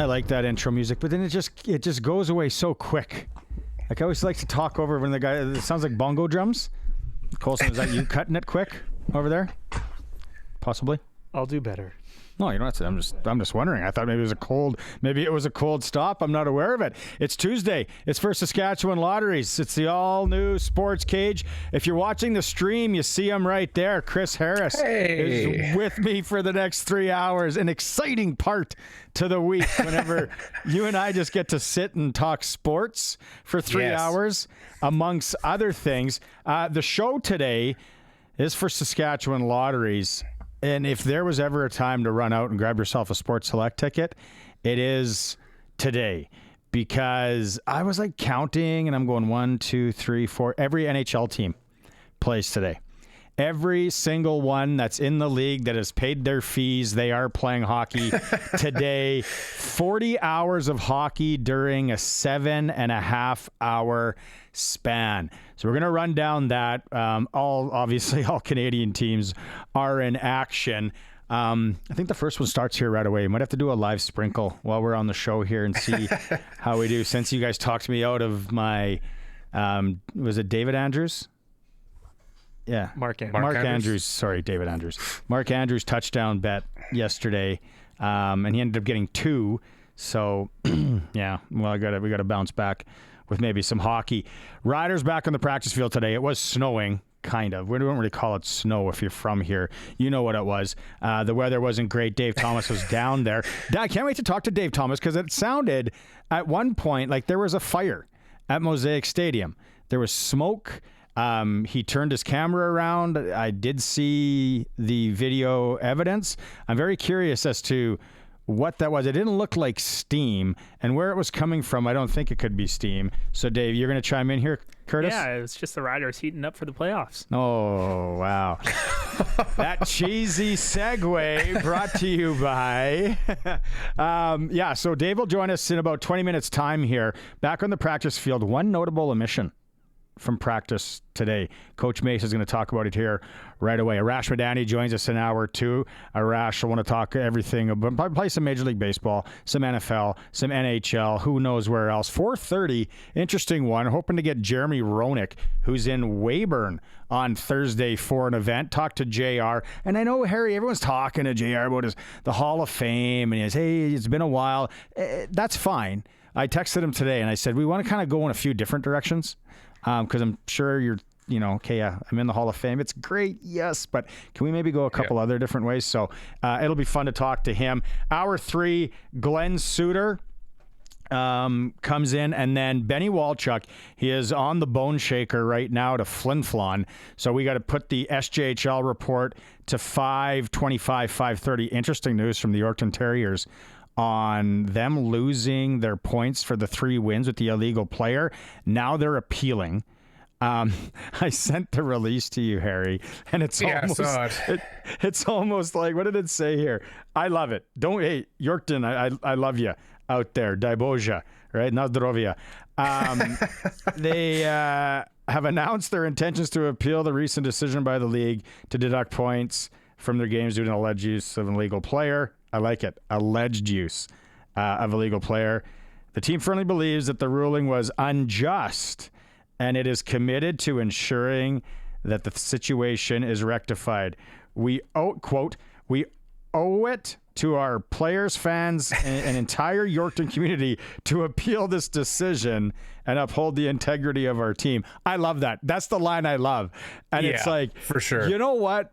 I like that intro music, but then it just goes away so quick. Like I always like to talk over when the guy. It sounds like bongo drums. Colson, is that you cutting it quick over there? Possibly. I'll do better. No, you don't have to. I'm just wondering. I thought maybe it was a cold stop. I'm not aware of it. It's Tuesday. It's for Saskatchewan Lotteries. It's the all-new SportsCage. If you're watching the stream, you see him right there. Chris Harris is with me for the next 3 hours. An exciting part to the week whenever you and I just get to sit and talk sports for 3 hours, amongst other things. The show today is for Saskatchewan Lotteries. And if there was ever a time to run out and grab yourself a Sports Select ticket, it is today. Because I was like counting and I'm going 1, 2, 3, 4. Every NHL team plays today. Every single one that's in the league that has paid their fees, they are playing hockey today. 40 hours of hockey during a 7.5 hour span. So we're going to run down that. All Canadian teams are in action. I think the first one starts here right away. You might have to do a live sprinkle while we're on the show here and see how we do. Since you guys talked me out of my, was it David Andrews? Yeah. Mark Andrews. Sorry, David Andrews. Mark Andrews touchdown bet yesterday, and he ended up getting 2. So, yeah, well, we got to bounce back with maybe some hockey. Riders back on the practice field today. It was snowing, kind of. We don't really call it snow if you're from here. You know what it was. The weather wasn't great. Dave Thomas was down there. I can't wait to talk to Dave Thomas because it sounded at one point like there was a fire at Mosaic Stadium. There was smoke. He turned his camera around. I did see the video evidence. I'm very curious as to what that was. It didn't look like steam, and where it was coming from, I don't think it could be steam. So, Dave, you're going to chime in here, Curtis? Yeah, it was just the Riders heating up for the playoffs. Oh, wow. That cheesy segue brought to you by... so Dave will join us in about 20 minutes' time here. Back on the practice field, one notable omission from practice today. Coach Mace is going to talk about it here right away. Arash Madani joins us in hour 2. Arash, I want to talk everything about, probably play some Major League Baseball, some NFL, some NHL, who knows where else. 4:30, interesting one. Hoping to get Jeremy Roenick, who's in Weyburn on Thursday for an event. Talk to JR. And I know, Harry, everyone's talking to JR about the Hall of Fame, and he says, hey, it's been a while. That's fine. I texted him today, and I said, we want to kind of go in a few different directions. Because I'm sure you're, I'm in the Hall of Fame. It's great, yes, but can we maybe go a couple other different ways? So it'll be fun to talk to him. Hour 3, Glen Suitor comes in, and then Benny Walchuk, he is on the bone shaker right now to Flin Flon. So we got to put the SJHL report to 5:25, 5:30. Interesting news from the Yorkton Terriers on them losing their points for the 3 wins with the illegal player. Now they're appealing. I sent the release to you, Harry, and it's it's almost like, what did it say here? I love it. Hey, Yorkton, I love you out there. Daiboja, right? Nazdrovia. They have announced their intentions to appeal the recent decision by the league to deduct points from their games due to alleged use of an illegal player. I like it. Alleged use of a legal player. The team firmly believes that the ruling was unjust, and it is committed to ensuring that the situation is rectified. We owe it to our players, fans, and entire Yorkton community to appeal this decision and uphold the integrity of our team. I love that. That's the line I love. And it's like, for sure. You know what?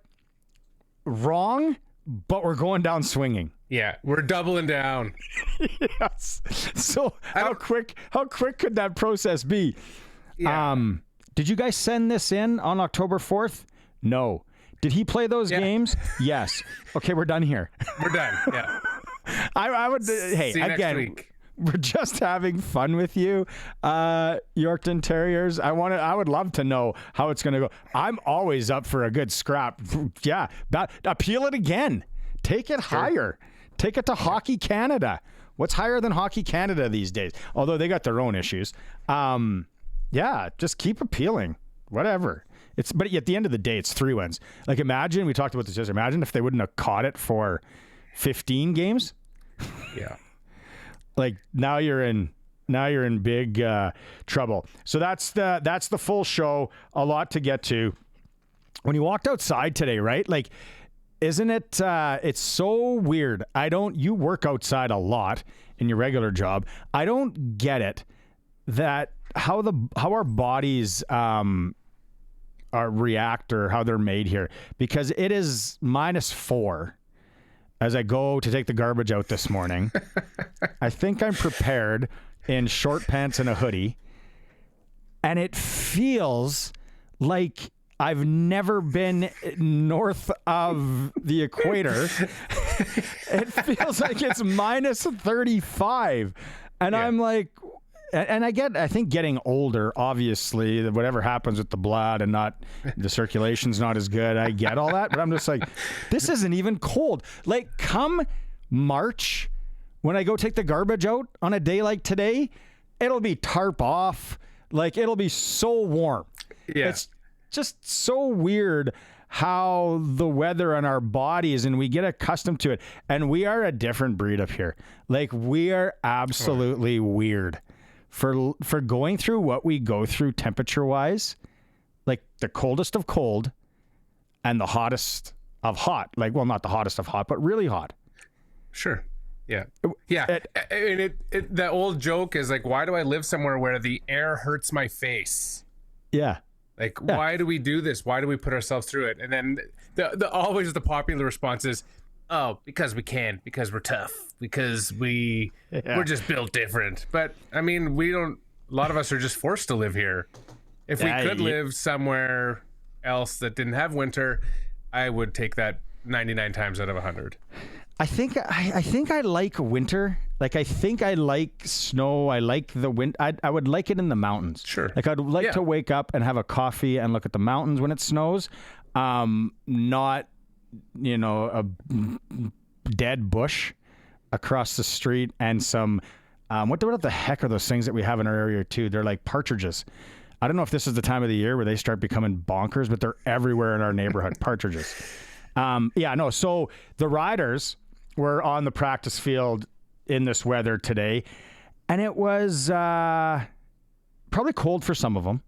Wrong, but we're going down swinging. Yeah, we're doubling down. Yes. So how quick could that process be? Yeah. Did you guys send this in on October 4th? No. Did he play those games? Yes. Okay, we're done here. We're done. Yeah. I would. Hey, see you again, next week. We're just having fun with you, Yorkton Terriers. I would love to know how it's going to go. I'm always up for a good scrap. Yeah, appeal it again. Take it higher. Take it to Hockey Canada. What's higher than Hockey Canada these days? Although they got their own issues. Yeah, just keep appealing. Whatever. But at the end of the day, it's 3 wins. Like, imagine, we talked about this yesterday. Imagine if they wouldn't have caught it for 15 games. Yeah. Like now you're in big trouble. So that's the full show. A lot to get to. When you walked outside today, right? Like, isn't it? It's so weird. You work outside a lot in your regular job. I don't get it that how our bodies react or how they're made here, because it is -4 as I go to take the garbage out this morning. I think I'm prepared in short pants and a hoodie, and it feels like I've never been north of the equator. It feels like it's -35. And I'm like, and I think getting older, obviously, whatever happens with the blood and the circulation's not as good. I get all that, but I'm just like, this isn't even cold. Like come March, when I go take the garbage out on a day like today, it'll be tarp off. Like it'll be so warm. Yeah. It's just so weird how the weather and our bodies, and we get accustomed to it. And we are a different breed up here. Like we are absolutely weird for going through what we go through temperature wise, like the coldest of cold and the hottest of hot. Like, well, not the hottest of hot, but really hot. Sure. Yeah. Yeah. And the old joke is like, why do I live somewhere where the air hurts my face? Yeah. Like, why do we do this? Why do we put ourselves through it? And then always the popular response is, oh, because we can, because we're tough, because we're just built different. But I mean, a lot of us are just forced to live here. If we could live somewhere else that didn't have winter, I would take that 99 times out of 100. I think I like winter. Like I think I like snow. I like the wind. I would like it in the mountains. Sure. Like I'd like to wake up and have a coffee and look at the mountains when it snows. Not a dead bush across the street and some what the heck are those things that we have in our area too? They're like partridges. I don't know if this is the time of the year where they start becoming bonkers, but they're everywhere in our neighborhood. Partridges. So the riders were on the practice field in this weather today, and it was probably cold for some of them,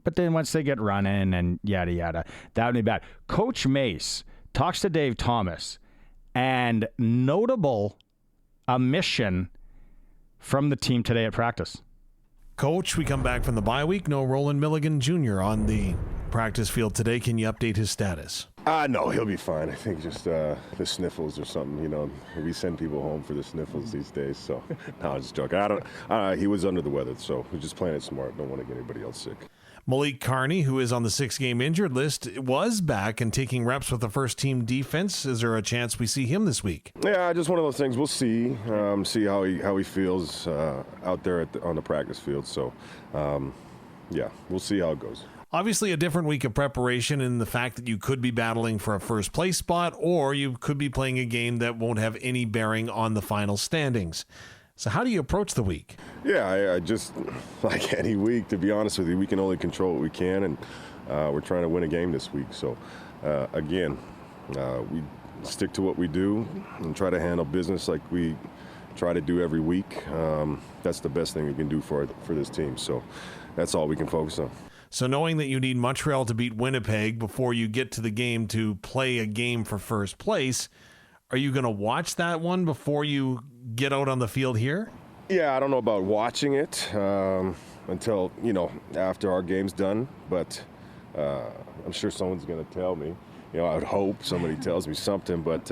but then once they get running and yada, yada, that would be bad. Coach Mace talks to Dave Thomas, and notable omission from the team today at practice. Coach, we come back from the bye week. No Roland Milligan Jr. on the practice field today. Can you update his status? No, he'll be fine. I think just the sniffles or something. We send people home for the sniffles these days. So, no, I'm just joking. He was under the weather, so we're just playing it smart. Don't want to get anybody else sick. Malik Carney, who is on the 6-game injured list, was back and taking reps with the first-team defense. Is there a chance we see him this week? Yeah, just one of those things. We'll see. See how he feels out there on the practice field. So, we'll see how it goes. Obviously, a different week of preparation in the fact that you could be battling for a first-place spot, or you could be playing a game that won't have any bearing on the final standings. So how do you approach the week? Yeah, I just, like any week, to be honest with you, we can only control what we can, and we're trying to win a game this week. So, we stick to what we do and try to handle business like we try to do every week. That's the best thing we can do for this team. So that's all we can focus on. So knowing that you need Montreal to beat Winnipeg before you get to the game to play a game for first place, are you going to watch that one before you get out on the field here? Yeah, I don't know about watching it until, after our game's done. But I'm sure someone's going to tell me. I would hope somebody tells me something. But,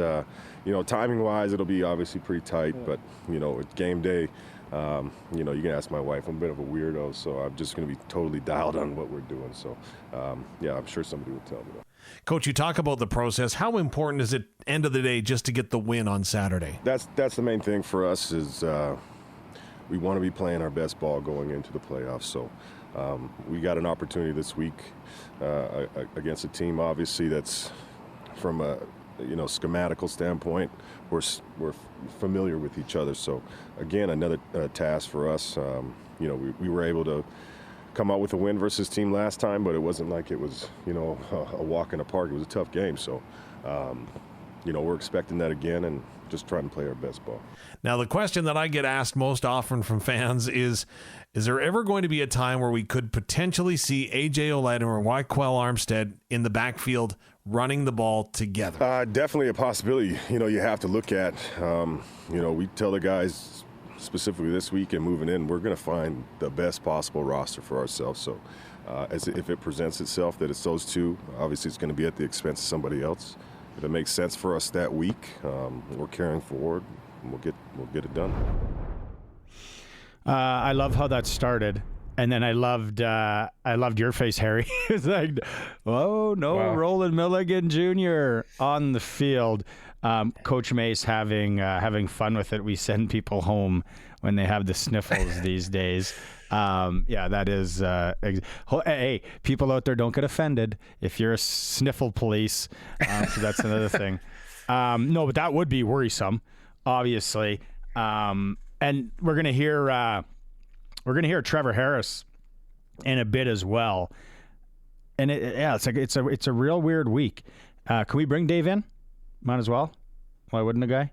timing-wise, it'll be obviously pretty tight. But, it's game day. You can ask my wife. I'm a bit of a weirdo, so I'm just going to be totally dialed on what we're doing. So, I'm sure somebody will tell me that. Coach, you talk about the process. How important is it, end of the day, just to get the win on Saturday? That's the main thing for us is we want to be playing our best ball going into the playoffs. So we got an opportunity this week against a team, obviously, that's from a schematical standpoint, we're familiar with each other. So again, another task for us. We were able to come out with a win versus team last time, but it wasn't like it was a walk in the park. It was a tough game. So we're expecting that again and just trying to play our best ball. Now, the question that I get asked most often from fans is there ever going to be a time where we could potentially see A.J. Ouellette or Wyquell Armstead in the backfield running the ball together? Definitely a possibility, you have to look at. We tell the guys specifically this week and moving in, we're going to find the best possible roster for ourselves. So if it presents itself that it's those two, obviously it's going to be at the expense of somebody else. If it makes sense for us that week, we're carrying forward and we'll get it done. I love how that started. And then I loved your face, Harry. It's like, oh no, wow. Roland Milligan Jr. on the field. Coach Mace having fun with it. We send people home when they have the sniffles these days. That is. Hey, people out there, don't get offended if you're a sniffle police. So that's another thing. No, but that would be worrisome, obviously. And we're gonna hear Trevor Harris in a bit as well. And it's a real weird week. Can we bring Dave in? Might as well. Why wouldn't a guy?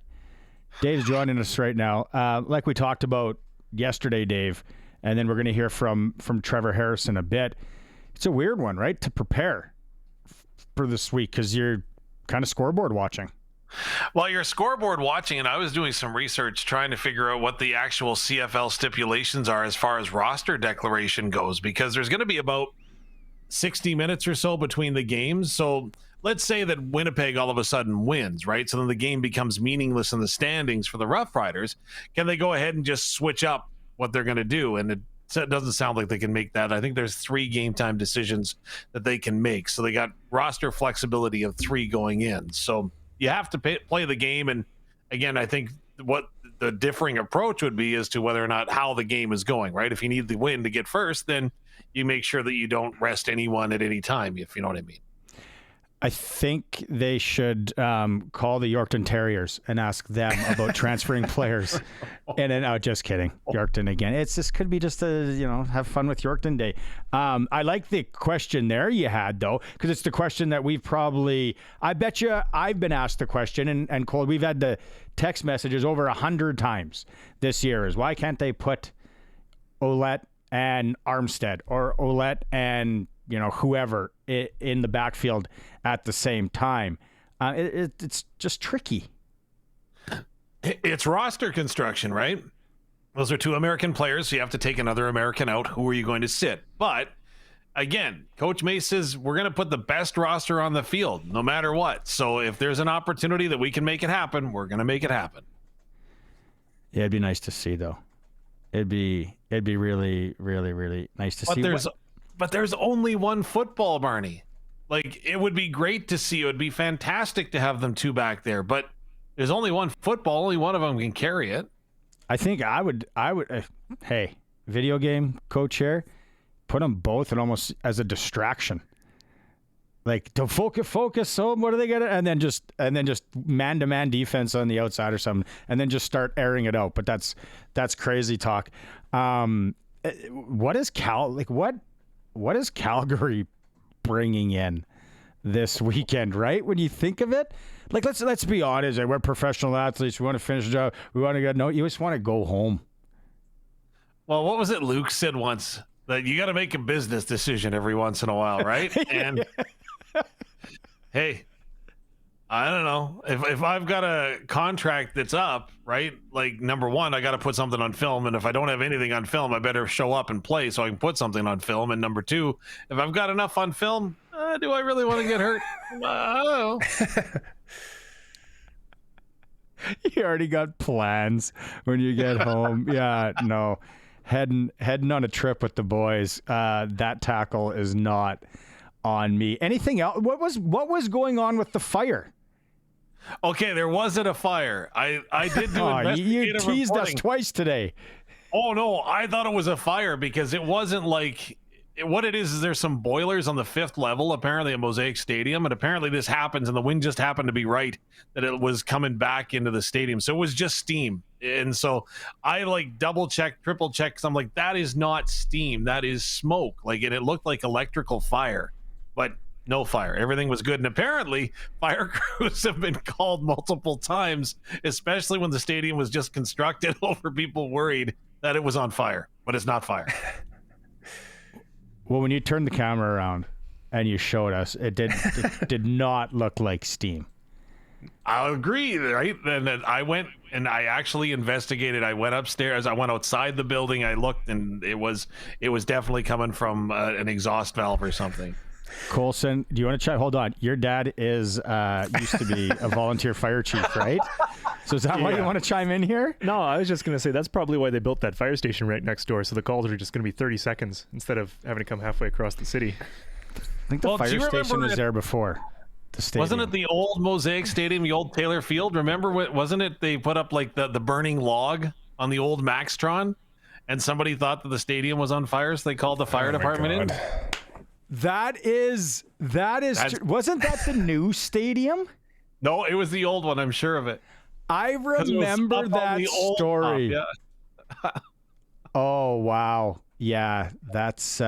Dave's joining us right now. Like we talked about yesterday, Dave, and then we're going to hear from Trevor Harris in a bit. It's a weird one, right, to prepare for this week because you're kind of scoreboard watching. Well, you're scoreboard watching, and I was doing some research trying to figure out what the actual CFL stipulations are as far as roster declaration goes, because there's going to be about 60 minutes or so between the games. So let's say that Winnipeg all of a sudden wins, right? So then the game becomes meaningless in the standings for the Rough Riders. Can they go ahead and just switch up what they're going to do? And it doesn't sound like they can make that. I think there's 3 game time decisions that they can make. So they got roster flexibility of 3 going in. So you have to play the game. And again, I think what the differing approach would be as to whether or not how the game is going, right? If you need the win to get first, then you make sure that you don't rest anyone at any time, if you know what I mean. I think they should call the Yorkton Terriers and ask them about transferring players. And then, just kidding, Yorkton again. It's just could be just have fun with Yorkton Day. I like the question there you had though, because it's the question that we've probably. I bet you I've been asked the question, and Cole, we've had the text messages over 100 times this year. Is why can't they put Ouellette and Armstead or Ouellette and whoever in the backfield at the same time? It's just tricky. It's roster construction, right? Those are 2 American players, so you have to take another American out. Who are you going to sit? But again, Coach Mace says we're going to put the best roster on the field no matter what. So if there's an opportunity that we can make it happen, we're going to make it happen. Yeah, it'd be nice to see though. It'd be really, really, really nice to see. But there's only one football, Barney. Like, it would be great to see. It would be fantastic to have them 2 back there. But there's only one football. Only one of them can carry it. I think I would. Hey, video game coach here, put them both and almost as a distraction. Like, to focus. So what are they gonna? And then just man-to-man defense on the outside or something, and then just start airing it out. But that's crazy talk. What is What is Calgary bringing in this weekend, right? When you think of it, like let's be honest, we're professional athletes. We want to finish the job. We want to get you just want to go home. Well, what was it Luke said once? That you got to make a business decision every once in a while, right? And hey, I don't know. If I've got a contract that's up, right? Like, number one, I got to put something on film. And if I don't have anything on film, I better show up and play so I can put something on film. And number 2, if I've got enough on film, do I really want to get hurt? I don't know. You already got plans when you get home. Yeah, no. Heading on a trip with the boys. That tackle is not on me. Anything else? What was going on with the fire? Okay, there wasn't a fire. I did do investigative you teased reporting. us twice today. Oh no, I thought it was a fire because it wasn't like what it is there's some boilers on the 5th level apparently at Mosaic Stadium, and apparently this happens and the wind just happened to be right that it was coming back into the stadium. So it was just steam. And so I double checked, triple checked, because I'm like, that is not steam, that is smoke. And it looked like electrical fire. But no fire. Everything was good. And apparently, fire crews have been called multiple times, especially when the stadium was just constructed, over people worried that it was on fire, but it's not fire. Well, when you turned the camera around and you showed us, it did not look like steam. I'll agree, right? And then I went and I actually investigated. I went upstairs. I went outside the building. I looked, and it was definitely coming from an exhaust valve or something. Colson, do you want to check? Hold on. Your dad is used to be a volunteer fire chief, right? So is that why you want to chime in here? No, I was just going to say that's probably why they built that fire station right next door. So the calls are just going to be 30 seconds instead of having to come halfway across the city. I think the fire station was there before. Wasn't it the old Mosaic Stadium, the old Taylor Field? Remember, wasn't it they put up like the burning log on the old Maxtron, and somebody thought that the stadium was on fire, so they called the fire department in? That is wasn't that the new stadium? No, it was the old one. I'm sure of it. I remember that story. Yeah. Oh wow, yeah, that's.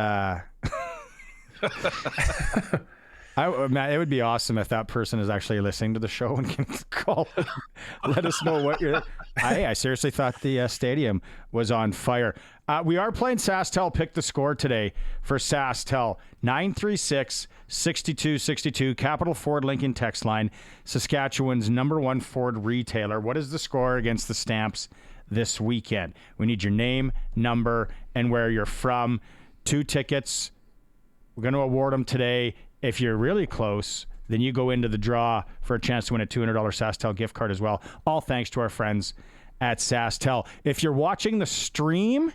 Man, it would be awesome if that person is actually listening to the show and can call and let us know what you're. I seriously thought the stadium was on fire. We are playing SaskTel Pick the Score today for SaskTel 936-6262, Capital Ford Lincoln text line, Saskatchewan's #1 Ford retailer. What is the score against the Stamps this weekend? We need your name, number, and where you're from. 2 tickets. We're going to award them today. If you're really close, then you go into the draw for a chance to win a $200 SaskTel gift card as well. All thanks to our friends at SaskTel. If you're watching the stream,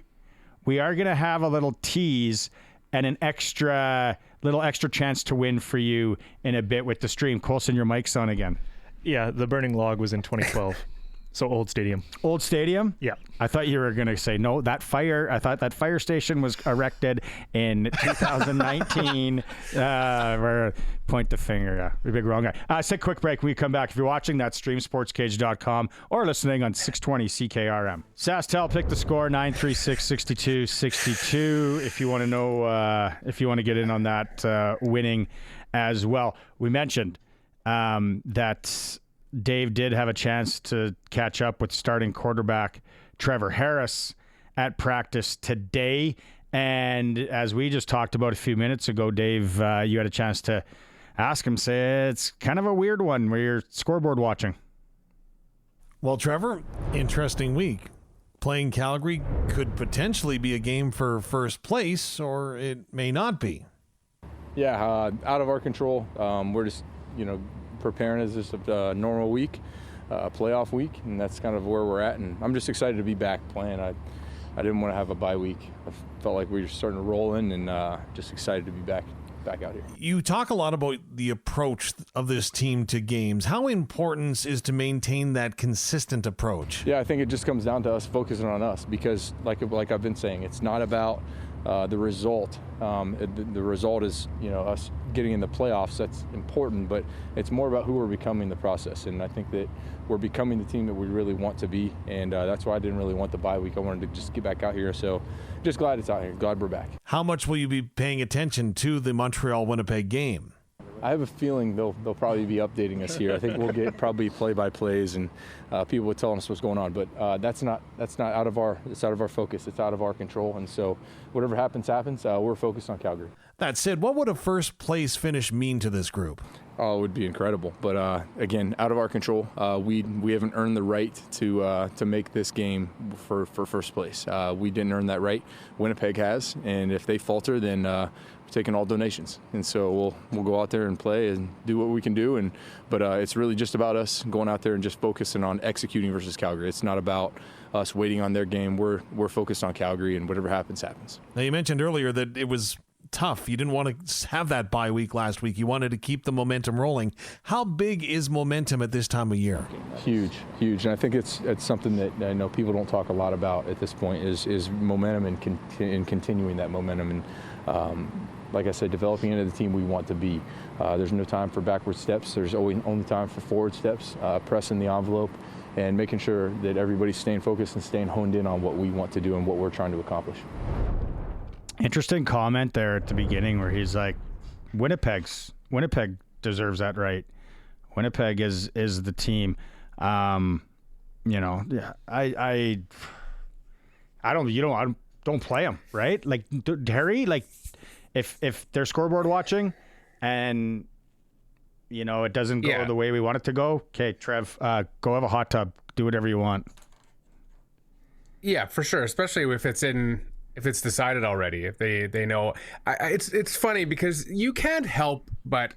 we are going to have a little tease and an extra chance to win for you in a bit with the stream. Colson, your mic's on again. Yeah, the burning log was in 2012. So old stadium. Old stadium? Yeah. I thought you were going to say, no, I thought that fire station was erected in 2019. Point the finger. Yeah, big wrong guy. Let's take a quick break. When we come back, if you're watching that stream, sportscage.com, or listening on 620 CKRM. SaskTel Pick the Score, 936-6262. If you want to know, if you want to get in on that winning as well. We mentioned that Dave did have a chance to catch up with starting quarterback Trevor Harris at practice today. And as we just talked about a few minutes ago, Dave, you had a chance to ask him, say it's kind of a weird one where you're scoreboard watching. Well, Trevor, interesting week. Playing Calgary could potentially be a game for first place, or it may not be. Yeah, out of our control. We're just, preparing as just a normal week, playoff week, and that's kind of where we're at. And I'm just excited to be back playing. I didn't want to have a bye week. I felt like we were starting to roll in, and just excited to be back out here. You talk a lot about the approach of this team to games. How important is to maintain that consistent approach? Yeah, I think it just comes down to us focusing on us, because like I've been saying, it's not about the result. The result is, us getting in the playoffs. That's important, but it's more about who we're becoming in the process. And I think that we're becoming the team that we really want to be. And that's why I didn't really want the bye week. I wanted to just get back out here. So just glad it's out here. Glad we're back. How much will you be paying attention to the Montreal-Winnipeg game? I have a feeling they'll probably be updating us here. I think we'll get probably play-by-plays and people will tell us what's going on. But that's not out of our focus. It's out of our control. And so whatever happens. We're focused on Calgary. That said, what would a first place finish mean to this group? Oh, it would be incredible. But again, out of our control. We haven't earned the right to make this game for first place. We didn't earn that right. Winnipeg has, and if they falter, then we're taking all donations. And so we'll go out there and play and do what we can do. But it's really just about us going out there and just focusing on executing versus Calgary. It's not about us waiting on their game. We're focused on Calgary, and whatever happens. Now, you mentioned earlier that it was tough. You didn't want to have that bye week last week. You wanted to keep the momentum rolling. How big is momentum at this time of year? Huge. And I think it's something that I know people don't talk a lot about at this point is momentum and continuing that momentum. And like I said, developing into the team we want to be. There's no time for backward steps. There's only time for forward steps, pressing the envelope and making sure that everybody's staying focused and staying honed in on what we want to do and what we're trying to accomplish. Interesting comment there at the beginning where he's like, Winnipeg's Winnipeg deserves that right. Winnipeg is the team. Yeah, I don't play them, right? Like Harry, like if they're scoreboard watching and it doesn't go the way we want it to go, okay, Trev, go have a hot tub, do whatever you want. Yeah, for sure, especially if it's decided already, if they know. It's funny because you can't help but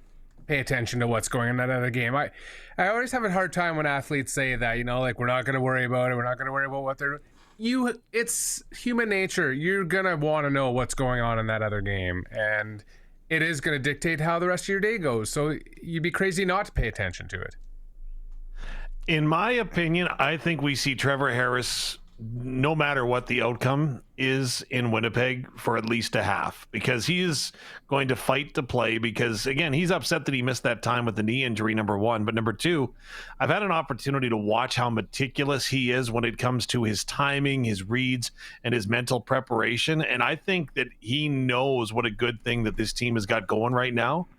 pay attention to what's going on in another game. I always have a hard time when athletes say that, like, we're not going to worry about it. We're not going to worry about what they're doing. It's human nature. You're going to want to know what's going on in that other game. And it is going to dictate how the rest of your day goes. So you'd be crazy not to pay attention to it. In my opinion, I think we see Trevor Harris, no matter what the outcome is in Winnipeg, for at least a half, because he is going to fight to play, because again, he's upset that he missed that time with the knee injury, number one. But number two, I've had an opportunity to watch how meticulous he is when it comes to his timing, his reads, and his mental preparation. And I think that he knows what a good thing that this team has got going right now.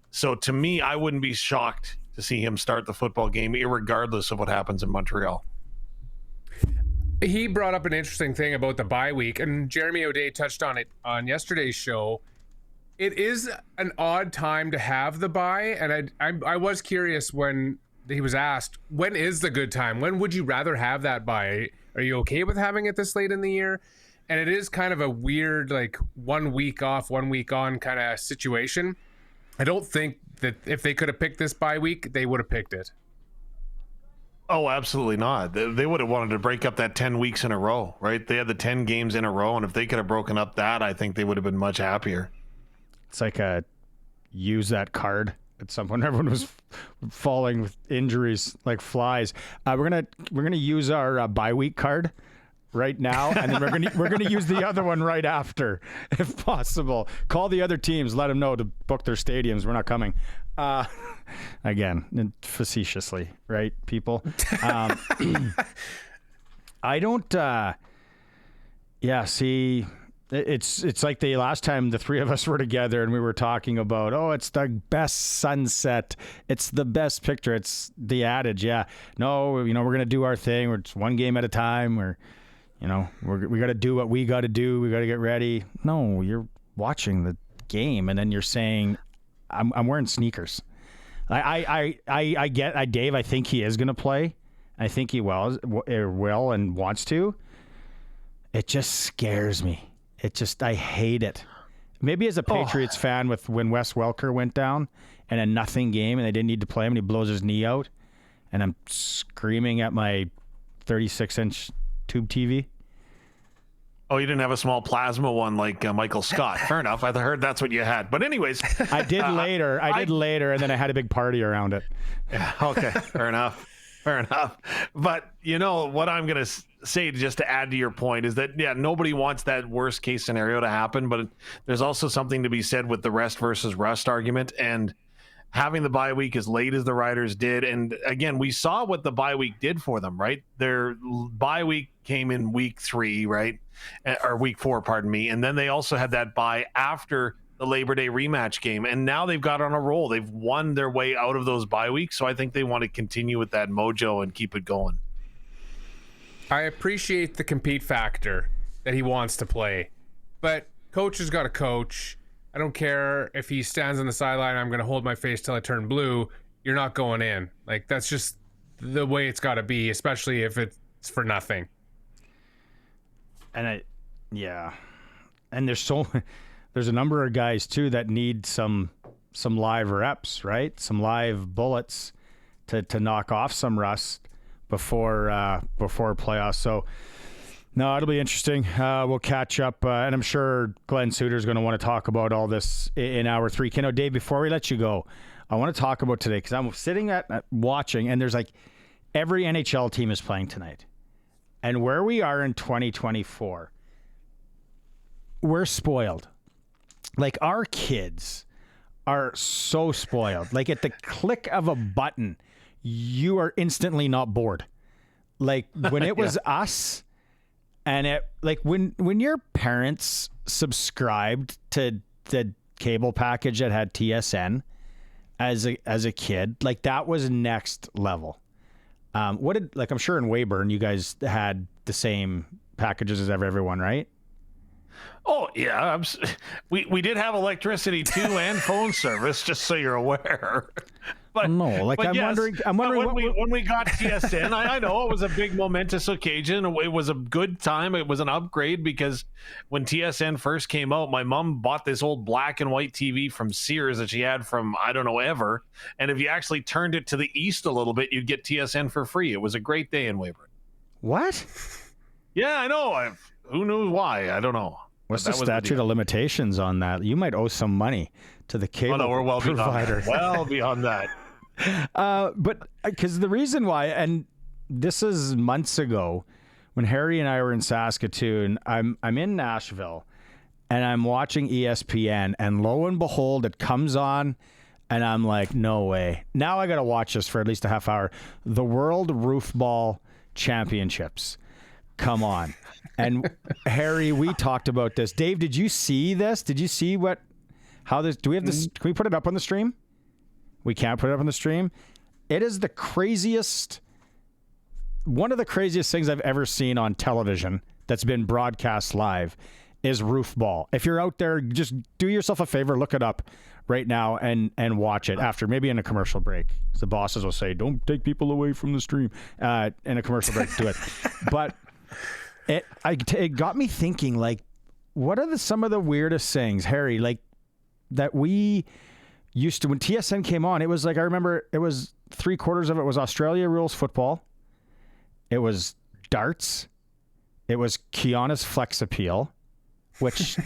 So to me, I wouldn't be shocked to see him start the football game, irregardless of what happens in Montreal. He brought up an interesting thing about the bye week, and Jeremy O'Day touched on it on yesterday's show. It is an odd time to have the bye, and I was curious when he was asked, when is the good time? When would you rather have that bye? Are you okay with having it this late in the year? And it is kind of a weird, like, 1 week off, 1 week on kind of situation. I don't think that if they could have picked this bye week, they would have picked it. Oh, absolutely not. They would have wanted to break up that 10 weeks in a row, right? They had the 10 games in a row, and if they could have broken up that, I think they would have been much happier. It's like use that card at some point. Everyone was falling with injuries like flies. We're gonna use our bye week card right now, and then we're gonna use the other one right after, if possible. Call the other teams, let them know to book their stadiums. We're not coming. Again, facetiously, right, people? I don't. See, it's like the last time the three of us were together and we were talking about, it's the best sunset, it's the best picture, it's the adage. Yeah, no, we're gonna do our thing. We're just one game at a time. We got to do what we got to do. We got to get ready. No, you're watching the game and then you're saying, I'm wearing sneakers. I get Dave. I think he is going to play. I think he will and wants to. It just scares me. I hate it. Maybe as a Patriots fan, with when Wes Welker went down and a nothing game and they didn't need to play him and he blows his knee out, and I'm screaming at my 36-inch tube TV. Oh, you didn't have a small plasma one like Michael Scott. Fair enough. I heard that's what you had. But anyways. I did later. I did later, and then I had a big party around it. Yeah, okay. Fair enough. But what I'm going to say, just to add to your point, is that, nobody wants that worst case scenario to happen. But there's also something to be said with the rest versus rust argument. And having the bye week as late as the Riders did. And again, we saw what the bye week did for them, right? Their bye week came in week 3, right? Or week 4, pardon me. And then they also had that bye after the Labor Day rematch game. And now they've got on a roll. They've won their way out of those bye weeks. So I think they want to continue with that mojo and keep it going. I appreciate the compete factor that he wants to play, but coach has got to coach. I don't care if he stands on the sideline, I'm going to hold my face till I turn blue. You're not going in. Like, that's just the way it's got to be, especially if it's for nothing. And and there's a number of guys too that need some live reps, right? Some live bullets to knock off some rust before playoffs. So no, it'll be interesting. We'll catch up, and I'm sure Glen Suitor is going to want to talk about all this in hour 3. Dave, before we let you go, I want to talk about today, because I'm sitting at watching, and there's like every NHL team is playing tonight. And where we are in 2024, we're spoiled. Like, our kids are so spoiled. Like, at the click of a button, you are instantly not bored. Like, when it was us, and it, like, when your parents subscribed to the cable package that had TSN, as a kid. Like that was next level. I'm sure in Weyburn you guys had the same packages as everyone, right? Oh yeah, we did have electricity too and phone service, just so you're aware. But no, like but I'm yes, wondering when we got TSN, I know it was a big momentous occasion. It was a good time. It was an upgrade because when TSN first came out, my mom bought this old black and white TV from Sears that she had from I don't know ever. And if you actually turned it to the east a little bit, you'd get TSN for free. It was a great day in Weyburn. What? Yeah, I know. Who knew why? I don't know. What's the statute of limitations on that? You might owe some money to the cable we're well provider. Beyond that. But because the reason why, and this is months ago, when Harry and I were in Saskatoon, I'm in Nashville, and I'm watching ESPN, and lo and behold, it comes on, and I'm like, no way. Now I got to watch this for at least a half hour. The World Roofball Championships. Come on. And Harry, we talked about this. Dave, did you see this? Did you see how this, do we have this? Can we put it up on the stream? We can't put it up on the stream. It is one of the craziest things I've ever seen on television that's been broadcast live is roofball. If you're out there, just do yourself a favor, look it up right now and watch it after, maybe in a commercial break. The bosses will say, don't take people away from the stream. In a commercial break, do it. But it got me thinking, like, what are some of the weirdest things, Harry, like that we used to, when TSN came on, it was like, I remember it was 3/4 of it was Australia rules football. It was darts. It was Kiana's flex appeal, which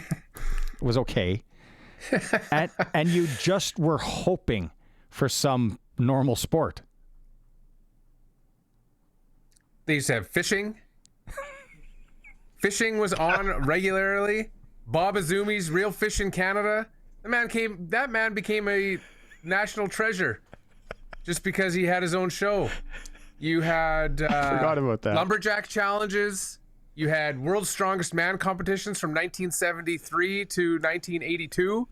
was okay. And you just were hoping for some normal sport. They used to have fishing. Fishing was on regularly. Bob Azumi's Real Fish in Canada. That man became a national treasure just because he had his own show. You had I forgot about that. lumberjack challenges. You had World's Strongest Man competitions from 1973 to 1982.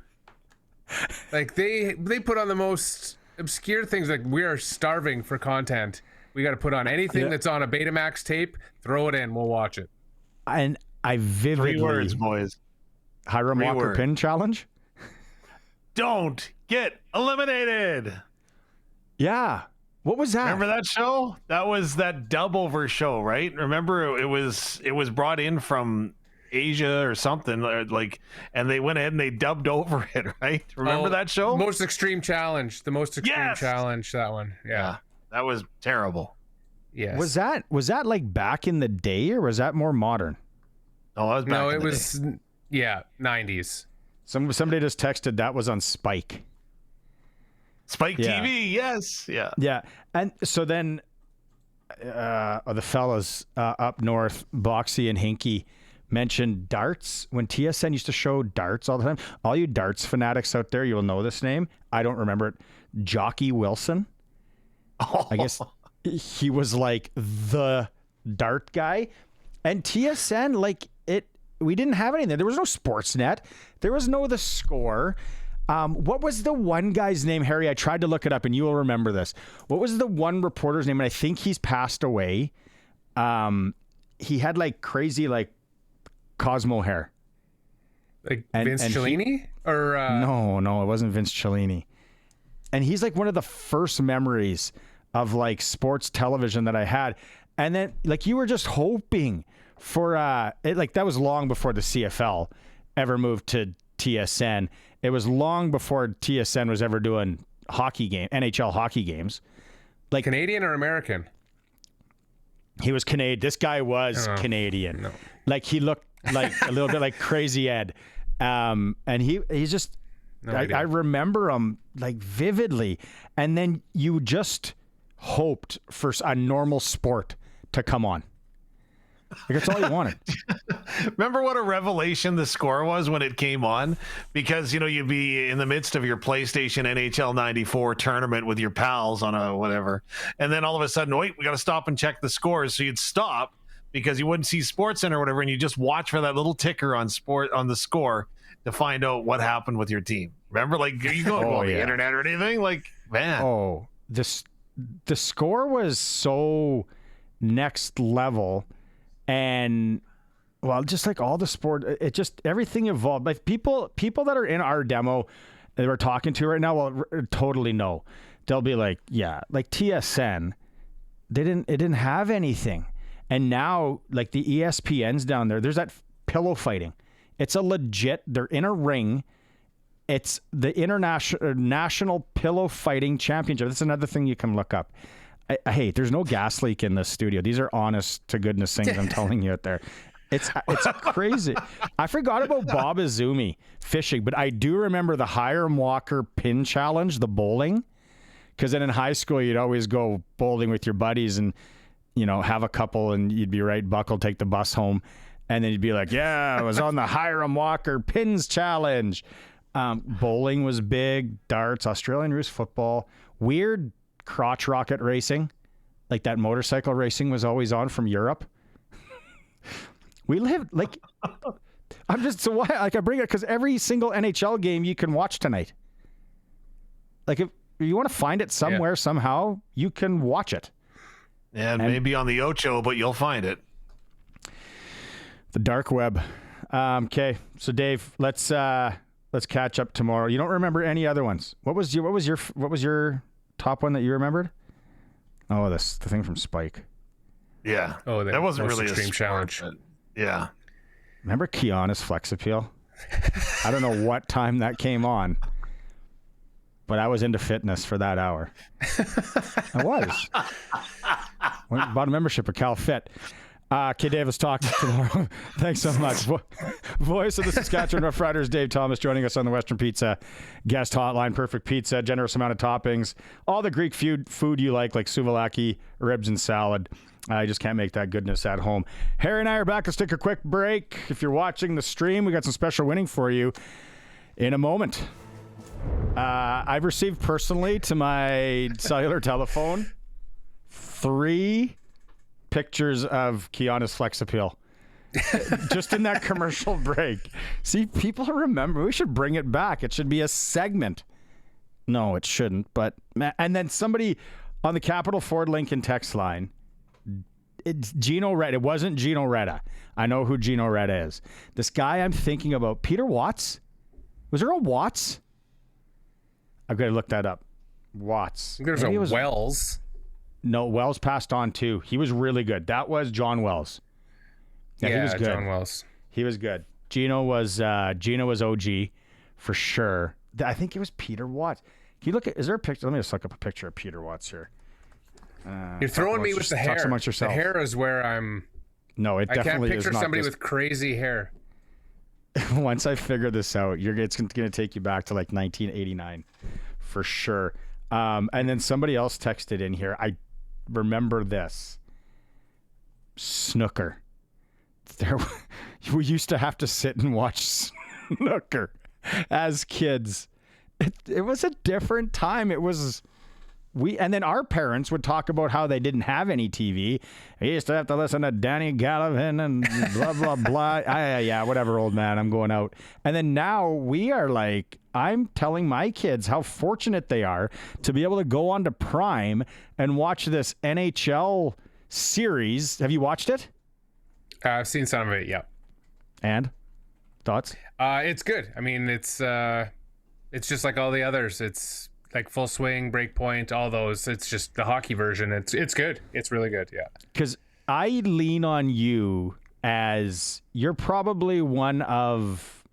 Like they put on the most obscure things. Like, we are starving for content. We got to put on anything that's on a Betamax tape. Throw it in. We'll watch it. And I vividly... 3 words, boys. Hiram 3 Walker words. pin challenge? Don't get eliminated. Yeah. What was that? Remember that show? That was that dub over show, right? Remember it was brought in from Asia or something, and they went ahead and they dubbed over it, right? Remember that show? Most Extreme Challenge. The Most Extreme Challenge, that one. Yeah. That was terrible. Yes. Was that like back in the day, or was that more modern? Oh, that was back No, in it the was day. 90s. Somebody just texted that was on Spike. Spike Yeah. TV, yes. Yeah. Yeah. And so then the fellas up north, Boxy and Hinky, mentioned darts. When TSN used to show darts all the time, all you darts fanatics out there, you'll know this name. I don't remember it. Jockey Wilson. I guess he was like the dart guy. And TSN, we didn't have anything. There was no Sportsnet. There was no The Score. What was the one guy's name, Harry? I tried to look it up, and you will remember this. What was the one reporter's name? And I think he's passed away. He had crazy Cosmo hair. Vince Cellini? No, it wasn't Vince Cellini. And he's one of the first memories of sports television that I had. And then you were just hoping for that was long before the CFL ever moved to TSN. It was long before TSN was ever doing NHL hockey games. Canadian or American? He was Canadian. This guy was Canadian. No. He looked like a little bit like Crazy Ed. And he's just, I remember him vividly. And then you just hoped for a normal sport to come on. That's all you wanted. Remember what a revelation The Score was when it came on? Because, you'd be in the midst of your PlayStation NHL 94 tournament with your pals on a whatever. And then all of a sudden, wait, we got to stop and check the scores. So you'd stop, because you wouldn't see SportsCenter or whatever, and you just watch for that little ticker on the score to find out what happened with your team. Remember, like you go on the internet or anything, like man. Oh, the score was so next level, and well, just like all the sport, it just everything evolved. Like people that are in our demo that we're talking to right now will totally know. They'll be like, yeah, like TSN, it didn't have anything. And now, like the ESPN's down there, there's that pillow fighting. It's a legit, they're in a ring. It's the National Pillow Fighting Championship. That's another thing you can look up. Hey, there's no gas leak in this studio. These are honest to goodness things I'm telling you out there. It's crazy. I forgot about Bob Izumi fishing, but I do remember the Hiram Walker pin challenge, the bowling. Because then in high school, you'd always go bowling with your buddies and, you know, have a couple and you'd be right, buckle, take the bus home. And then you'd be like, yeah, I was on the Hiram Walker pins challenge. Bowling was big, darts, Australian rules football, weird crotch rocket racing. Like that motorcycle racing was always on from Europe. We lived like, I'm just, so why, like I bring it because every single NHL game you can watch tonight. Like if you want to find it somewhere, somehow, you can watch it. And maybe on the Ocho, but you'll find it. The dark web. Okay, so Dave, let's catch up tomorrow. You don't remember any other ones. What was your top one that you remembered? Oh, the thing from Spike. Yeah. Oh, that wasn't really extreme a challenge. Yeah. Remember Kiana's Flex Appeal? I don't know what time that came on, but I was into fitness for that hour. I was. Bought a membership at Cal Fit. Kay Davis talking tomorrow. Thanks so much. Voice of the Saskatchewan Roughriders, Dave Thomas, joining us on the Western Pizza guest hotline. Perfect pizza, generous amount of toppings, all the Greek food you like souvlaki, ribs, and salad. I just can't make that goodness at home. Harry and I are back. Let's take a quick break. If you're watching the stream, we got some special winning for you in a moment. I've received personally to my cellular telephone 3 pictures of Kiana's Flex Appeal. Just in that commercial break. See, people remember. We should bring it back. It should be a segment. No, it shouldn't. But and then somebody on the Capital Ford Lincoln text line, it's Gino Retta. It wasn't Gino Retta. I know who Gino Retta is. This guy I'm thinking about, Peter Watts. Was there a Watts? I've got to look that up. Watts. There's a Wells. No, Wells passed on too. He was really good. That was John Wells. Yeah, he was good. John Wells. He was good. Gino was OG for sure. I think it was Peter Watts. Can you look at? Is there a picture? Let me just look up a picture of Peter Watts here. You're throwing me with the hair. Talk amongst yourself. The hair is where I'm. No, it I definitely can't is picture not somebody this. with crazy hair. Once I figure this out, it's going to take you back to like 1989 for sure. And then somebody else texted in here. I remember this. Snooker. We used to have to sit and watch snooker as kids. It was a different time. It was and then our parents would talk about how they didn't have any TV. We used to have to listen to Danny Gallivan and blah blah blah. Yeah, whatever, old man. I'm going out. And then now we are like, I'm telling my kids how fortunate they are to be able to go onto Prime and watch this NHL series. Have you watched it? I've seen some of it. Yeah. And thoughts? It's good. I mean, it's just like all the others. It's like Full Swing, Breakpoint, all those. It's just the hockey version. It's good. It's really good. Yeah. Because I lean on you as you're probably one of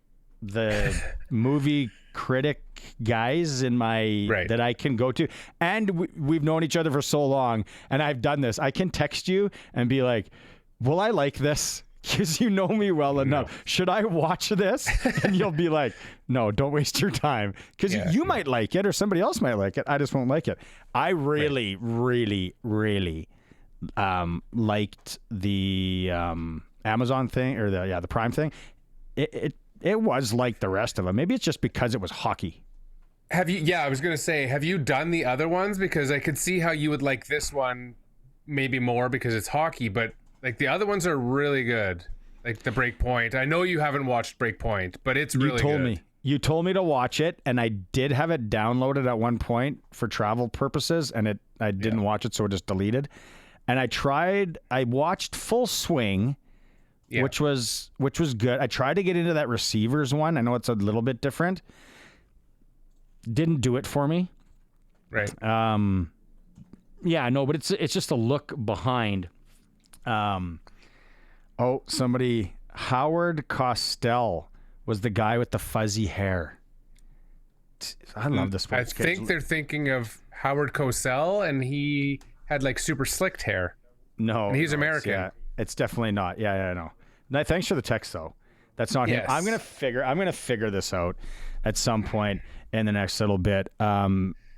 the movie critic guys in my that I can go to, and we've known each other for so long, and I've done this. I can text you and be like, will I like this? Because you know me well enough. No. Should I watch this? And you'll be like, no, don't waste your time. Because you might like it or somebody else might like it. I just won't like it. I really, really, really liked the Amazon thing or the Prime thing. It was like the rest of them. Maybe it's just because it was hockey. Have you? Yeah, I was gonna say, have you done the other ones? Because I could see how you would like this one maybe more because it's hockey, but Like the other ones are really good. Like the Breakpoint. I know you haven't watched Breakpoint, but it's really good. You told me to watch it, and I did have it downloaded at one point for travel purposes, and I didn't watch it, so I just deleted. And I watched Full Swing, which was good. I tried to get into that Receivers one. I know it's a little bit different. Didn't do it for me. Right. Yeah, no, but it's just a look behind. Howard Costel was the guy with the fuzzy hair. I love this one. I think they're thinking of Howard Cosell, and he had like super slicked hair. No, and he's American. It's definitely not. Yeah, no. Thanks for the text, though. That's not him. Yes. I'm gonna figure this out at some point in the next little bit.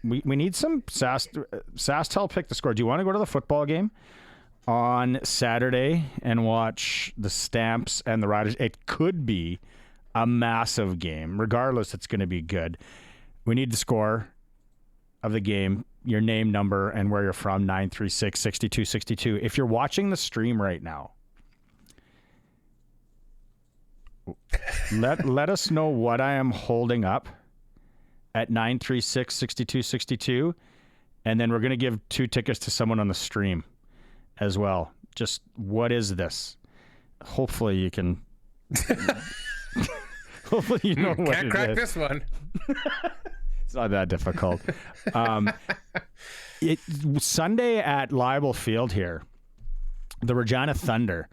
We need some Sastel pick the score. Do you want to go to the football game on Saturday and watch the Stamps and the Riders? It could be a massive game. Regardless, it's going to be good. We need the score of the game, your name, number, and where you're from, 936-6262. If you're watching the stream right now, let us know what I am holding up at 936-6262, and then we're going to give 2 tickets to someone on the stream as well. Just what is this? Hopefully you can... Hopefully you know what Can't crack this one. It's not that difficult. Sunday at Libel Field here, the Regina Thunder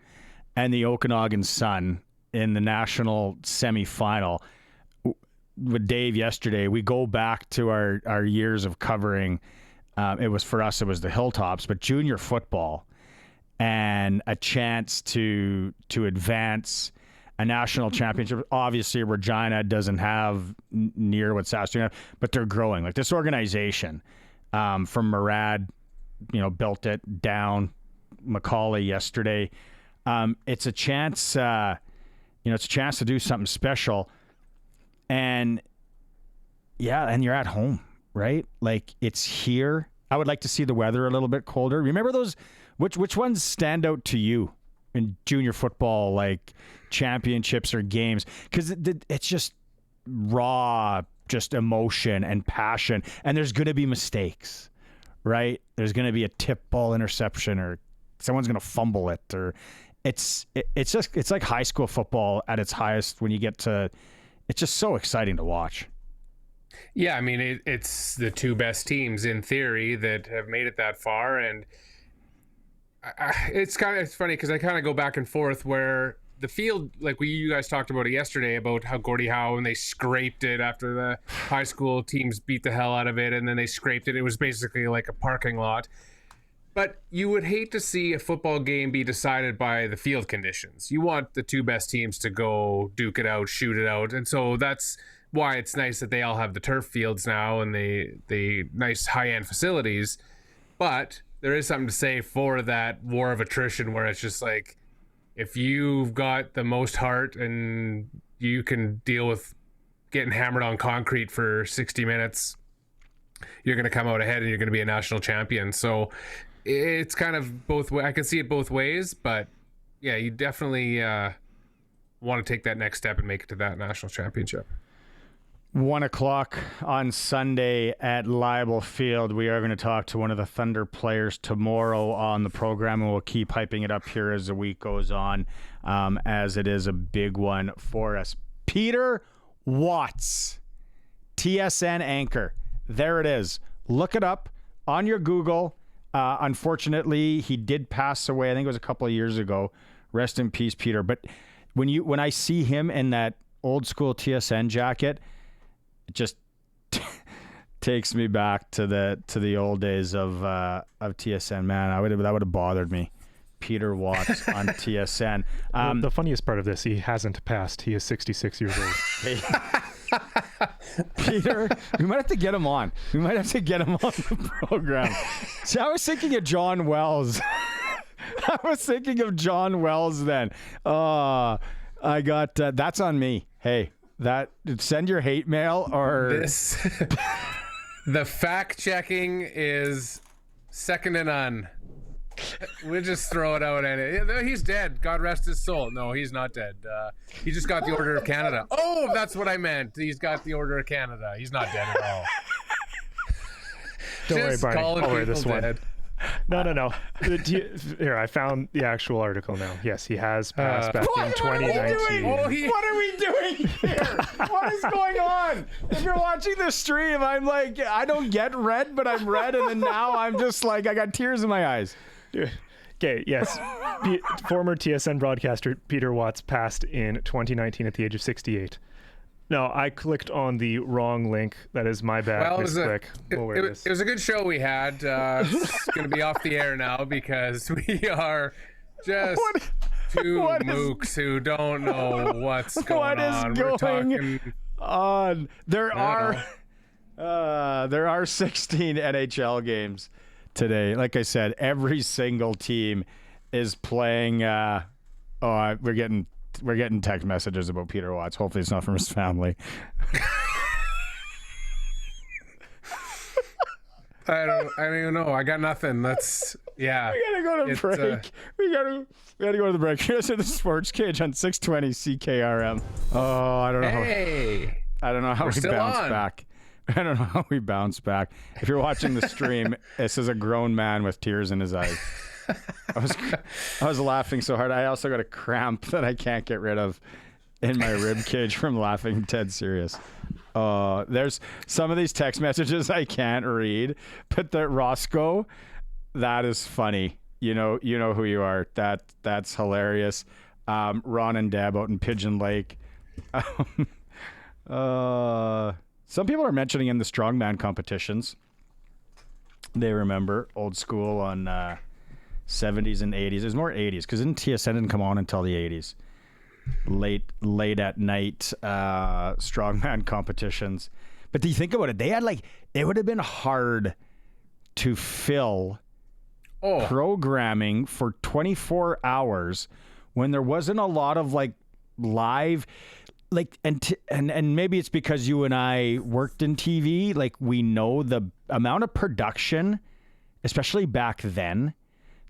and the Okanagan Sun in the national semifinal. With Dave yesterday, we go back to our years of covering. It was the Hilltops, but junior football and a chance to advance a national championship. Obviously, Regina doesn't have near what Saskatoon have, but they're growing. Like this organization from Murad, built it down. Macaulay yesterday. It's a chance. It's a chance to do something special. And you're at home, right? Like it's here. I would like to see the weather a little bit colder. Remember those? Which ones stand out to you in junior football, like championships or games? Because it's just raw, just emotion and passion. And there's going to be mistakes, right? There's going to be a tip ball interception, or someone's going to fumble it, or it's like high school football at its highest when you get to. It's just so exciting to watch. Yeah, I mean, it's the 2 best teams in theory that have made it that far, and it's funny because I kind of go back and forth where the field, like you guys talked about it yesterday about how Gordie Howe and they scraped it after the high school teams beat the hell out of it, and then they scraped it. It was basically like a parking lot. But you would hate to see a football game be decided by the field conditions. You want the 2 best teams to go duke it out, shoot it out. And so that's why it's nice that they all have the turf fields now and the nice high-end facilities. But there is something to say for that war of attrition where it's just like, if you've got the most heart and you can deal with getting hammered on concrete for 60 minutes, you're going to come out ahead and you're going to be a national champion. So it's kind of both ways. I can see it both ways, but yeah, you definitely want to take that next step and make it to that national championship. 1:00 on Sunday at Libel Field. We are going to talk to one of the Thunder players tomorrow on the program, and we'll keep hyping it up here as the week goes on, as it is a big one for us. Peter Watts, TSN anchor. There it is. Look it up on your Google. Unfortunately, he did pass away. I think it was a couple of years ago. Rest in peace, Peter. But when I see him in that old school TSN jacket, it just takes me back to the old days of TSN. Man, that would have bothered me. Peter Watts on TSN. The funniest part of this, he hasn't passed. He is 66 years old. Peter, we might have to get him on. We might have to get him on the program. See, I was thinking of John Wells. Then. I got that's on me. Hey, send your hate mail or the fact checking is second to none. We'll just throw it out at it. Yeah, he's dead. God rest his soul. No, he's not dead. He just got the Order of Canada. Oh, that's what I meant. He's got the Order of Canada. He's not dead at all. Don't worry, Just Barney. calling I'll wear people this one. dead. No. Here, I found the actual article now. Yes, he has passed back in 2019. Oh, What are we doing here? What is going on? If you're watching the stream, I'm like, I don't get red, but I'm red, and then now I'm just like, I got tears in my eyes. Okay, yes. Former TSN broadcaster Peter Watts passed in 2019 at the age of 68. No, I clicked on the wrong link. That is my bad. Well, it was a good show we had. It's going to be off the air now because we are just two mooks who don't know what's going on. We're talking on. There are 16 NHL games today. Like I said, every single team is playing. We're getting text messages about Peter Watts. Hopefully it's not from his family. I don't even know. I got nothing. That's We gotta go to break. We gotta go to the break. Here's the Sports Cage on 620 CKRM. Oh, I don't know. I don't know how we bounce back. I don't know how we bounce back. If you're watching the stream, this is a grown man with tears in his eyes. I was laughing so hard. I also got a cramp that I can't get rid of in my rib cage from laughing dead serious. There's some of these text messages I can't read, but the Roscoe, that is funny. You know who you are. That's hilarious. Ron and Deb out in Pigeon Lake. Some people are mentioning in the strongman competitions. They remember old school on 70s and 80s. There's more 80s because TSN didn't come on until the 80s. Late at night strongman competitions. But do you think about it? They had it would have been hard to fill programming for 24 hours when there wasn't a lot of live. And maybe it's because you and I worked in TV. We know the amount of production, especially back then,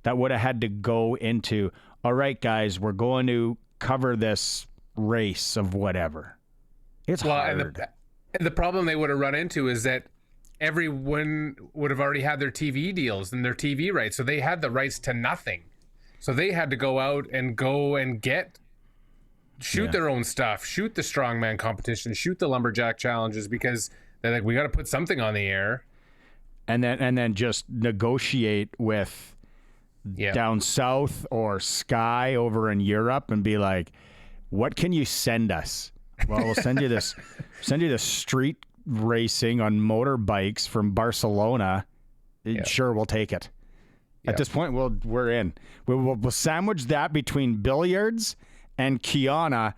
that would have had to go into, all right, guys, we're going to cover this race of whatever. It's hard. And the problem they would have run into is that everyone would have already had their TV deals and their TV rights. So they had the rights to nothing. So they had to go out and shoot their own stuff, shoot the strongman competition, shoot the lumberjack challenges because they're like, we got to put something on the air. And then just negotiate with down south or Sky over in Europe and be like, what can you send us? Well, we'll send you this street racing on motorbikes from Barcelona. Sure, we'll take it. At this point, we're in. We'll sandwich that between billiards and Kiana,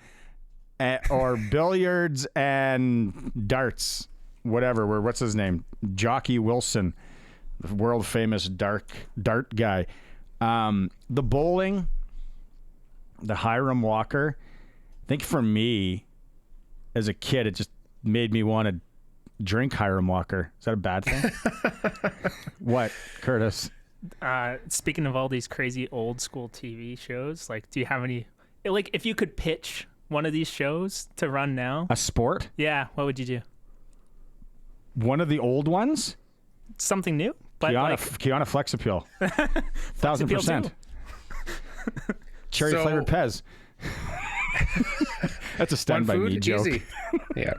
or billiards and darts, whatever. What's his name? Jockey Wilson, the world famous dart guy. The bowling, the Hiram Walker. I think for me, as a kid, it just made me want to drink Hiram Walker. Is that a bad thing? What, Curtis? Speaking of all these crazy old school TV shows, do you have any? If you could pitch one of these shows to run now, a sport? Yeah, what would you do? One of the old ones? Something new? But Kiana Flex Appeal. 1,000%. Cherry flavored Pez. That's a stand by me joke. Easy. Yeah.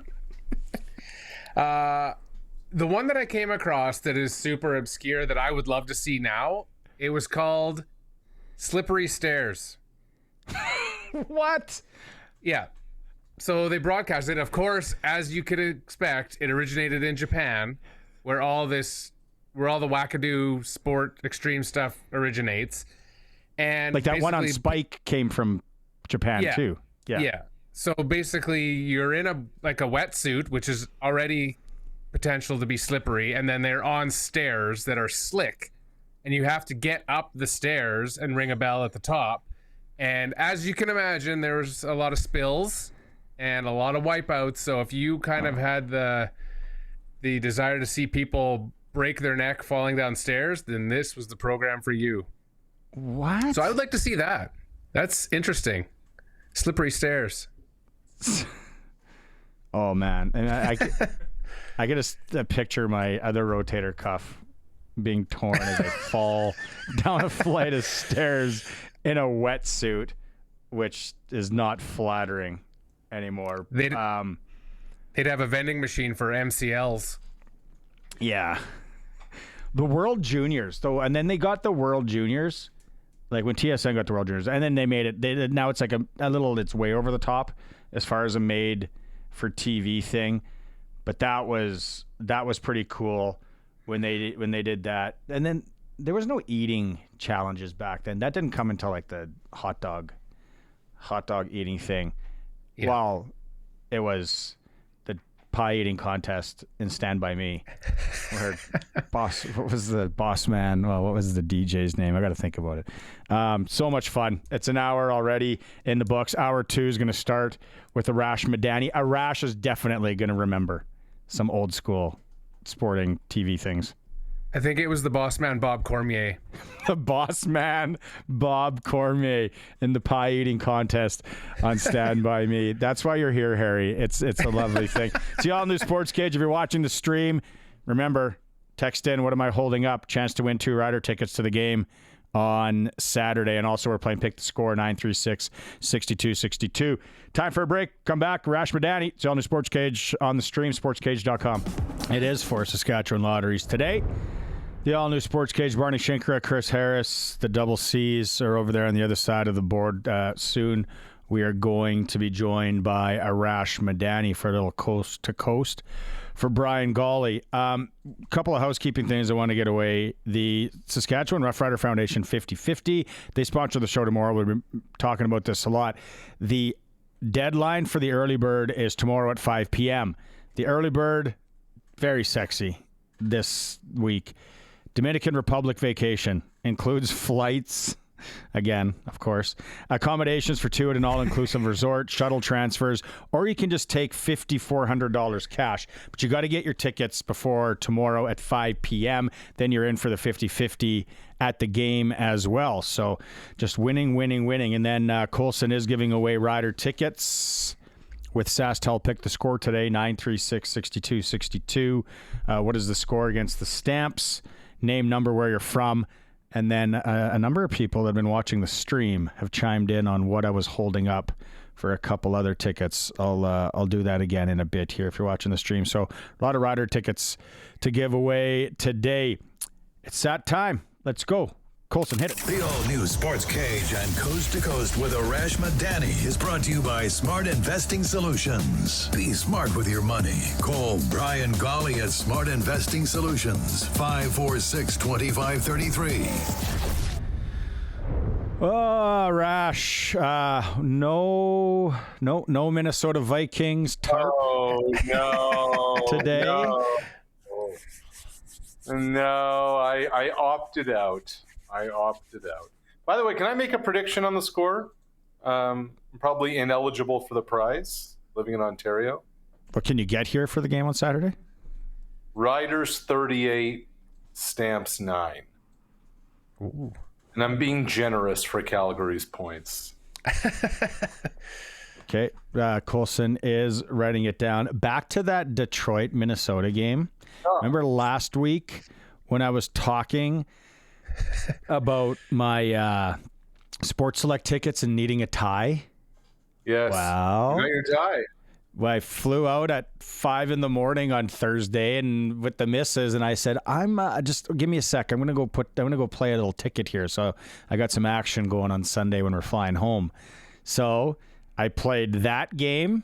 The one that I came across that is super obscure that I would love to see now, it was called Slippery Stairs. What? Yeah. So they broadcast it. Of course, as you could expect, it originated in Japan, where all the wackadoo sport extreme stuff originates. And that one on Spike came from Japan too. Yeah. So basically you're in a wetsuit, which is already potential to be slippery, and then they're on stairs that are slick, and you have to get up the stairs and ring a bell at the top. And as you can imagine, there's a lot of spills and a lot of wipeouts. So if you kind of had the desire to see people break their neck falling down stairs, then this was the program for you. What? So I would like to see that. That's interesting. Slippery stairs. Oh man, and I get a picture of my other rotator cuff being torn as I fall down a flight of stairs in a wetsuit, which is not flattering anymore. They'd have a vending machine for MCLs. Yeah. The World Juniors, though, and then they got the World Juniors, like when TSN got the World Juniors, and then they made it. Now it's like a little. It's way over the top as far as a made for TV thing, but that was pretty cool when they did that. And then there was no eating challenges back then. That didn't come until like the hot dog eating thing. Yeah. Well, it was the pie eating contest in Stand By Me, where what was the boss man? Well, what was the DJ's name? I got to think about it. So much fun. It's an hour already in the books. Hour 2 is going to start with Arash Madani. Arash is definitely going to remember some old school sporting TV things. I think it was the boss man, Bob Cormier. The boss man, Bob Cormier, in the pie eating contest on Stand By Me. That's why you're here, Harry. It's a lovely thing. It's the all-new SportsCage. If you're watching the stream, remember, text in, what am I holding up? Chance to win 2 rider tickets to the game on Saturday. And also we're playing Pick the Score, 936-6262. Time for a break. Come back. Arash Madani. It's the all-new SportsCage on the stream, sportscage.com. It is for Saskatchewan Lotteries today. The all-new SportsCage, Barney, Shynkaruk, Chris Harris, the double C's are over there on the other side of the board. Soon we are going to be joined by Arash Madani for a little coast to coast for Brian Golly. Couple of housekeeping things I want to get away. The Saskatchewan Rough Rider Foundation 50/50, they sponsor the show tomorrow. We've been talking about this a lot. The deadline for the early bird is tomorrow at 5 p.m. The early bird, very sexy this week. Dominican Republic vacation includes flights, again, of course, accommodations for 2 at an all-inclusive resort, shuttle transfers, or you can just take $5,400 cash. But you got to get your tickets before tomorrow at 5 p.m. Then you're in for the 50/50 at the game as well. So just winning. And then Colson is giving away rider tickets with SaskTel Pick the Score today, 936-6262. What is the score against the Stamps? Name, number, where you're from. And then a number of people that have been watching the stream have chimed in on what I was holding up for a couple other tickets. I'll do that again in a bit here if you're watching the stream. So a lot of rider tickets to give away today. It's that time. Let's go. Colson, hit it. The all-new SportsCage and Coast to Coast with Arash Madani is brought to you by Smart Investing Solutions. Be smart with your money. Call Brian Golly at Smart Investing Solutions, 546-2533. Oh, Rash. No Minnesota Vikings tarp today. No, I opted out. By the way, can I make a prediction on the score? I'm probably ineligible for the prize, living in Ontario. But can you get here for the game on Saturday? Riders 38, Stamps 9. Ooh. And I'm being generous for Calgary's points. Okay, Colson is writing it down. Back to that Detroit-Minnesota game. Oh. Remember last week when I was talking about my Sports Select tickets and needing a tie? Yes. Wow. You got your tie. Well, I flew out at 5 a.m. on Thursday, and with the missus, and I said, "I'm just give me a sec. I'm gonna go play a little ticket here." So I got some action going on Sunday when we're flying home. So I played that game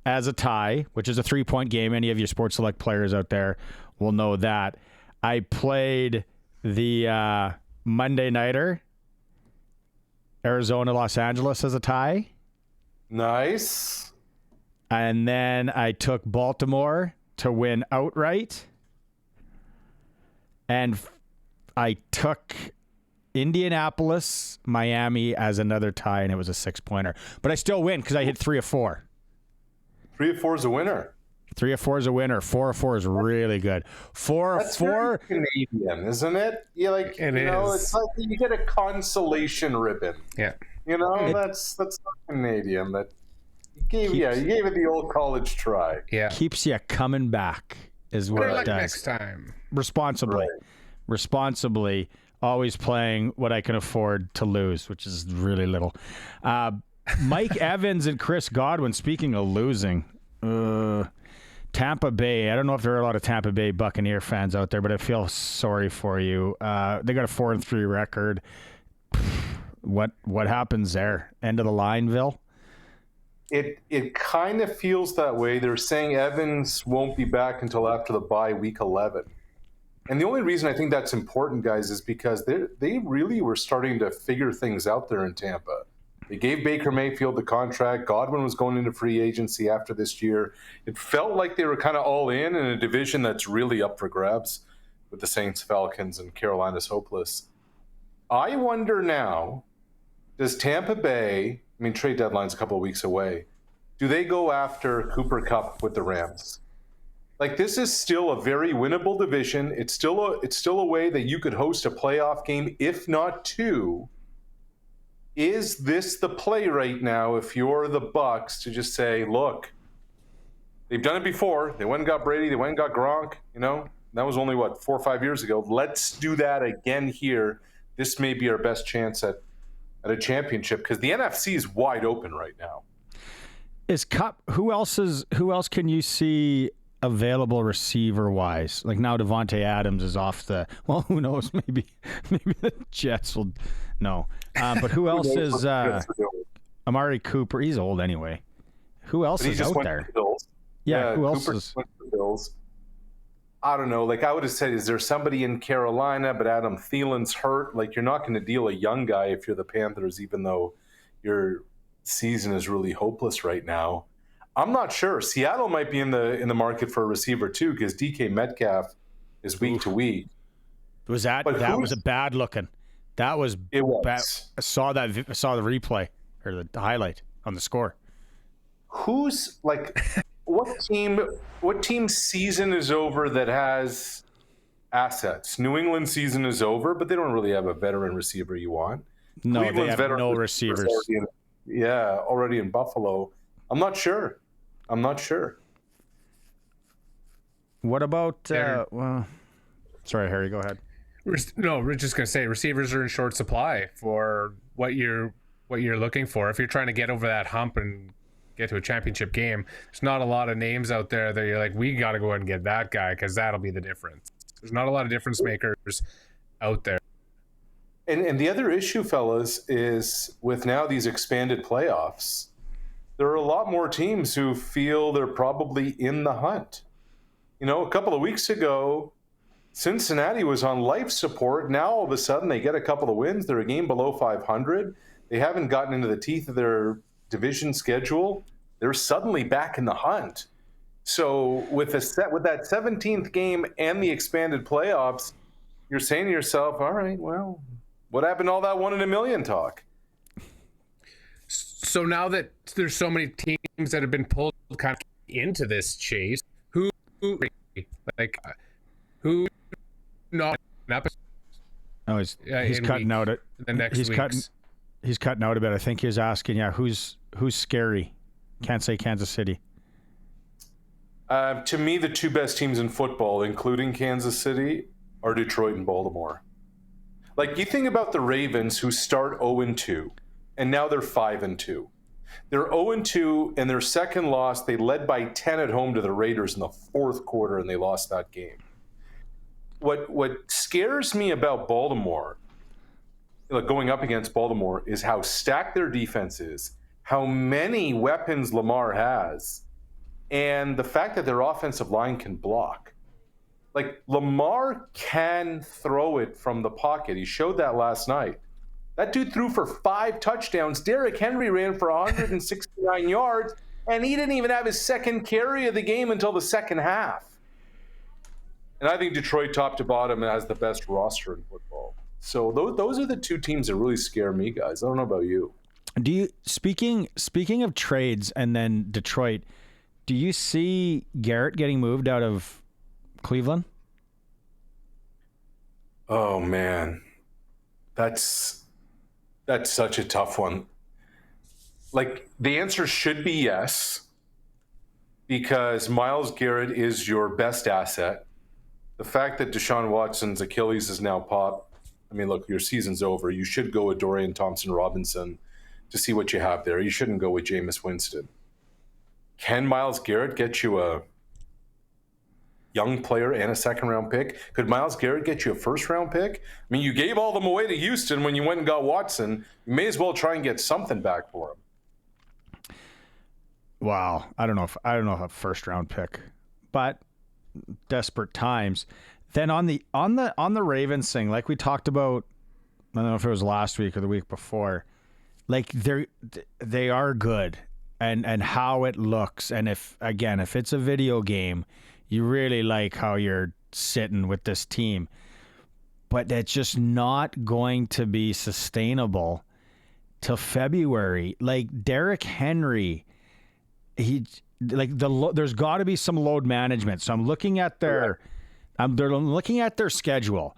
as a tie, which is a 3-point game. Any of you Sports Select players out there will know that. I played the Monday nighter, Arizona, Los Angeles, as a tie. Nice. And then I took Baltimore to win outright. And I took Indianapolis, Miami as another tie, and it was a 6-pointer. But I still win because I hit 3 of 4. 3 of 4 is a winner. 3-4 is a winner. 4-4 is really good. 4-4. Canadian, isn't it? Yeah, like It is. it's like you get a consolation ribbon. Yeah. That's not Canadian. That you gave it the old college try. Yeah. Keeps you coming back is what Better it luck does. next time. Responsibly, always playing what I can afford to lose, which is really little. Mike Evans and Chris Godwin, speaking of losing, Tampa Bay. I don't know if there are a lot of Tampa Bay Buccaneer fans out there, but I feel sorry for you. They got a 4-3 record. What happens there? End of the line, Vil? It kind of feels that way. They're saying Evans won't be back until after the bye, week 11. And the only reason I think that's important, guys, is because they really were starting to figure things out there in Tampa. They gave Baker Mayfield the contract. Godwin was going into free agency after this year. It felt like they were kind of all in a division that's really up for grabs with the Saints, Falcons, and Carolina's hopeless. I wonder now, does Tampa Bay, trade deadline's a couple of weeks away, do they go after Cooper Kupp with the Rams? Like, this is still a very winnable division. It's still a way that you could host a playoff game, if not two. Is this the play right now if you're the Bucs to just say, look, they've done it before. They went and got Brady. They went and got Gronk. That was only, 4 or 5 years ago. Let's do that again here. This may be our best chance at a championship because the NFC is wide open right now. Is Kupp? Who else can you see available receiver wise? Like now Devontae Adams is off the, well, who knows? Maybe the Jets will. No. But who else is Amari Cooper? He's old anyway. Who else is out there? Yeah, who else is? Went to the Bills. I don't know. Like I would have said, is there somebody in Carolina? But Adam Thielen's hurt. Like you're not going to deal a young guy if you're the Panthers, even though your season is really hopeless right now. I'm not sure. Seattle might be in the market for a receiver too, because DK Metcalf is week to week. Was that was a bad looking? That was it was. Bad. I saw the replay or the highlight on the score. Who's like what team's season is over that has assets? New England season is over, but they don't really have a veteran receiver you want. No, Cleveland's they have no receivers. Already in Buffalo. I'm not sure. What about sorry, Harry, go ahead. No, we're just going to say receivers are in short supply for what you're looking for. If you're trying to get over that hump and get to a championship game, there's not a lot of names out there that you're like, we got to go ahead and get that guy because that'll be the difference. There's not a lot of difference makers out there. And the other issue, fellas, is with now these expanded playoffs, there are a lot more teams who feel they're probably in the hunt. A couple of weeks ago, Cincinnati was on life support. Now, all of a sudden, they get a couple of wins. They're a game below 500. They haven't gotten into the teeth of their division schedule. They're suddenly back in the hunt. So with that 17th game and the expanded playoffs, you're saying to yourself, all right, well, what happened to all that 1 in a million talk? So now that there's so many teams that have been pulled kind of into this chase, who not up? Oh, he's cutting out it. The next he's cutting out a bit. I think he was asking, who's scary? Can't say Kansas City. To me, the two best teams in football, including Kansas City, are Detroit and Baltimore. Like, you think about the Ravens, who start 0-2, and now they're 5-2. They're 0-2, and their second loss, they led by 10 at home to the Raiders in the fourth quarter, and they lost that game. What scares me about Baltimore, going up against Baltimore, is how stacked their defense is, how many weapons Lamar has, and the fact that their offensive line can block. Like, Lamar can throw it from the pocket. He showed that last night. That dude threw for 5 touchdowns. Derrick Henry ran for 169 yards, and he didn't even have his second carry of the game until the second half. And I think Detroit, top to bottom, has the best roster in football. So those are the two teams that really scare me, guys. I don't know about you. Speaking of trades and then Detroit, Do you see Garrett getting moved out of Cleveland? Oh man, that's such a tough one. Like, the answer should be yes, because Myles Garrett is your best asset. The fact that Deshaun Watson's Achilles is now popped, I mean, look, your season's over. You should go with Dorian Thompson-Robinson to see what you have there. You shouldn't go with Jameis Winston. Can Myles Garrett get you a young player and a second-round pick? Could Myles Garrett get you a first-round pick? I mean, you gave all them away to Houston when you went and got Watson. You may as well try and get something back for him. Wow, I don't know if a first round pick, but desperate times. Then on the Ravens thing, like we talked about, I don't know if it was last week or the week before. Like they are good, and how it looks, and if it's a video game, you really like how you're sitting with this team, but it's just not going to be sustainable till February. Like Derrick Henry. There's got to be some load management. So I'm looking at they're looking at their schedule.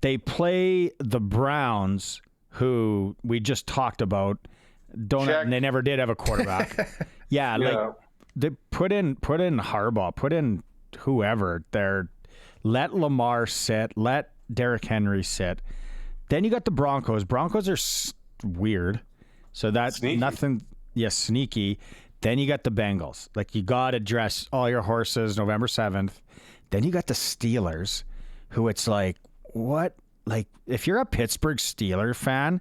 They play the Browns, who we just talked about. They never did have a quarterback. yeah, like they put in Harbaugh, put in whoever there. Let Lamar sit. Let Derrick Henry sit. Then you got the Broncos. Broncos are weird. So that's sneaky. Nothing. Yes, sneaky. Then you got the Bengals. Like, you got to dress all your horses November 7th. Then you got the Steelers, who it's like, what? Like, if you're a Pittsburgh Steeler fan,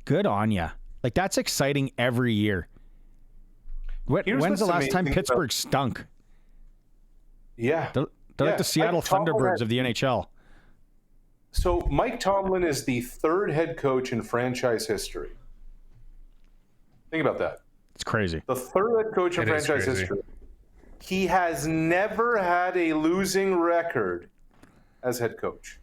good on you. Like, that's exciting every year. When's the last time Pittsburgh stunk? Yeah. They're like the Seattle Thunderbirds of the NHL. So Mike Tomlin is the third head coach in franchise history. Think about that. It's crazy. The third head coach in franchise history. He has never had a losing record as head coach.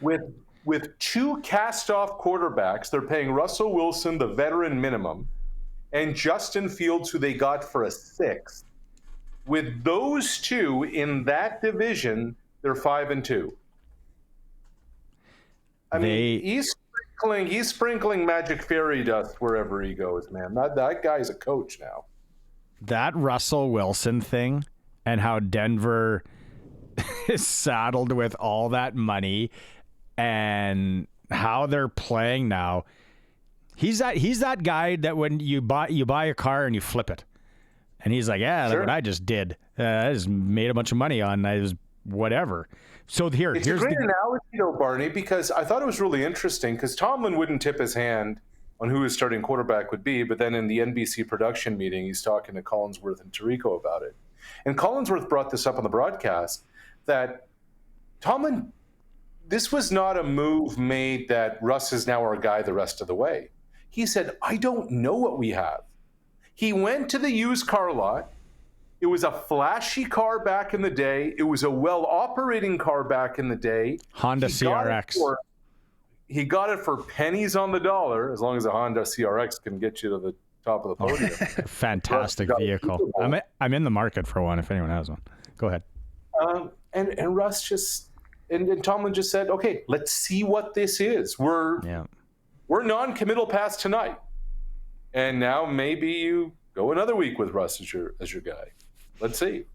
With two cast-off quarterbacks, they're paying Russell Wilson the veteran minimum and Justin Fields, who they got for a sixth. With those two in that division, they're 5-2. I mean, he's sprinkling magic fairy dust wherever he goes, man. That guy's a coach now. That Russell Wilson thing and how Denver is saddled with all that money and how they're playing now. He's that guy that when you buy a car and you flip it. And he's like, yeah, sure. Look what I just did. I just made a bunch of money on whatever. So it's here's a great analogy, though, Barney, because I thought it was really interesting because Tomlin wouldn't tip his hand on who his starting quarterback would be, but then in the NBC production meeting, he's talking to Collinsworth and Tirico about it. And Collinsworth brought this up on the broadcast, that Tomlin, this was not a move made that Russ is now our guy the rest of the way. He said, I don't know what we have. He went to the used car lot. It was a flashy car back in the day. It was a well-operating car back in the day. Honda CRX. He got it for pennies on the dollar, as long as a Honda CRX can get you to the top of the podium. Fantastic vehicle. I'm in the market for one if anyone has one. Go ahead. And Russ and Tomlin just said, okay, let's see what this is. We're non-committal past tonight. And now maybe you go another week with Russ as your guy. Let's see.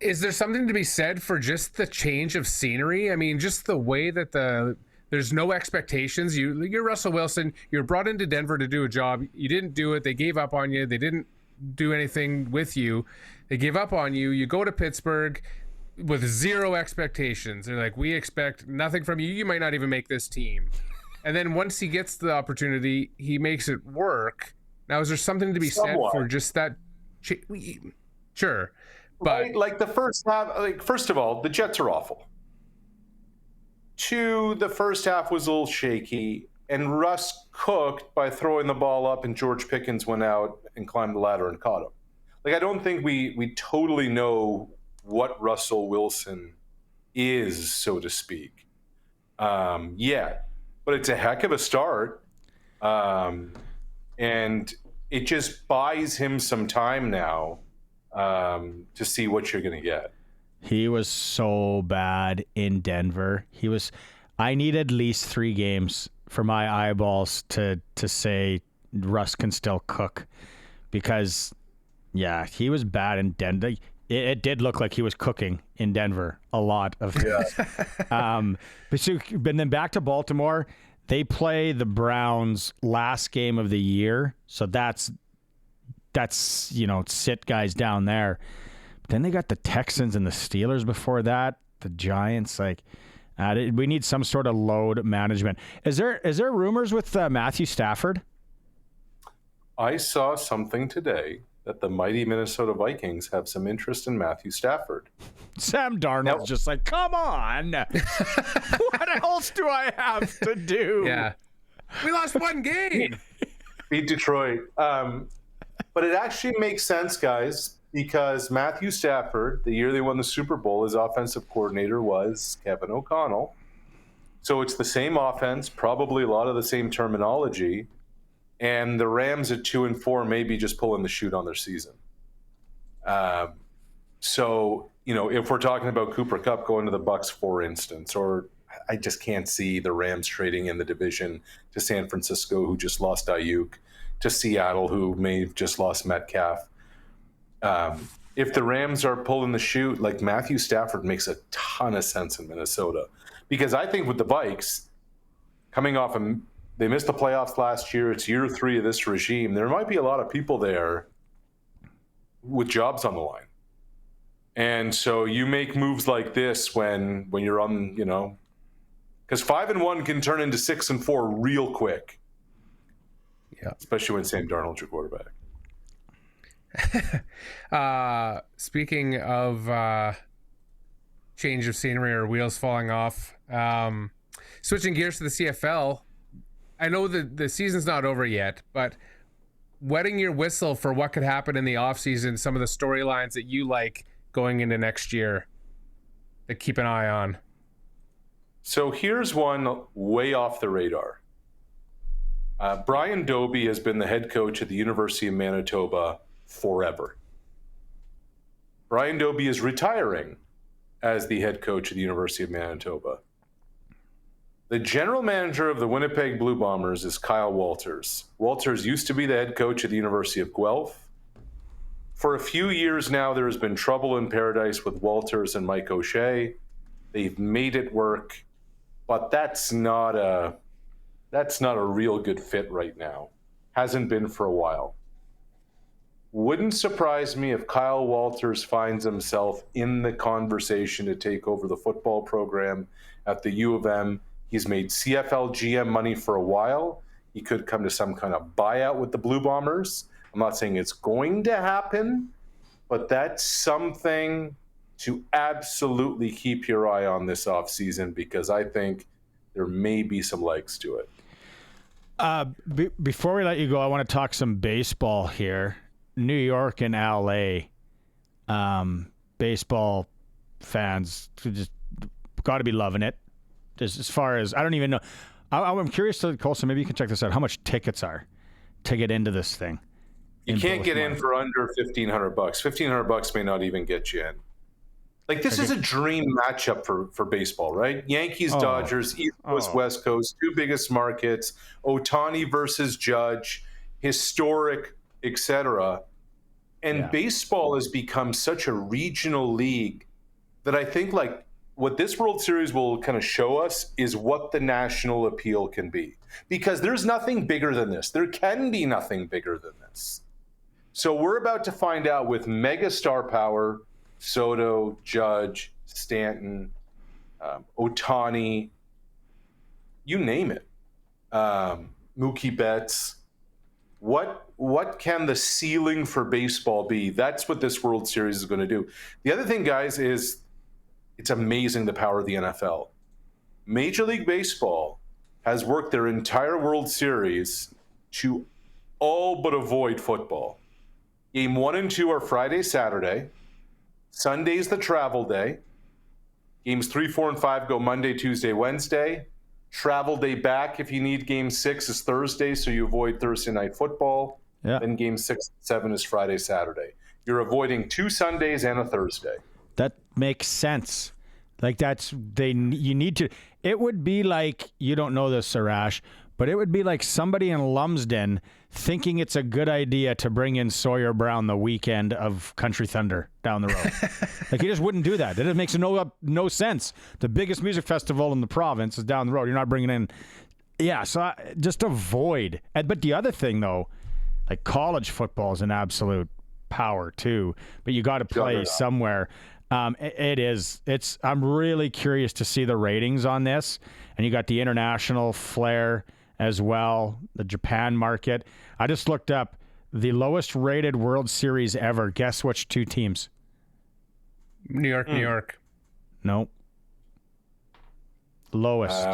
Is there something to be said for just the change of scenery? I mean, just the way that there's no expectations. You're Russell Wilson. You're brought into Denver to do a job. You didn't do it. They gave up on you. They didn't do anything with you. They gave up on you. You go to Pittsburgh with zero expectations. They're like, we expect nothing from you. You might not even make this team. And then once he gets the opportunity, he makes it work. Now, is there something to be said for just that? Sure. But right? Like the first half, first of all, the Jets are awful. 2, the first half was a little shaky, and Russ cooked by throwing the ball up, and George Pickens went out and climbed the ladder and caught him. Like, I don't think we totally know what Russell Wilson is, so to speak, yet. But it's a heck of a start. And it just buys him some time now to see what you're going to get. He was so bad in Denver. I need at least 3 games for my eyeballs to say Russ can still cook, because yeah, he was bad in Denver. It did look like he was cooking in Denver a lot of but then back to Baltimore. They play the Browns last game of the year, so that's sit guys down there. But then they got the Texans and the Steelers before that, the Giants. We need some sort of load management. Is there rumors with Matthew Stafford? I saw something today that the mighty Minnesota Vikings have some interest in Matthew Stafford. Sam Darnold's just like, come on. What else do I have to do? Yeah. We lost 1 game. Beat Detroit. But it actually makes sense, guys, because Matthew Stafford, the year they won the Super Bowl, his offensive coordinator was Kevin O'Connell. So it's the same offense, probably a lot of the same terminology. And the Rams at 2-4 may be just pulling the chute on their season. So, if we're talking about Cooper Kupp going to the Bucs, for instance, or I just can't see the Rams trading in the division to San Francisco, who just lost Ayuk, to Seattle, who may have just lost Metcalf. If the Rams are pulling the chute, like Matthew Stafford makes a ton of sense in Minnesota. Because I think with the Vikes, coming off they missed the playoffs last year. It's year 3 of this regime. There might be a lot of people there with jobs on the line. And so you make moves like this when you're on, because 5-1 can turn into 6-4 real quick. Yeah. Especially when Sam Darnold's your quarterback. Speaking of change of scenery or wheels falling off, switching gears to the CFL, I know that the season's not over yet, but wetting your whistle for what could happen in the offseason, some of the storylines that you like going into next year to keep an eye on. So here's one way off the radar. Brian Dobie has been the head coach at the University of Manitoba forever. Brian Dobie is retiring as the head coach at the University of Manitoba. The general manager of the Winnipeg Blue Bombers is Kyle Walters. Walters used to be the head coach at the University of Guelph. For a few years now, there has been trouble in paradise with Walters and Mike O'Shea. They've made it work, but that's not a real good fit right now. Hasn't been for a while. Wouldn't surprise me if Kyle Walters finds himself in the conversation to take over the football program at the U of M. He's made CFL GM money for a while. He could come to some kind of buyout with the Blue Bombers. I'm not saying it's going to happen, but that's something to absolutely keep your eye on this offseason, because I think there may be some legs to it. Before we let you go, I want to talk some baseball here. New York and LA, baseball fans just got to be loving it. Just as far as, I don't even know. I'm curious to Colson, maybe you can check this out, how much tickets are to get into this thing. You can't get in for under $1,500. $1,500 may not even get you in. Like, this is a dream matchup for baseball, right? Yankees, Dodgers, East Coast, West Coast, 2 biggest markets, Ohtani versus Judge, historic, etc. And baseball has become such a regional league that I think, like, what this World Series will kind of show us is what the national appeal can be. Because there's nothing bigger than this. There can be nothing bigger than this. So we're about to find out with mega star power, Soto, Judge, Stanton, Ohtani, you name it, Mookie Betts. What can the ceiling for baseball be? That's what this World Series is going to do. The other thing, guys, is it's amazing the power of the NFL. Major League Baseball has worked their entire World Series to all but avoid football. Game 1 and 2 are Friday, Saturday. Sunday's the travel day. Games 3, 4, and 5 go Monday, Tuesday, Wednesday. Travel day back if you need game 6 is Thursday, so you avoid Thursday night football. Yeah. Then game 6 and 7 is Friday, Saturday. You're avoiding 2 Sundays and a Thursday. That makes sense. Like you need to. It would be like, you don't know this, Arash, but it would be like somebody in Lumsden thinking it's a good idea to bring in Sawyer Brown the weekend of Country Thunder down the road. Like, he just wouldn't do that. It makes no sense. The biggest music festival in the province is down the road. You're not bringing in. Yeah, so just avoid. But the other thing, though, like, college football is an absolute power too, but you got to play somewhere. It is. I'm really curious to see the ratings on this, and you got the international flair as well, the Japan market. I just looked up the lowest rated World Series ever. Guess which 2 teams? New York. No. Lowest.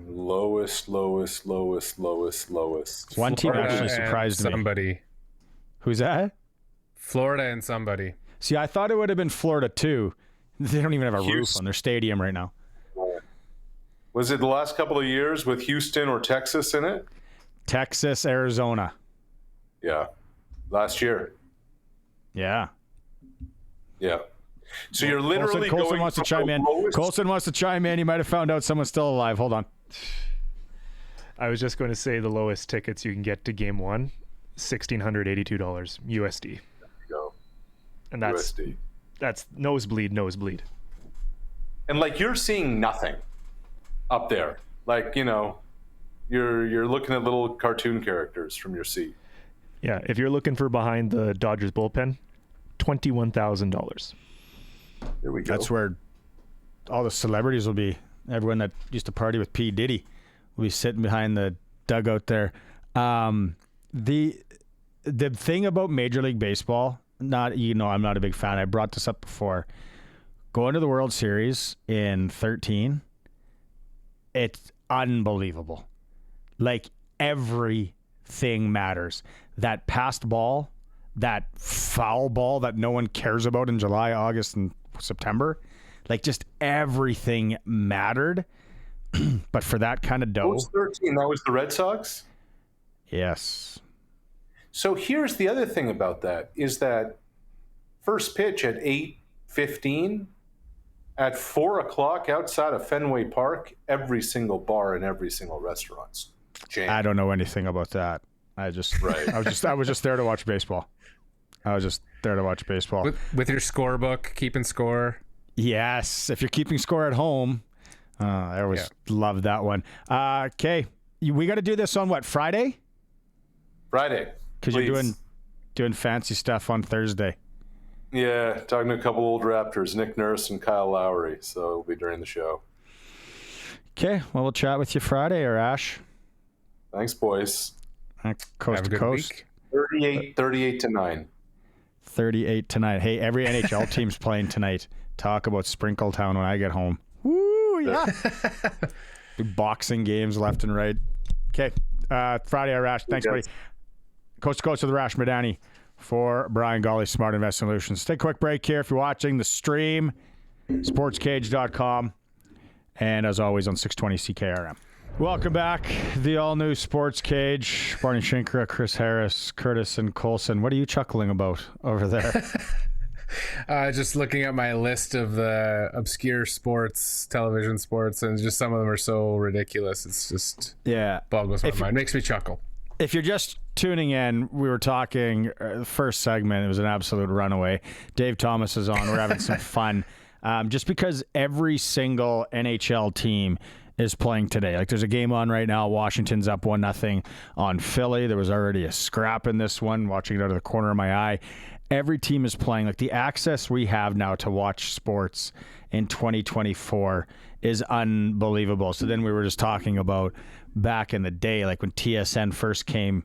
Lowest. One team Florida actually surprised me. Somebody. Who's that? Florida and somebody. See, I thought it would have been Florida too. They don't even have a roof Houston. on their stadium right now. Was it the last couple of years with Houston or Texas in it? Texas, Arizona. Yeah. Last year. Yeah. Yeah. So you're literally Colson going wants to from chime the in. lowest- Colson wants to chime in. He might have found out someone's still alive. Hold on. I was just going to say the lowest tickets you can get to game 1, $1,682 USD. Go. And that's USD. That's nosebleed. And like, you're seeing nothing up there. Like, you're looking at little cartoon characters from your seat. Yeah, if you're looking for behind the Dodgers bullpen, $21,000. There we go. That's where all the celebrities will be. Everyone that used to party with P. Diddy will be sitting behind the dugout there. The thing about Major League Baseball, I'm not a big fan. I brought this up before. Going to the World Series in 2013, it's unbelievable. Like, everything matters. That passed ball, that foul ball that no one cares about in July, August, and September, like, just everything mattered. But for that kind of dough. What was 13? That was the Red Sox? Yes. So here's the other thing about that, is that first pitch at 8:15, at 4 o'clock outside of Fenway Park, every single bar and every single restaurant's jammed. I don't know anything about that. I was just there to watch baseball. With your scorebook, keeping score. Yes, if you're keeping score at home. I always love that one. Okay, we got to do this on what, Friday? Friday. Because you're doing fancy stuff on Thursday. Yeah, talking to a couple old Raptors, Nick Nurse and Kyle Lowry. So it'll be during the show. Okay, well, we'll chat with you Friday, Arash. Thanks, boys. Coast Have a to good coast. week. 38-9. 38 tonight. Hey, every NHL team's playing tonight. Talk about Sprinkletown when I get home. Woo, yeah. Big boxing games left and right. Okay, Friday, Arash. Thanks, buddy. Coast to coast with Arash Madani for Brian Golly, Smart Investment Solutions. Take a quick break here. If you're watching the stream, sportscage.com. And as always on 620 CKRM. Welcome back. The all-new Sports Cage. Barney, Shynkaruk, Chris Harris, Curtis, and Colson. What are you chuckling about over there? Just looking at my list of the obscure sports, television sports, and just some of them are so ridiculous. It's just boggles my mind. Makes me chuckle. If you're just tuning in, we were talking the first segment. It was an absolute runaway. Dave Thomas is on. We're having some fun. Just because every single NHL team is playing today. Like, there's a game on right now. Washington's up 1-0 on Philly. There was already a scrap in this one, watching it out of the corner of my eye. Every team is playing. Like, the access we have now to watch sports in 2024 is unbelievable. So then we were just talking about back in the day, like when TSN first came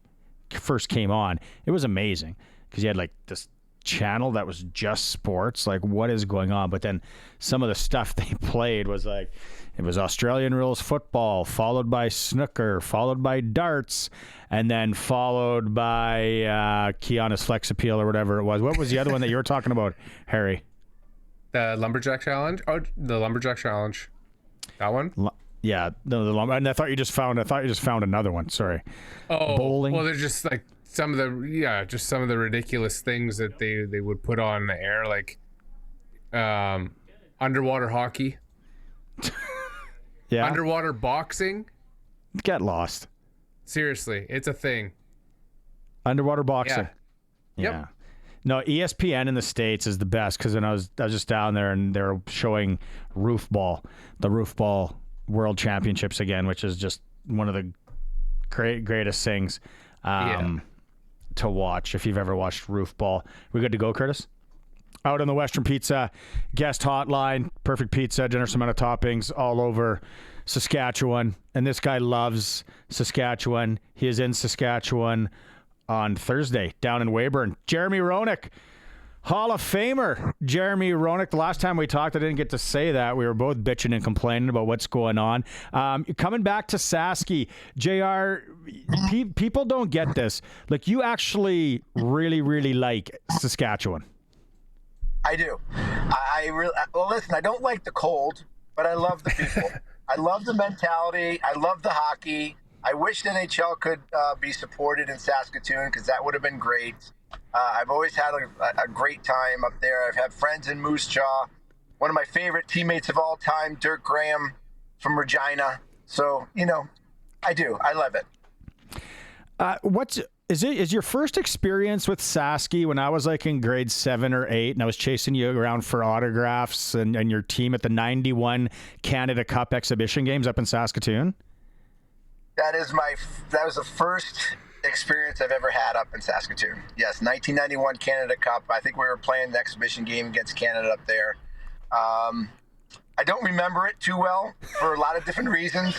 on, it was amazing because you had like this channel that was just sports. Like, what is going on? But then some of the stuff they played was like, it was Australian rules football, followed by snooker, followed by darts, and then followed by Kiana's Flex Appeal or whatever it was. What was the other one that you were talking about, Harry? The Lumberjack Challenge? Oh, the Lumberjack Challenge. That one? Yeah, no, and I thought you just found another one. Sorry. Oh, Bowling. Well, they're just like some of the ridiculous things that they would put on the air, like underwater hockey, underwater boxing. Get lost. Seriously, it's a thing. Underwater boxing. Yeah. Yeah. No, ESPN in the States is the best, because when I was just down there and they were showing the Roof Ball World Championships again, which is just one of the greatest things to watch if you've ever watched Roof Ball. We good to go, Curtis? Out on the Western Pizza guest hotline. Perfect pizza, generous amount of toppings all over Saskatchewan. And this guy loves Saskatchewan. He is in Saskatchewan on Thursday down in Weyburn. Jeremy Roenick, Hall of Famer Jeremy Roenick. The last time we talked, I didn't get to say that. We were both bitching and complaining about what's going on. Coming back to Sasky, JR, people don't get this. Like, you actually really, really like Saskatchewan. I do. I really, well, listen, I don't like the cold, but I love the people. I love the mentality. I love the hockey. I wish the NHL could be supported in Saskatoon, because that would have been great. I've always had a great time up there. I've had friends in Moose Jaw. One of my favorite teammates of all time, Dirk Graham from Regina. So, I do. I love it. Is your first experience with Sasky when I was like in grade 7 or 8 and I was chasing you around for autographs and your team at the 91 Canada Cup exhibition games up in Saskatoon? That was the first experience I've ever had up in Saskatoon. Yes, 1991 Canada Cup. I think we were playing the exhibition game against Canada up there. I don't remember it too well for a lot of different reasons.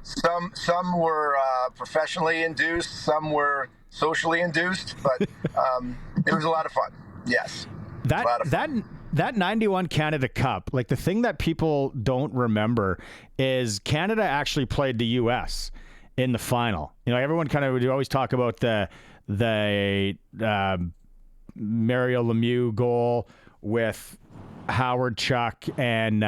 Some were professionally induced, some were socially induced, but it was a lot of fun. Yes. That 91 Canada Cup, like, the thing that people don't remember is Canada actually played the U.S. in the final. Everyone kind of would always talk about the Mario Lemieux goal with Howard Chuck and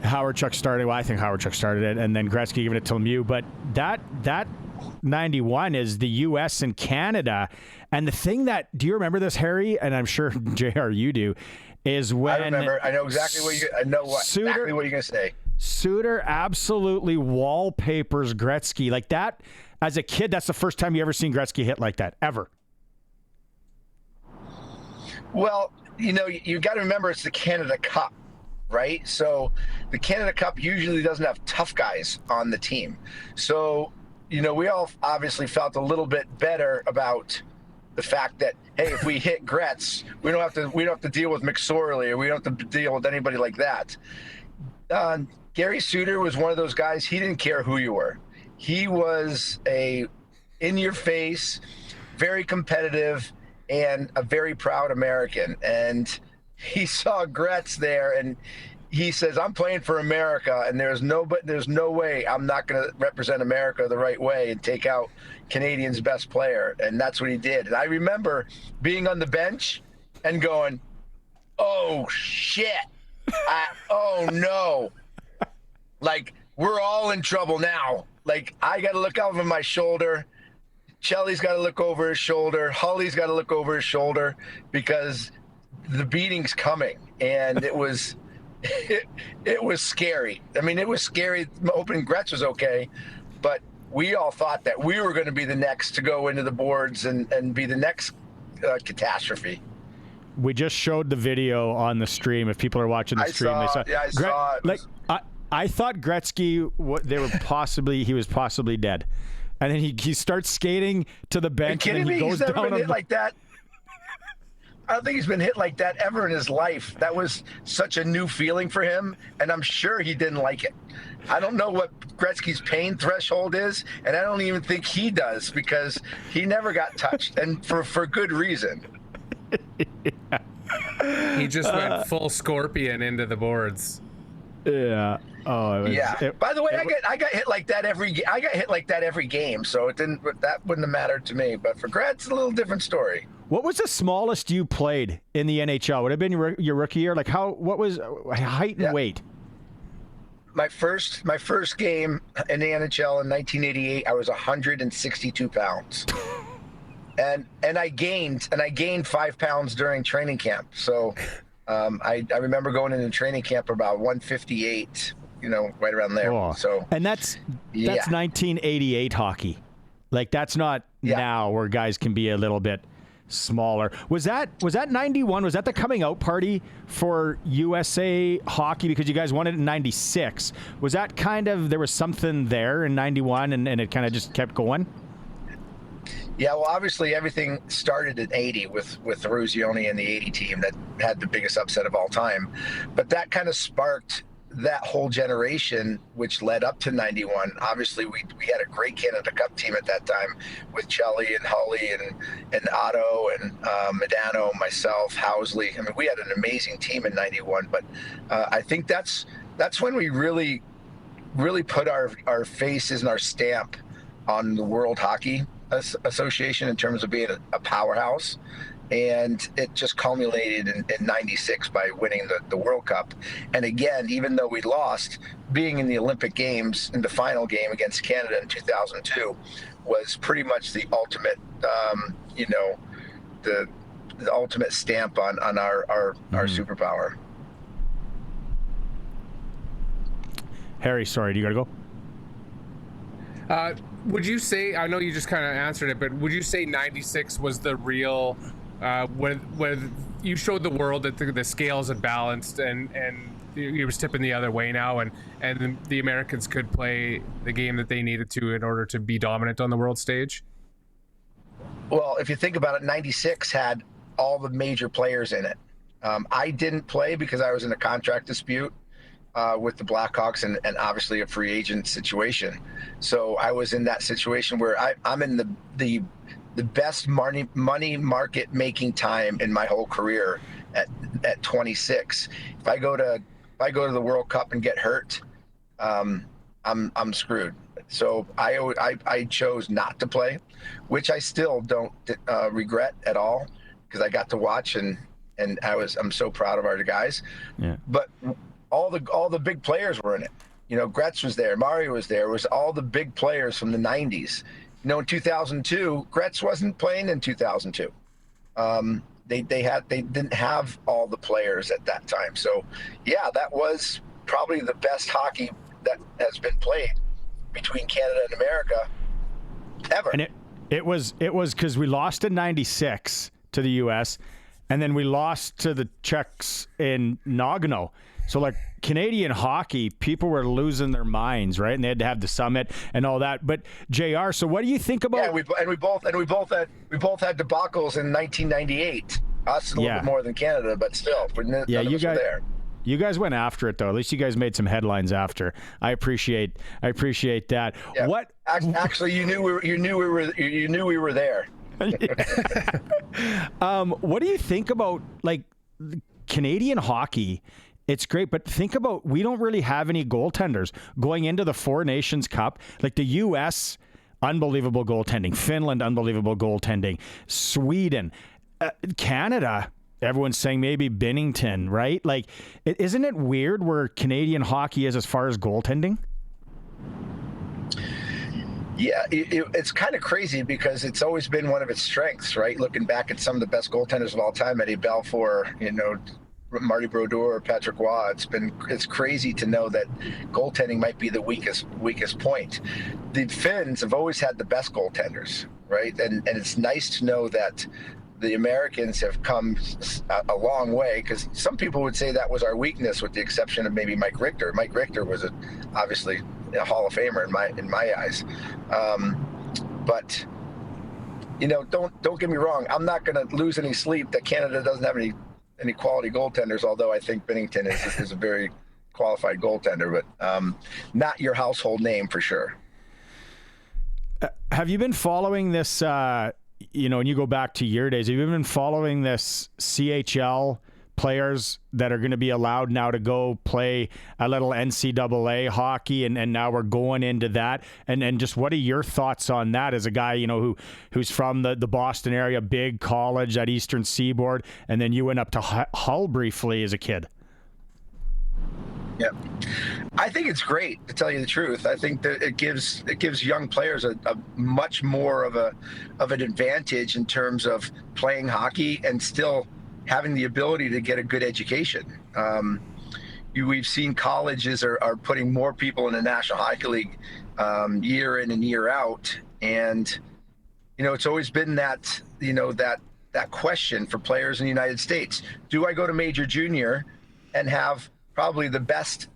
Howard Chuck started. Well, I think Howard Chuck started it, and then Gretzky giving it to Lemieux. But that 91 is the U.S. and Canada. And the thing that, do you remember this, Harry? And I'm sure JR, you do. Is when I remember. I know exactly what exactly what you're gonna say. Suitor absolutely wallpapers Gretzky like that. As a kid, that's the first time you ever seen Gretzky hit like that ever. Well, you got to remember it's the Canada Cup, right? So the Canada Cup usually doesn't have tough guys on the team. So, we all obviously felt a little bit better about the fact that, hey, if we hit Gretz, we don't have to deal with McSorley, or we don't have to deal with anybody like that. Gary Suitor was one of those guys. He didn't care who you were. He was a in-your-face, very competitive, and a very proud American. And he saw Gretz there, and he says, I'm playing for America, and there's no way I'm not going to represent America the right way and take out Canadian's best player. And that's what he did. And I remember being on the bench and going, oh, shit. Oh, no. Like, we're all in trouble now. Like, I got to look over my shoulder. Chelly's got to look over his shoulder. Hully's got to look over his shoulder, because the beating's coming. And it was it was scary. I mean, it was scary. Hoping Gretz was okay, but we all thought that we were going to be the next to go into the boards and be the next catastrophe. We just showed the video on the stream. If people are watching the stream, I saw it. Like, I thought Gretzky, he was possibly dead. And then he starts skating to the bench, and then he goes down. He's never been hit like that. I don't think he's been hit like that ever in his life. That was such a new feeling for him, and I'm sure he didn't like it. I don't know what Gretzky's pain threshold is, and I don't even think he does, because he never got touched, and for good reason. He just went full scorpion into the boards. Yeah. Oh, yeah. By the way, I got hit like that every game, so that wouldn't have mattered to me. But for Gretz, a little different story. What was the smallest you played in the NHL? Would it have been your rookie year? Like, what was height and weight? my first game in the NHL in 1988, I was 162 pounds, and I gained 5 pounds during training camp. So I remember going into training camp about 158, right around there. Oh. So and that's 1988 hockey. Like that's not now where guys can be a little bit smaller. Was that 91? Was that the coming out party for USA hockey because you guys won it in 96? Was that there was something there in 91 and it kind of just kept going? Yeah, well, obviously everything started in 80 with Ruzioni and the 80 team that had the biggest upset of all time. But that kind of sparked that whole generation, which led up to 91. Obviously, we had a great Canada Cup team at that time with Chelly and Hully and Otto and Madano, myself, Housley. I mean, we had an amazing team in 91. But I think that's when we really put our faces and our stamp on the World Hockey Association in terms of being a powerhouse. And it just culminated in 96 by winning the World Cup. And again, even though we lost, being in the Olympic Games in the final game against Canada in 2002 was pretty much the ultimate, the ultimate stamp on our superpower. Harry, sorry, do you got to go? Would you say, I know you just kind of answered it, but would you say 96 was the real, when you showed the world that the scales had balanced and you was tipping the other way now and the Americans could play the game that they needed to in order to be dominant on the world stage? Well, if you think about it, 96 had all the major players in it. I didn't play because I was in a contract dispute with the Blackhawks and obviously a free agent situation. So I was in that situation where I'm in the best money market making time in my whole career at 26. If I go to the World Cup and get hurt, I'm screwed. So I chose not to play, which I still don't regret at all because I got to watch and I'm so proud of our guys. Yeah. But all the big players were in it. Gretz was there, Mario was there. It was all the big players from the 90s. In 2002, Gretz wasn't playing in 2002. They didn't have all the players at that time. So, yeah, that was probably the best hockey that has been played between Canada and America ever. And it was because we lost in 96 to the U.S. and then we lost to the Czechs in Nagano. So like Canadian hockey, people were losing their minds, right? And they had to have the summit and all that. But JR, so what do you think about? Yeah, we both had debacles in 1998. Us a little bit more than Canada, but still, you guys were there. You guys went after it though. At least you guys made some headlines after. I appreciate that. Yeah. What? Actually, you knew we were there. What do you think about like Canadian hockey? It's great, but think about, we don't really have any goaltenders going into the Four Nations Cup. Like the U.S., unbelievable goaltending. Finland, unbelievable goaltending. Sweden. Canada, everyone's saying maybe Binnington, right? Like, isn't it weird where Canadian hockey is as far as goaltending? Yeah, it's kind of crazy because it's always been one of its strengths, right? Looking back at some of the best goaltenders of all time, Eddie Balfour, Marty Brodeur, Patrick Waugh, it's crazy to know that goaltending might be the weakest point. The Finns have always had the best goaltenders, right? And it's nice to know that the Americans have come a long way, because some people would say that was our weakness, with the exception of maybe Mike Richter. Mike Richter was obviously a Hall of Famer in my eyes. But don't get me wrong. I'm not going to lose any sleep that Canada doesn't have any quality goaltenders, although I think Binnington is a very qualified goaltender, but not your household name for sure. Have you been following this, and you go back to your days, have you been following this CHL players that are going to be allowed now to go play a little NCAA hockey, and now we're going into that, and just what are your thoughts on that as a guy who's from the Boston area, big college at Eastern Seaboard, and then you went up to Hull briefly as a kid? Yeah, I think it's great, to tell you the truth. I think that it gives young players a much more of an advantage in terms of playing hockey and still having the ability to get a good education. We've seen colleges are putting more people in the National Hockey League year in and year out, and it's always been that that question for players in the United States: do I go to major junior and have probably the best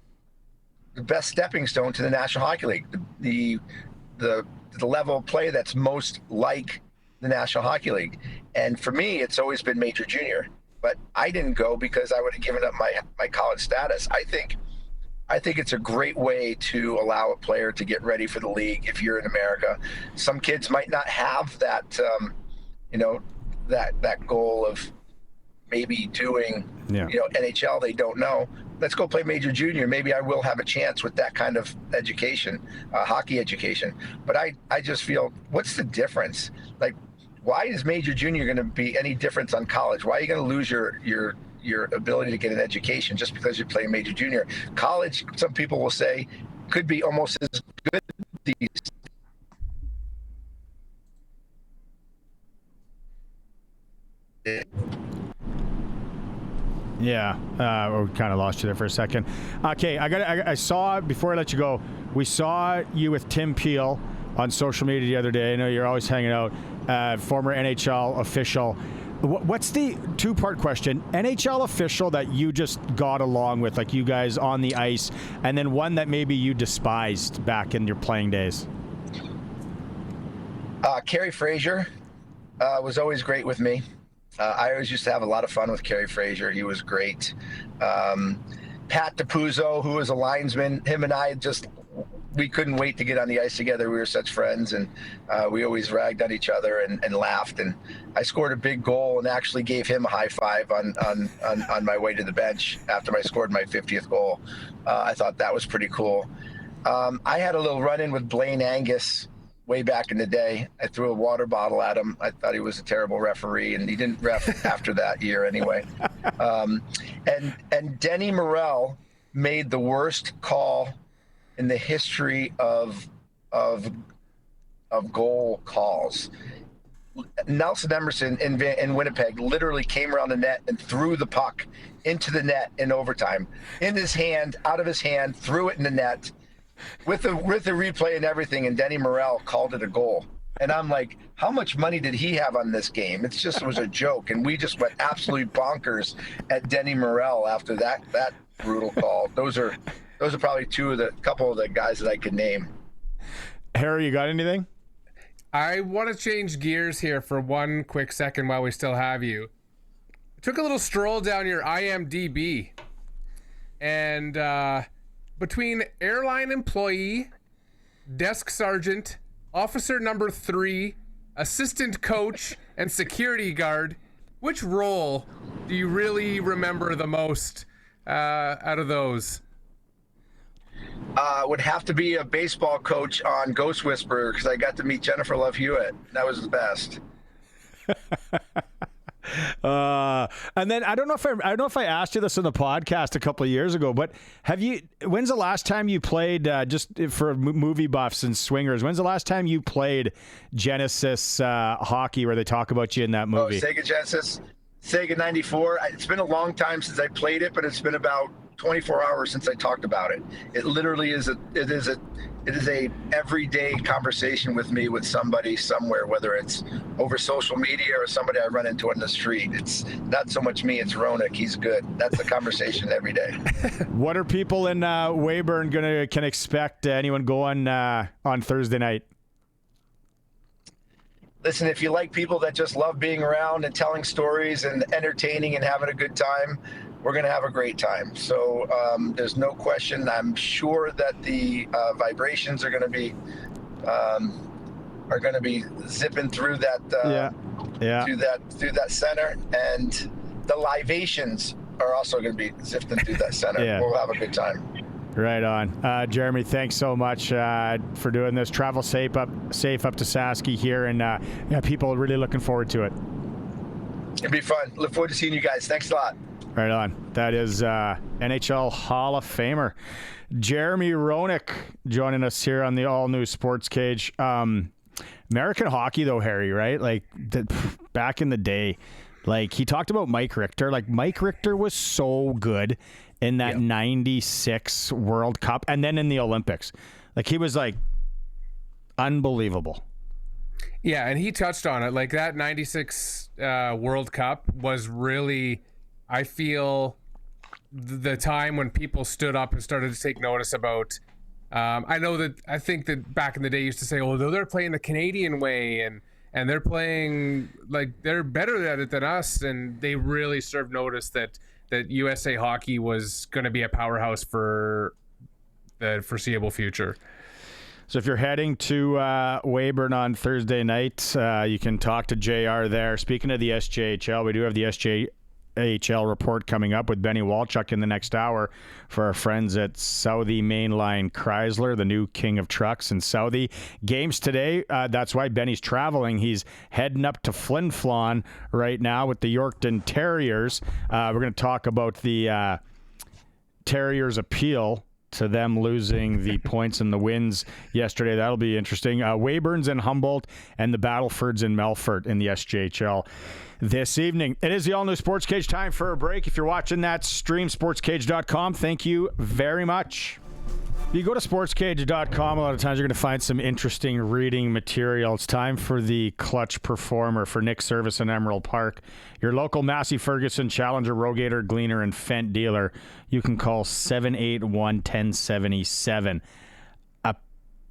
stepping stone to the National Hockey League, the level of play that's most like the National Hockey League? And for me, it's always been major junior. But I didn't go because I would have given up my college status. I think it's a great way to allow a player to get ready for the league if you're in America. Some kids might not have that, that goal of maybe doing, NHL. They don't know. Let's go play major junior. Maybe I will have a chance with that kind of education, hockey education. But I just feel, what's the difference? Like, why is major junior going to be any difference on college? Why are you going to lose your ability to get an education just because you play major junior? College, some people will say, could be almost as good these days. Yeah, we kind of lost you there for a second. Okay, I saw, before I let you go, we saw you with Tim Peel on social media the other day. I know you're always hanging out. Former NHL official. What's the two-part question? NHL official that you just got along with, like you guys on the ice, and then one that maybe you despised back in your playing days. Kerry Fraser was always great with me. I always used to have a lot of fun with Kerry Fraser. He was great. Pat DiPuzzo, who was a linesman, him and I we couldn't wait to get on the ice together. We were such friends, and we always ragged on each other and laughed. And I scored a big goal and actually gave him a high five on my way to the bench after I scored my 50th goal. I thought that was pretty cool. I had a little run-in with Blaine Angus way back in the day. I threw a water bottle at him. I thought he was a terrible referee, and he didn't ref after that year anyway. And Denny Morrell made the worst call in the history of goal calls. Nelson Emerson in Winnipeg literally came around the net and threw the puck into the net in overtime, in his hand, out of his hand, threw it in the net with the replay and everything, and Denny Morrell called it a goal. And I'm like, how much money did he have on this game? It was a joke, and we just went absolutely bonkers at Denny Morrell after that brutal call. Those are probably couple of the guys that I could name. Harry, you got anything? I want to change gears here for one quick second while we still have you. I took a little stroll down your IMDb, and between airline employee, desk sergeant, officer number 3, assistant coach, and security guard, which role do you really remember the most out of those? Would have to be a baseball coach on Ghost Whisperer, because I got to meet Jennifer Love Hewitt. That was the best. And then I don't know if I asked you this in the podcast a couple of years ago, but when's the last time you played, just for movie buffs and swingers, when's the last time you played Genesis hockey, where they talk about you in that movie? Oh, Sega Genesis, Sega 94. It's been a long time since I played it, but it's been about 24 hours since I talked about it. It literally is a everyday conversation with me with somebody somewhere, whether it's over social media or somebody I run into on the street. It's not so much me, it's Roenick. He's good. That's the conversation every day. What are people in Weyburn can expect anyone going on Thursday night? Listen, if you like people that just love being around and telling stories and entertaining and having a good time, we're going to have a great time. So there's no question. I'm sure that the vibrations are going to be zipping through that through that center, and the libations are also going to be zipping through that center. Yeah. We'll have a good time. Right on. Jeremy, thanks so much for doing this. Travel safe up to Sasky here, and people are really looking forward to it. It'll be fun. Look forward to seeing you guys. Thanks a lot. Right on. That is NHL Hall of Famer Jeremy Roenick joining us here on the all-new Sports Cage. American hockey, though, Harry, right? Like, back in the day, like, he talked about Mike Richter. Like, Mike Richter was so good in that 96 World Cup and then in the Olympics. Like, he was, like, unbelievable. Yeah, and he touched on it. Like, that 96 World Cup was really, I feel, the time when people stood up and started to take notice about I think that back in the day used to say, oh, they're playing the Canadian way and they're playing like they're better at it than us, and they really served notice that USA hockey was going to be a powerhouse for the foreseeable future. So if you're heading to Weyburn on Thursday night, you can talk to JR there. Speaking of the SJHL, we do have the SJHL report coming up with Benny Walchuk in the next hour for our friends at Southie Mainline Chrysler, the new king of trucks in Southie. Games today, that's why Benny's traveling. He's heading up to Flin Flon right now with the Yorkton Terriers. We're going to talk about the Terriers' appeal to them losing the points and the wins yesterday. That'll be interesting. Weyburn's in Humboldt and the Battlefords in Melfort in the SJHL this evening. It is the all-new Sports Cage. Time for a break. If you're watching that stream, sportscage.com, thank you very much. If you go to sportscage.com, a lot of times you're going to find some interesting reading material. It's time for the clutch performer for Nick Service in Emerald Park. Your local Massey Ferguson, Challenger, Rogator, Gleaner, and Fent dealer. You can call 781-1077. A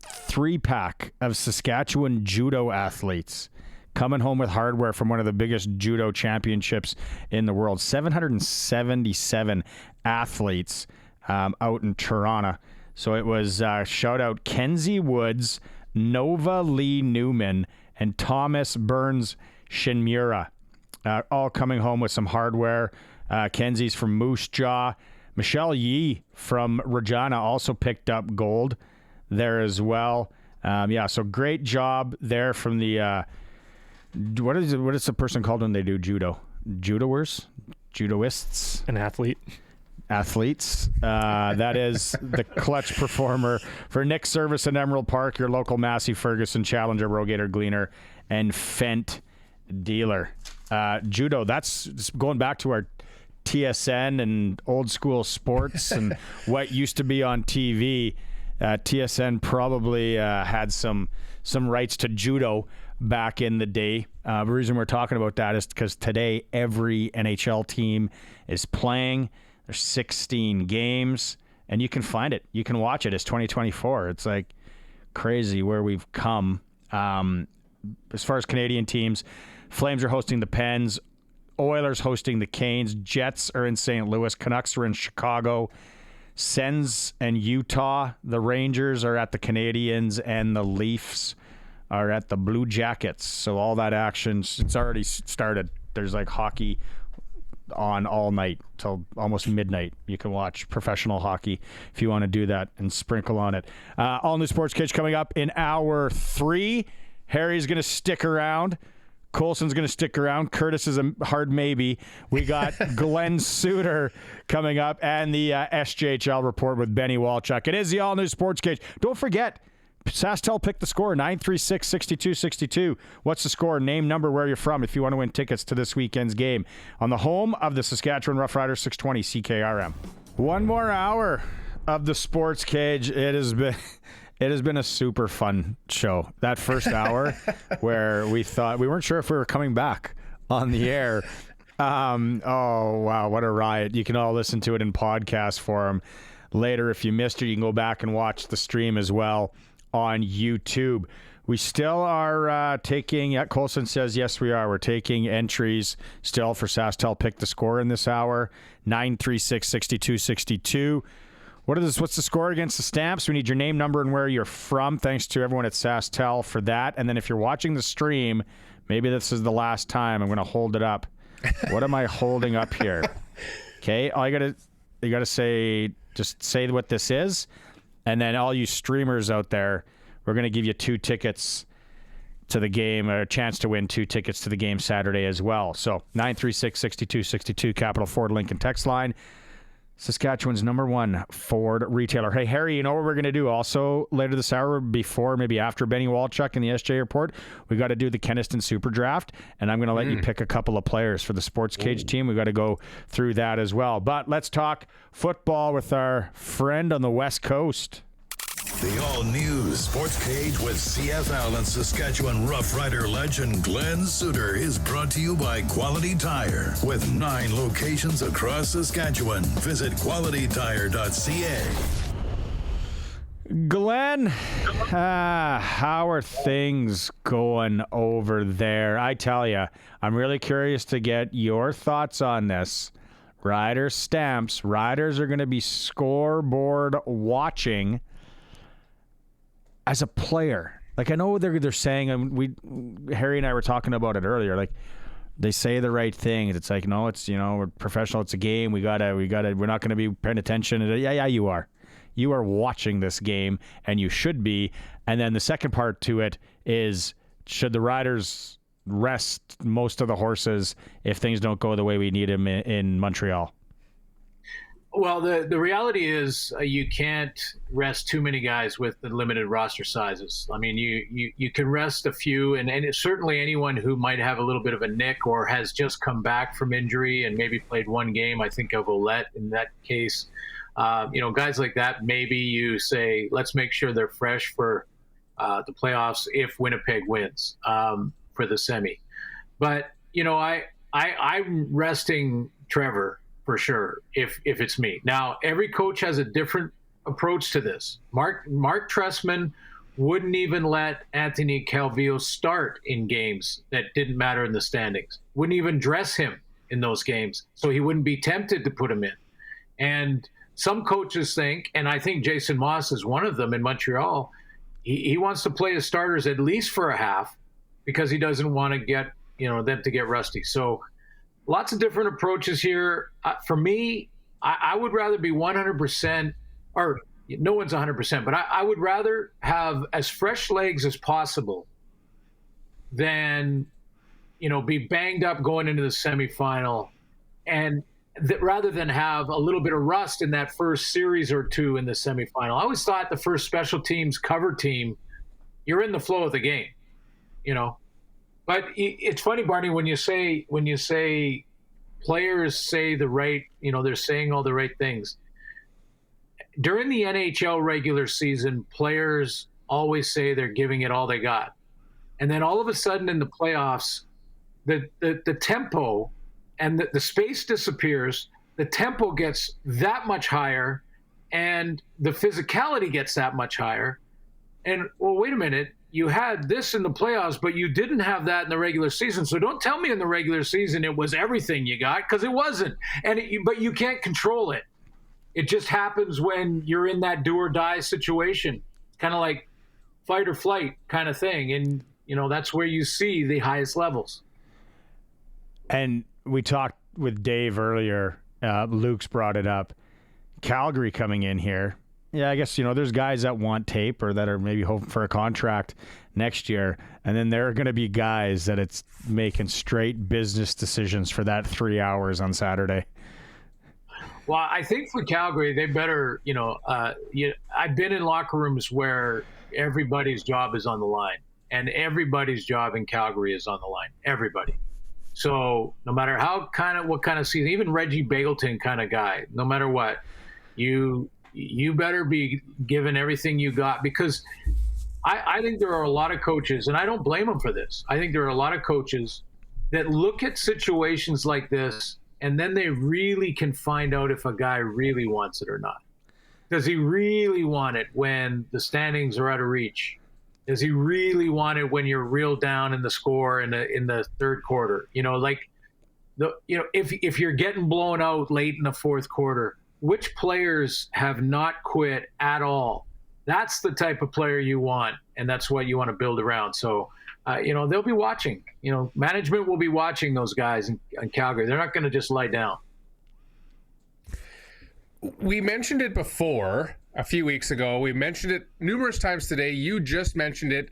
3-pack of Saskatchewan judo athletes coming home with hardware from one of the biggest judo championships in the world. 777 athletes out in Toronto. So it was shout out Kenzie Woods, Nova Lee Newman, and Thomas Burns Shinmura, all coming home with some hardware. Kenzie's from Moose Jaw. Michelle Yee from Regina also picked up gold there as well. So great job there from the what is the person called when they do judo? Judoers? Judoists? An athlete. Athletes. That is the clutch performer for Nick Service in Emerald Park, your local Massey Ferguson, Challenger, Rogator, Gleaner, and Fent dealer. Judo, that's going back to our TSN and old school sports and what used to be on TV. TSN probably had some rights to judo back in the day. The reason we're talking about that is because today every NHL team is playing. There's 16 games, and you can find it. You can watch it. It's 2024. It's like crazy where we've come. As far as Canadian teams, Flames are hosting the Pens. Oilers hosting the Canes. Jets are in St. Louis. Canucks are in Chicago. Sens and Utah. The Rangers are at the Canadiens, and the Leafs are at the Blue Jackets. So all that action, it's already started. There's like hockey on all night till almost midnight. You can watch professional hockey if you want to do that and sprinkle on it. All new Sports Cage coming up in hour 3. Harry's going to stick around. Colson's going to stick around. Curtis is a hard maybe. We got Glen Suitor coming up and the SJHL report with Benny Walchuk. It is the all new Sports Cage. Don't forget, SaskTel picked the score, 936-6262. What's the score? Name, number, where you're from if you want to win tickets to this weekend's game on the home of the Saskatchewan Roughriders, 620 CKRM. One more hour of the Sports Cage. It has been a super fun show. That first hour where we thought we weren't sure if we were coming back on the air. Oh, wow, what a riot. You can all listen to it in podcast form later. If you missed it, you can go back and watch the stream as well on YouTube. We still are taking, Colson says, yes, we are. We're taking entries still for SaskTel Pick the Score in this hour, 936-6262. What's the score against the Stamps? We need your name, number, and where you're from. Thanks to everyone at SaskTel for that. And then if you're watching the stream, maybe this is the last time. I'm going to hold it up. What am I holding up here? Okay, all you gotta say, just say what this is. And then all you streamers out there, we're going to give you 2 tickets to the game, a chance to win 2 tickets to the game Saturday as well. So 936-6262, Capital Ford Lincoln text line. Saskatchewan's #1 Ford retailer. Hey, Harry, you know what we're going to do also later this hour, before, maybe after Benny Walchuk and the SJ report? We got to do the Keniston Super Draft, and I'm going to let you pick a couple of players for the SportsCage team. We got to go through that as well. But let's talk football with our friend on the West Coast. The all-new SportsCage with CFL and Saskatchewan Rough Rider legend Glen Suitor is brought to you by Quality Tire. With 9 locations across Saskatchewan, visit qualitytire.ca. Glenn, how are things going over there? I tell you, I'm really curious to get your thoughts on this. Rider stamps. Riders are going to be scoreboard watching. As a player, like, I know they're saying, and Harry and I were talking about it earlier, like, they say the right things. It's like, no, it's, we're professional. It's a game. We're not going to be paying attention. Yeah, you are. You are watching this game, and you should be. And then the second part to it is, should the riders rest most of the horses if things don't go the way we need them in Montreal? Well, the reality is you can't rest too many guys with the limited roster sizes. I mean, you can rest a few, and certainly anyone who might have a little bit of a nick or has just come back from injury and maybe played one game. I think of Olette in that case. Guys like that, maybe you say, let's make sure they're fresh for the playoffs if Winnipeg wins for the semi. But, I'm resting Trevor for sure, if it's me. Now, every coach has a different approach to this. Mark Trestman wouldn't even let Anthony Calvillo start in games that didn't matter in the standings. Wouldn't even dress him in those games, so he wouldn't be tempted to put him in. And some coaches think, and I think Jason Moss is one of them in Montreal, he wants to play his starters at least for a half because he doesn't want to get them to get rusty. So lots of different approaches here. For me, I would rather be 100%, or no one's 100%, but I would rather have as fresh legs as possible than, be banged up going into the semifinal, and rather than have a little bit of rust in that first series or two in the semifinal. I always thought the first special teams cover team, you're in the flow of the game, But it's funny, Barney, when you say players say the right, they're saying all the right things. During the NHL regular season, players always say they're giving it all they got. And then all of a sudden in the playoffs, the tempo and the space disappears, the tempo gets that much higher, and the physicality gets that much higher. And, well, wait a minute. You had this in the playoffs, but you didn't have that in the regular season. So don't tell me in the regular season it was everything you got, because it wasn't. But you can't control it. It just happens when you're in that do or die situation, kind of like fight or flight kind of thing. And, that's where you see the highest levels. And we talked with Dave earlier. Luke's brought it up. Calgary coming in here. Yeah, I guess, there's guys that want tape or that are maybe hoping for a contract next year. And then there are going to be guys that it's making straight business decisions for that 3 hours on Saturday. Well, I think for Calgary, they better, I've been in locker rooms where everybody's job is on the line. And everybody's job in Calgary is on the line. Everybody. So no matter what kind of season, even Reggie Bagleton kind of guy, no matter what, you better be giving everything you got, because I think there are a lot of coaches, and I don't blame them for this. I think there are a lot of coaches that look at situations like this, and then they really can find out if a guy really wants it or not. Does he really want it when the standings are out of reach? Does he really want it when you're real down in the score in the third quarter? If you're getting blown out late in the fourth quarter, which players have not quit at all? That's the type of player you want, and that's what you want to build around. So, they'll be watching. Management will be watching those guys in Calgary. They're not going to just lie down. We mentioned it before a few weeks ago. We mentioned it numerous times today. You just mentioned it.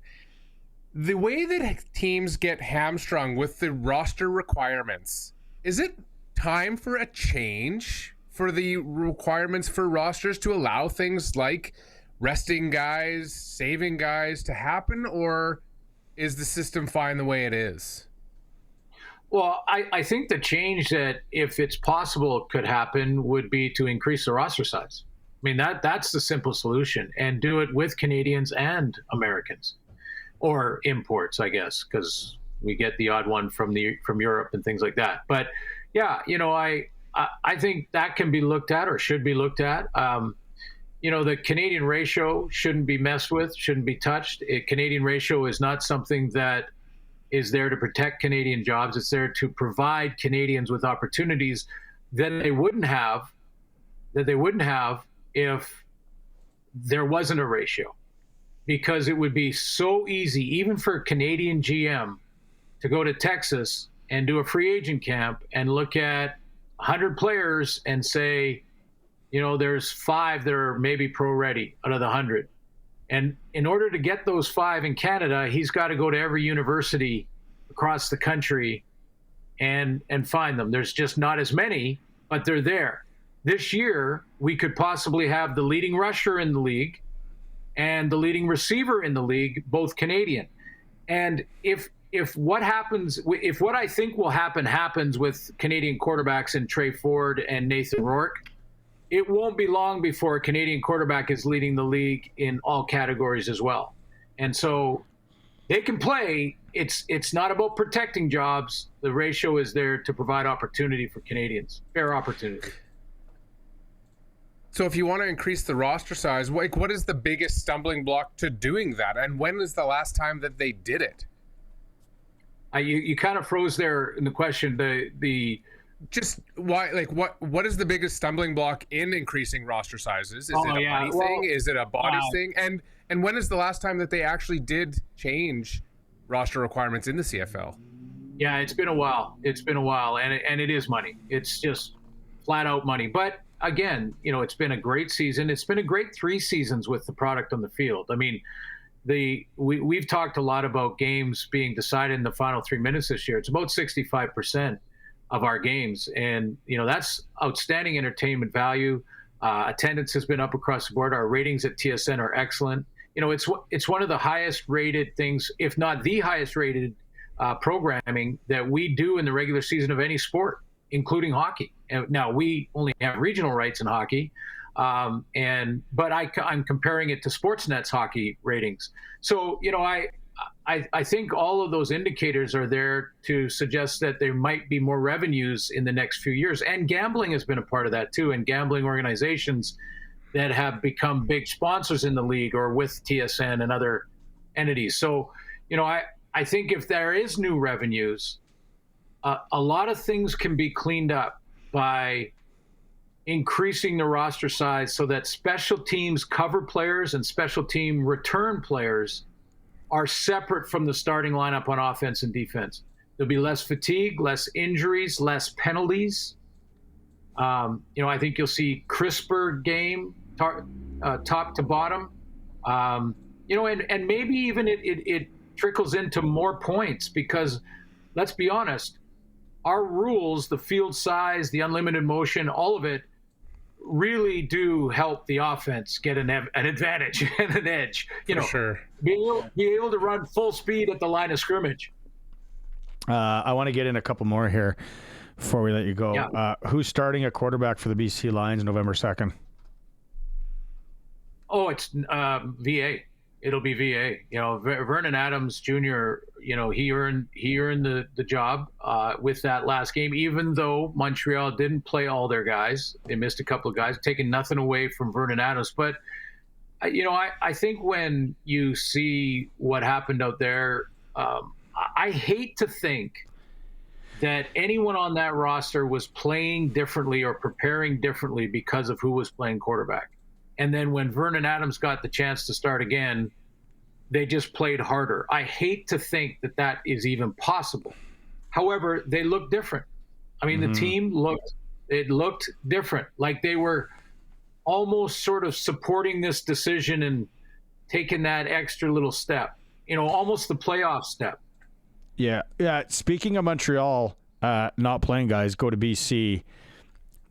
the way that teams get hamstrung with the roster requirements, is it time for a change for the requirements for rosters to allow things like resting guys, saving guys to happen, or is the system fine the way it is? Well, I think the change that, if it's possible, could happen would be to increase the roster size. I mean, that's the simple solution, and do it with Canadians and Americans, or imports, I guess, because we get the odd one from Europe and things like that. But yeah, I think that can be looked at, or should be looked at. The Canadian ratio shouldn't be messed with, shouldn't be touched. Canadian ratio is not something that is there to protect Canadian jobs. It's there to provide Canadians with opportunities that they wouldn't have if there wasn't a ratio, because it would be so easy, even for a Canadian GM, to go to Texas and do a free agent camp and look at 100 players and say, there's 5 that are maybe pro ready out of the 100. And in order to get those 5 in Canada, he's got to go to every university across the country and find them. There's just not as many, but they're there. This year, we could possibly have the leading rusher in the league and the leading receiver in the league, both Canadian. And if what I think will happens with Canadian quarterbacks in Trey Ford and Nathan Rourke, it won't be long before a Canadian quarterback is leading the league in all categories as well. And so they can play. It's not about protecting jobs. The ratio is there to provide opportunity for Canadians, fair opportunity. So if you want to increase the roster size, what is the biggest stumbling block to doing that? And when is the last time that they did it? You kind of froze there in the question. Just why, what is the biggest stumbling block in increasing roster sizes? Is it a money thing? Is it a body thing? And when is the last time that they actually did change roster requirements in the CFL? Yeah, it's been a while. And it is money. It's just flat out money. But again, it's been a great season. It's been a great 3 seasons with the product on the field. I mean, we've talked a lot about games being decided in the final 3 minutes this year. It's about 65% of our games, and that's outstanding entertainment value. Attendance has been up across the board. Our ratings at TSN are excellent. It's one of the highest rated things, if not the highest rated programming that we do in the regular season of any sport, including hockey. And now we only have regional rights in hockey, but I'm comparing it to Sportsnet's hockey ratings. So I think all of those indicators are there to suggest that there might be more revenues in the next few years. And gambling has been a part of that too. And gambling organizations that have become big sponsors in the league or with TSN and other entities. So, I think if there is new revenues, a lot of things can be cleaned up by increasing the roster size so that special teams cover players and special team return players are separate from the starting lineup on offense and defense. There'll be less fatigue, less injuries, less penalties. I think you'll see crisper game top to bottom. And maybe even it trickles into more points because, let's be honest, our rules, the field size, the unlimited motion, all of it really do help the offense get an advantage and an edge. For sure. Be able to run full speed at the line of scrimmage. I want to get in a couple more here before we let you go. Yeah. Who's starting at quarterback for the BC Lions November 2nd? Oh, it's VA. It'll be VA. Vernon Adams Jr., he earned the job with that last game, even though Montreal didn't play all their guys. They missed a couple of guys, taking nothing away from Vernon Adams. But, I think when you see what happened out there, I hate to think that anyone on that roster was playing differently or preparing differently because of who was playing quarterback. And then when Vernon Adams got the chance to start again, they just played harder. I hate to think that that is even possible. However, they looked different. I mean, the team looked different. Like they were almost sort of supporting this decision and taking that extra little step. almost the playoff step. Yeah. Speaking of Montreal not playing guys, go to BC.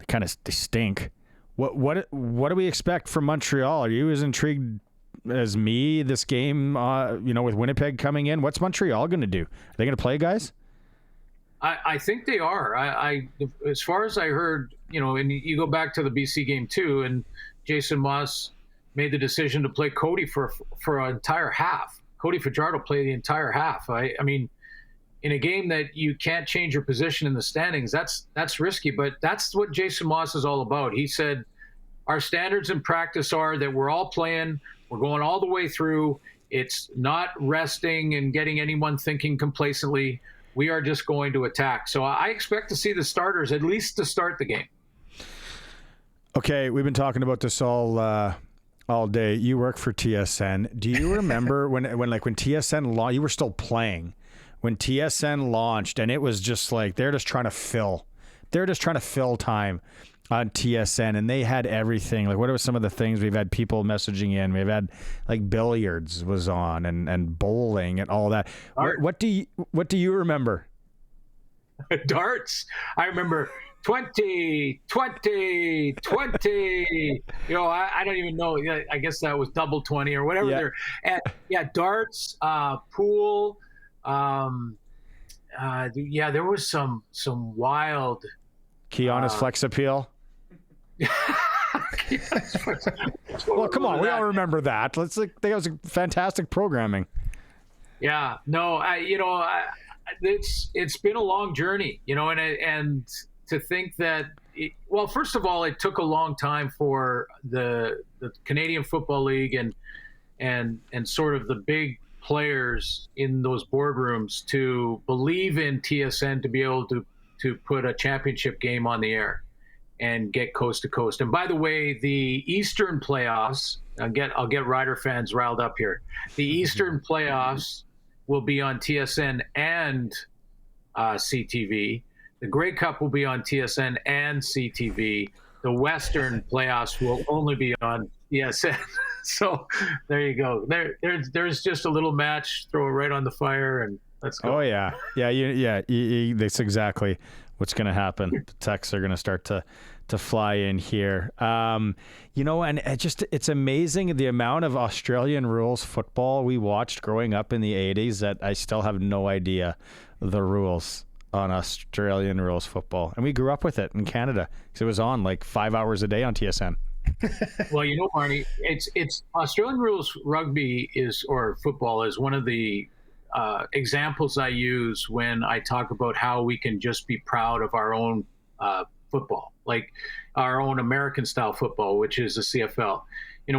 They stink. What do we expect from Montreal? Are you as intrigued as me this game? With Winnipeg coming in, what's Montreal going to do? Are they going to play guys? I think they are. I as far as I heard, and you go back to the BC game too, and Jason Moss made the decision to play Cody for an entire half. Cody Fajardo played the entire half. I mean, in a game that you can't change your position in the standings, that's risky. But that's what Jason Moss is all about. He said, our standards in practice are that we're all playing, we're going all the way through. It's not resting and getting anyone thinking complacently. We are just going to attack. So I expect to see the starters at least to start the game. Okay, we've been talking about this all day. You work for TSN. Do you remember when TSN you were still playing when TSN launched, and it was just like they're just trying to fill time on TSN, and they had everything. Like, what are some of the things we've had people messaging in? We've had like billiards was on and bowling and all that. What do you remember? Darts. I remember 20. I don't even know. I guess that was double 20 or whatever. Yeah. There. And darts, pool. There was some wild. Kiana's Flex Appeal. Well, come on, we all remember that. That was fantastic programming. Yeah, no, it's been a long journey, and to think that, first of all, it took a long time for the Canadian Football League and sort of the big players in those boardrooms to believe in TSN to be able to put a championship game on the air and get coast to coast. And by the way, the Eastern playoffs, I'll get Rider fans riled up here. The Eastern playoffs will be on TSN and CTV. The Grey Cup will be on TSN and CTV. The Western playoffs will only be on TSN. So there you go. There's just a little match. Throw it right on the fire and let's go. Oh yeah. That's exactly what's going to happen. The texts are going to start to fly in here. And it's amazing the amount of Australian rules football we watched growing up in the 80s that I still have no idea the rules on Australian rules football. And we grew up with it in Canada because it was on like 5 hours a day on TSN. Well, Barney, it's Australian rules rugby or football is one of the examples I use when I talk about how we can just be proud of our own football, like our own American style football, which is the CFL.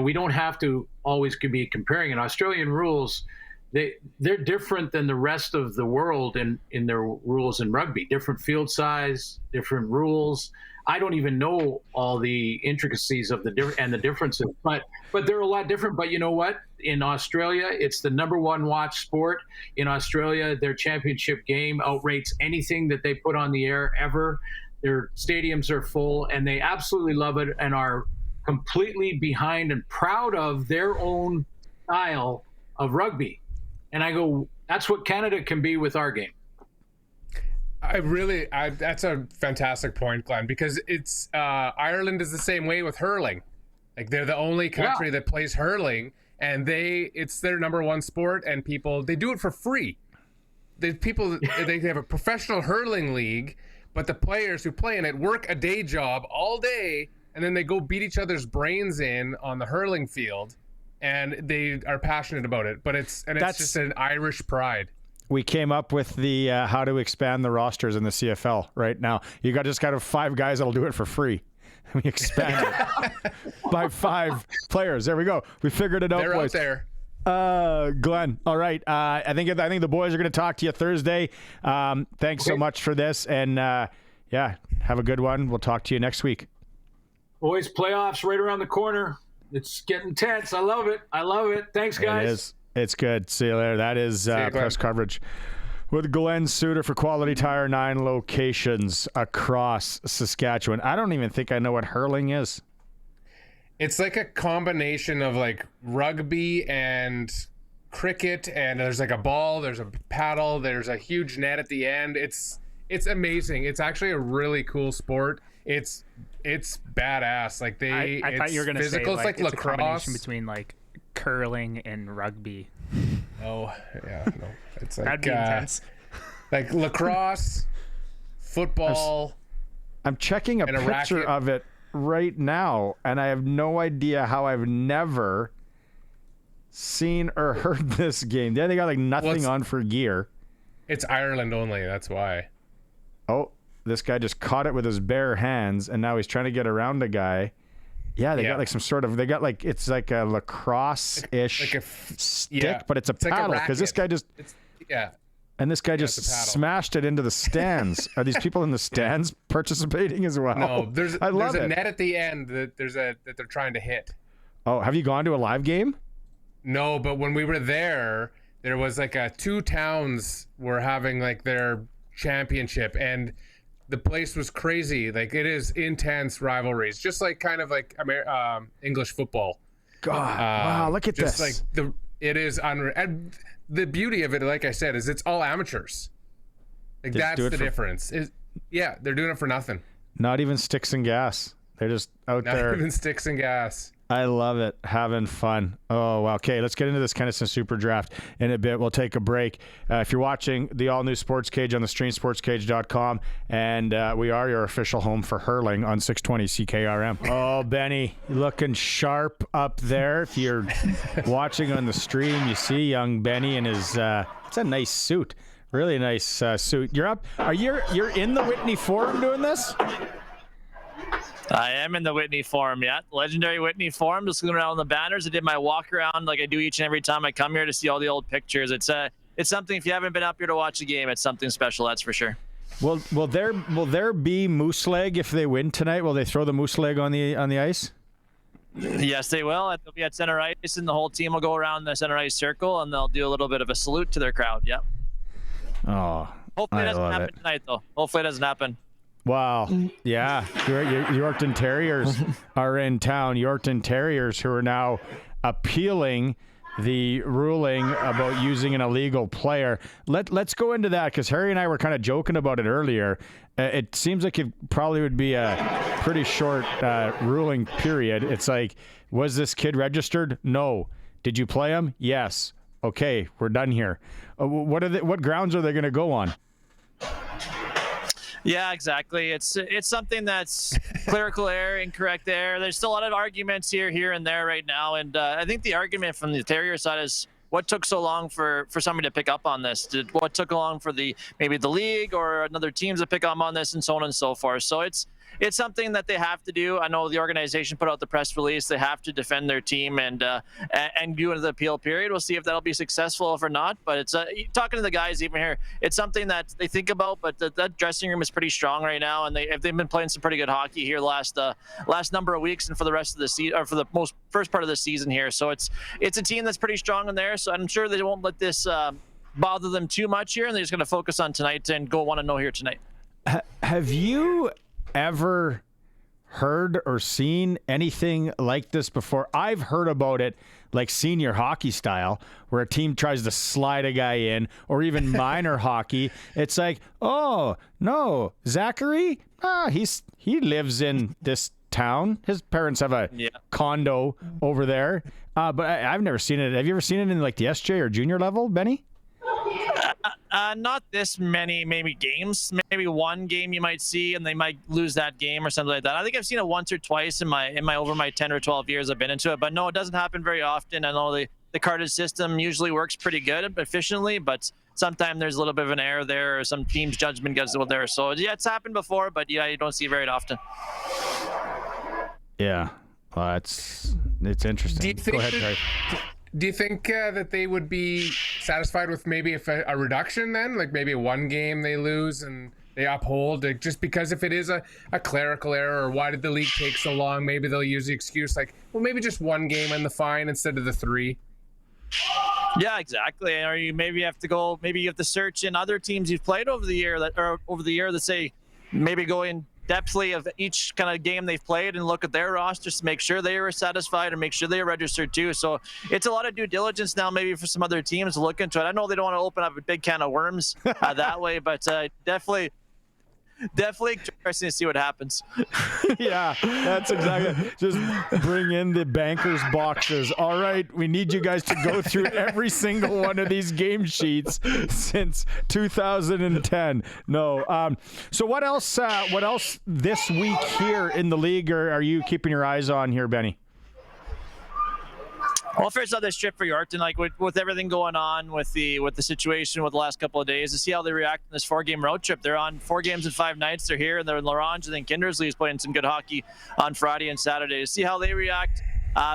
We don't have to always be comparing. And Australian rules, they're different than the rest of the world in their rules in rugby. Different field size, different rules. I don't even know all the intricacies of the differences, but they're a lot different. But you know what? In Australia, it's the number one watch sport. In Australia, their championship game outrates anything that they put on the air ever. Their stadiums are full, and they absolutely love it and are completely behind and proud of their own style of rugby. And I go, that's what Canada can be with our game. That's a fantastic point, Glenn, because it's Ireland is the same way with hurling. Like, they're the only country that plays hurling, and it's their number one sport, and they do it for free. They have a professional hurling league, but the players who play in it work a day job all day, and then they go beat each other's brains in on the hurling field, and they are passionate about it. But it's just an Irish pride. We came up with the how to expand the rosters in the CFL right now. You just got 5 guys that'll do it for free. We expand it by 5 players. There we go. We figured it out, They're boys. out there. Glenn, all right. I think the boys are going to talk to you Thursday. Thanks so much for this, and have a good one. We'll talk to you next week. Boys, playoffs right around the corner. It's getting tense. I love it. Thanks, guys. It is. It's good. See you later. That is press coverage with Glen Suitor for Quality Tire, 9 locations across Saskatchewan. I don't even think I know what hurling is. It's like a combination of like rugby and cricket, and there's like a ball, there's a paddle, there's a huge net at the end. It's amazing. It's actually a really cool sport. It's badass. Like I thought you were gonna say physical. like, It's like it's lacrosse a combination between like curling and rugby. Oh yeah, no, it's like That'd be intense. like lacrosse, football. I'm checking a And a picture racket. of it right now, and I have no idea how I've never seen or heard this game. Yeah, they got like nothing it's- on for gear. It's Ireland only. That's why. Oh, this guy just caught it with his bare hands, and now he's trying to get around a guy. Yeah, they got like some sort of, they got like, it's like a lacrosse-ish Like a stick, but it's a like a paddle, because this guy racket. just, Yeah. and this guy just it's a paddle. smashed it into the stands. Are these people in the stands participating as well? No, there's I love a it. net at the end that that they're trying to hit. Oh, have you gone to a live game? No, but when we were there was like two towns were having like their championship, and the place was crazy. Like it is intense rivalries, just like kind of like English football. God, wow, look at just this. like it is unreal. And the beauty of it, like I said, is it's all amateurs. Like They just that's do it the for- difference. Yeah, they're doing it for nothing. Not even sticks and gas. They're just out Not there. even sticks and gas. I love it. Having fun. Oh, wow. Okay, let's get into this kind of some super draft in a bit. We'll take a break. If you're watching the all-new Sports Cage on the stream, sportscage.com, and we are your official home for hurling on 620 CKRM. Oh, Benny, looking sharp up there. If you're watching on the stream, you see young Benny in his, it's a nice suit. Really nice suit. You're up. You're in the Whitney Forum doing this? I am in the Whitney Forum, yeah. Legendary Whitney Forum, just looking around the banners. I did my walk around like I do each and every time I come here to see all the old pictures. It's something, if you haven't been up here to watch the game, it's something special, that's for sure. Will there be moose leg if they win tonight? Will they throw the moose leg on the ice? Yes, they will. They'll be at center ice, and the whole team will go around the center ice circle, and they'll do a little bit of a salute to their crowd, yep. Oh, Hopefully it I doesn't love happen it. tonight, though. Hopefully it doesn't happen. Wow. Yeah. Yorkton Terriers are in town. Yorkton Terriers who are now appealing the ruling about using an illegal player. Let's go into that because Harry and I were kind of joking about it earlier. It seems like it probably would be a pretty short ruling period. It's like, was this kid registered? No. Did you play him? Yes. Okay, we're done here. What grounds are they going to go on? Yeah, exactly. It's something that's clerical error, incorrect error. There's still a lot of arguments here and there right now, and I think the argument from the Terrier side is what took so long for somebody to pick up on this? What took long for maybe the league or another teams to pick up on this, and so on and so forth. So it's something that they have to do. I know the organization put out the press release. They have to defend their team and do into the appeal period. We'll see if that'll be successful or not. But it's talking to the guys even here. It's something that they think about. But that dressing room is pretty strong right now, and they've been playing some pretty good hockey here last number of weeks and for the rest of the season, or for the first part of the season here. So it's a team that's pretty strong in there. So I'm sure they won't let this bother them too much here, and they're just going to focus on tonight and go 1-0 here tonight. Have you ever heard or seen anything like this before? I've heard about it like senior hockey style, where a team tries to slide a guy in, or even minor hockey. It's like, oh no, Zachary, he lives in this town. His parents have a condo over there. But I've never seen it. Have you ever seen it in like the SJ or junior level, Benny? Not this many, maybe games. Maybe one game you might see, and they might lose that game or something like that. I think I've seen it once or twice in my over my 10 or 12 years I've been into it. But no, it doesn't happen very often. I know the carded system usually works pretty good efficiently, but sometimes there's a little bit of an error there, or some team's judgment gets there. So yeah, it's happened before, but yeah, you don't see it very often. Yeah, well, it's interesting. Go ahead, Terry. Do you think that they would be satisfied with maybe a reduction then? Like maybe one game they lose and they uphold, like, just because if it is a clerical error, or why did the league take so long, maybe they'll use the excuse like, well, maybe just one game and the fine instead of the 3. Yeah, exactly. Or you have to search in other teams you've played over the year that say maybe go in depthly of each kind of game they've played and look at their rosters to make sure they are satisfied and make sure they are registered too. So it's a lot of due diligence now, maybe for some other teams to look into it. I know they don't want to open up a big can of worms that way, but definitely interesting to see what happens. Yeah, that's exactly. Just bring in the bankers boxes. All right, we need you guys to go through every single one of these game sheets since 2010. No. So what else? What else this week here in the league are you keeping your eyes on here, Benny? Well, first off, this trip for Yorkton, like with everything going on with the situation with the last couple of days, to see how they react in this 4-game road trip. They're on 4 games in 5 nights. They're here and they're in Larange. I think Kindersley is playing some good hockey on Friday and Saturday. To see how they react,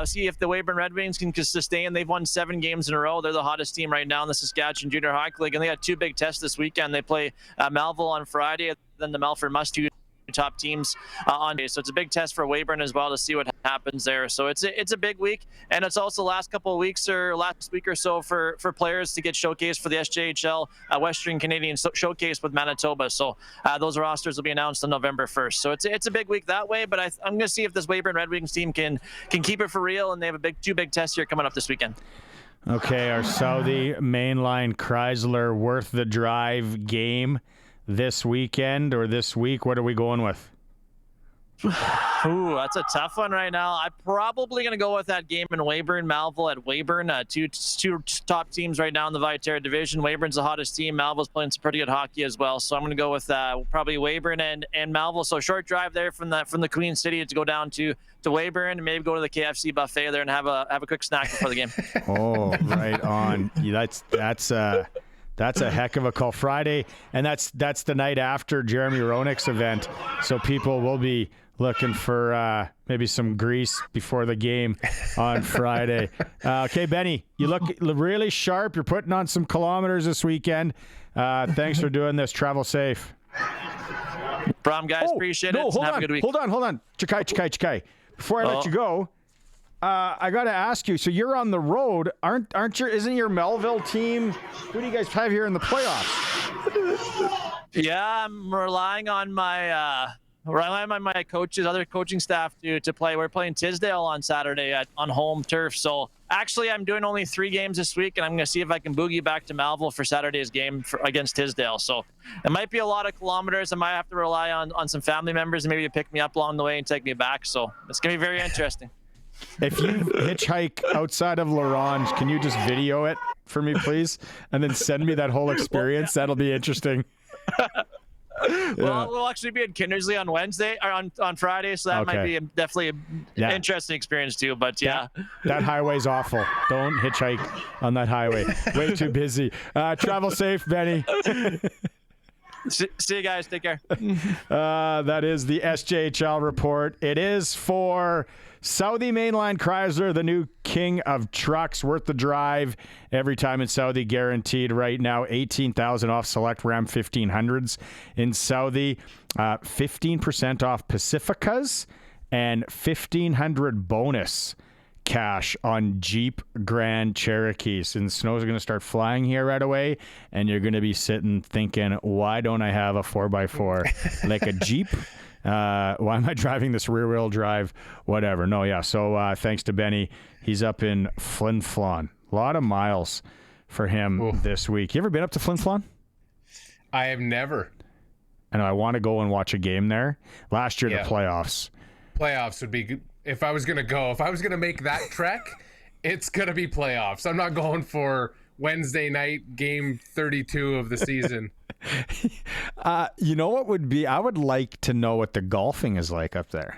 see if the Weyburn Red Wings can sustain. They've won 7 games in a row. They're the hottest team right now in the Saskatchewan Junior Hockey League, and they got 2 big tests this weekend. They play Melville on Friday, then the Melford Musk, top teams on day. So it's a big test for Weyburn as well to see what happens there. So it's a big week, and it's also last week or so for players to get showcased for the SJHL Western Canadian Showcase with Manitoba. So those rosters will be announced on November 1st. So it's a big week that way, but I'm going to see if this Weyburn Red Wings team can keep it for real, and they have a 2 big tests here coming up this weekend. Okay, our Southie Mainline Chrysler worth the drive game this weekend or this week. What are we going with? Ooh, that's a tough one right now. I'm probably going to go with that game in Weyburn, Malville at Weyburn. Two top teams right now in the Viterra division. Weyburn's the hottest team. Malville's playing some pretty good hockey as well. So I'm going to go with probably Weyburn and Malville. So short drive there from the Queen City to go down to Weyburn and maybe go to the KFC buffet there and have a quick snack before the game. Oh, right on. That's a heck of a call. Friday, and that's the night after Jeremy Roenick's event. So people will be looking for maybe some grease before the game on Friday. Okay, Benny, you look really sharp. You're putting on some kilometers this weekend. Thanks for doing this. Travel safe. Problem, guys. Appreciate it. Have a good week. Hold on. Chikai. Before I let you go, I got to ask you. So you're on the road, isn't your Melville team? Who do you guys have here in the playoffs? Yeah, I'm relying on my coaches, other coaching staff to play. We're playing Tisdale on Saturday on home turf. So actually, I'm doing only 3 games this week, and I'm going to see if I can boogie back to Melville for Saturday's game against Tisdale. So it might be a lot of kilometers. I might have to rely on some family members and maybe to pick me up along the way and take me back. So it's going to be very interesting. If you hitchhike outside of Larange, can you just video it for me, please? And then send me that whole experience. That'll be interesting. Well, we'll actually be in Kindersley on Wednesday or on Friday, so that might be definitely an interesting experience too. But yeah, that highway's awful. Don't hitchhike on that highway. Way too busy. Travel safe, Benny. See you guys. Take care. That is the SJHL report. It is for Southie Mainline Chrysler, the new king of trucks, worth the drive every time in Southie, guaranteed right now. $18,000 off select Ram 1500s in Southie, 15% off Pacificas, and $1,500 bonus cash on Jeep Grand Cherokees. And snow's going to start flying here right away, and you're going to be sitting thinking, why don't I have a 4x4 like a Jeep? Why am I driving this rear-wheel drive? Whatever. No, yeah. So thanks to Benny. He's up in Flin Flon. A lot of miles for him this week. You ever been up to Flin Flon? I have never. And I want to go and watch a game there. Last year, the playoffs. Playoffs would be good. If I was going to make that trek, it's going to be playoffs. I'm not going for Wednesday night game 32 of the season. You know what would be? I would like to know what the golfing is like up there.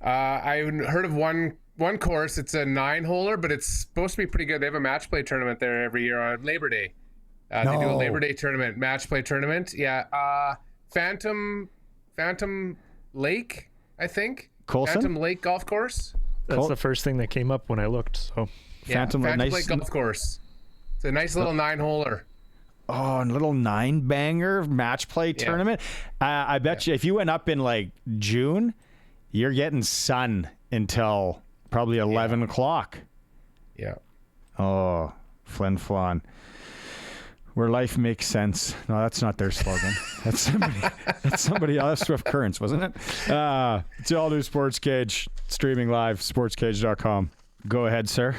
I heard of one course. It's a 9-holer, but it's supposed to be pretty good. They have a match play tournament there every year on Labor Day. They do a Labor Day tournament, match play tournament. Yeah. Phantom Lake, I think. Colson? Phantom Lake Golf Course. That's the first thing that came up when I looked. So Phantom Lake Golf Course. It's a nice little 9-holer. Oh, a little 9-banger match play tournament. I bet you if you went up in like June, you're getting sun until probably 11 o'clock. Yeah. Oh, Flin Flon. Where life makes sense. No, that's not their slogan. That's somebody else. Swift Currents, wasn't it? It's the all-new SportsCage, streaming live, sportscage.com. Go ahead, sir.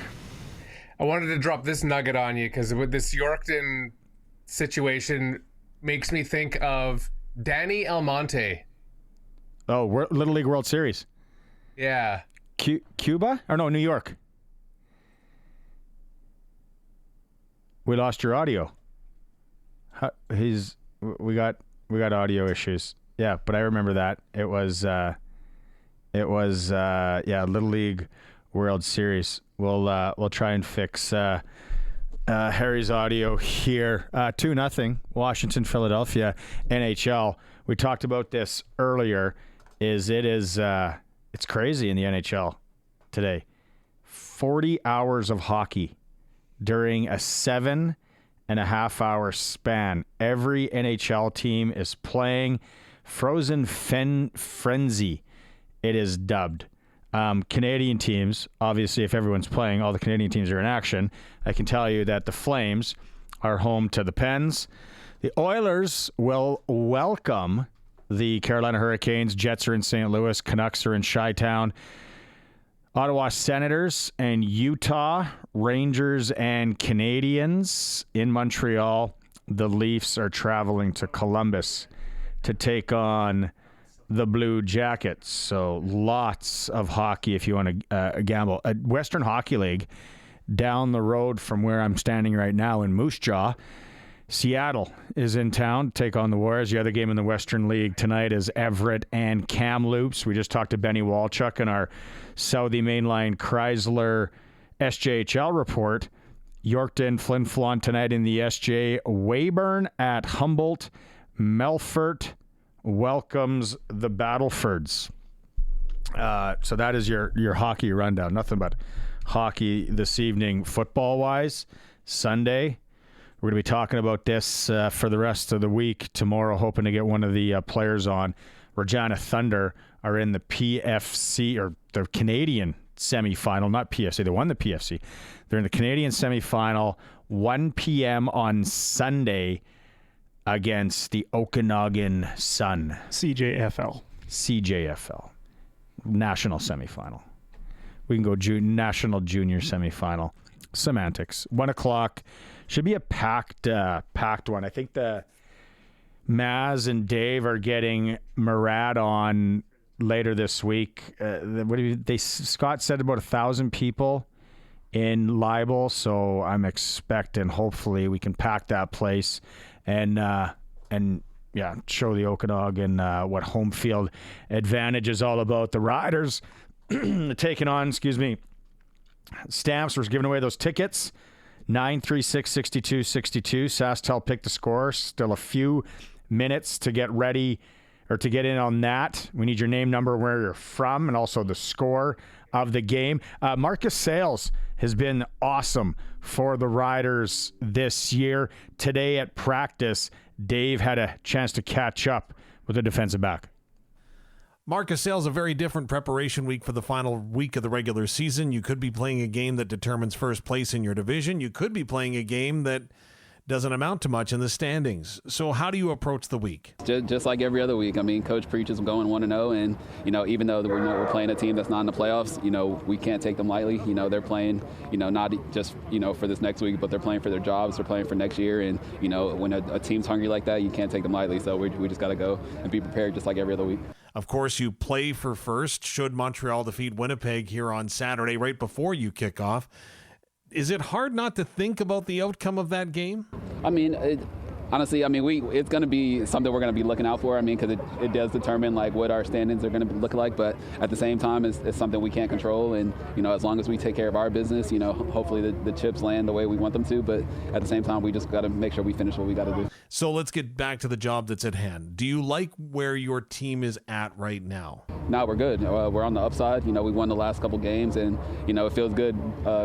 I wanted to drop this nugget on you because with this Yorkton situation makes me think of Danny Almonte. Oh, Little League World Series. Yeah. Cuba? Or no, New York. We lost your audio. We got audio issues. Yeah, but I remember that. It was Little League World Series. We'll try and fix Harry's audio here. 2-0 Washington, Philadelphia, NHL. We talked about this earlier. It's crazy in the NHL today. 40 hours of hockey during a 7.5-hour span. Every NHL team is playing. Frozen Frenzy, it is dubbed. Canadian teams, obviously, if everyone's playing, all the Canadian teams are in action. I can tell you that the Flames are home to the Pens. The Oilers will welcome the Carolina Hurricanes. Jets are in St. Louis. Canucks are in Chi-Town. Ottawa Senators and Utah, Rangers and Canadians in Montreal. The Leafs are traveling to Columbus to take on the Blue Jackets. So lots of hockey if you want to gamble. Western Hockey League down the road from where I'm standing right now in Moose Jaw. Seattle is in town to take on the Warriors. The other game in the Western League tonight is Everett and Kamloops. We just talked to Benny Walchuk in our Southie Mainline Chrysler SJHL report. Yorkton, Flin Flon tonight in the SJ. Weyburn at Humboldt. Melfort welcomes the Battlefords. So that is your hockey rundown. Nothing but hockey this evening. Football-wise, Sunday, we're going to be talking about this for the rest of the week. Tomorrow, hoping to get one of the players on. Regina Thunder are in the PFC, or the Canadian semifinal, not PFC. They won the PFC. They're in the Canadian semifinal, 1 p.m. on Sunday against the Okanagan Sun. CJFL. National semifinal. We can go national junior semifinal. Semantics. 1 o'clock. Should be a packed one. I think the Maz and Dave are getting Murad on later this week. Scott said about 1,000 people in Libel, so I'm expecting hopefully we can pack that place and show the Okanagan what home field advantage is all about. The Riders taking on, Stamps was giving away those tickets. 936-6262. SaskTel picked the score. Still a few minutes to get ready or to get in on that. We need your name, number, where you're from, and also the score of the game. Marcus Sales has been awesome for the Riders this year. Today at practice, Dave had a chance to catch up with the defensive back. Marcus Sales, a very different preparation week for the final week of the regular season. You could be playing a game that determines first place in your division. You could be playing a game that doesn't amount to much in the standings. So how do you approach the week? Just like every other week. I mean, Coach preaches going 1-0, and even though we're playing a team that's not in the playoffs, we can't take them lightly. They're playing, not just for this next week, but they're playing for their jobs. They're playing for next year, and when a team's hungry like that, you can't take them lightly. So we just got to go and be prepared, just like every other week. Of course, you play for first should Montreal defeat Winnipeg here on Saturday, right before you kick off. Is it hard not to think about the outcome of that game? I mean, honestly, it's going to be something we're going to be looking out for. Because it does determine what our standings are going to look like. But at the same time, it's something we can't control. And as long as we take care of our business, hopefully the chips land the way we want them to. But at the same time, we just got to make sure we finish what we got to do. So let's get back to the job that's at hand. Do you like where your team is at right now? No, we're good. We're on the upside. We won the last couple games, and it feels good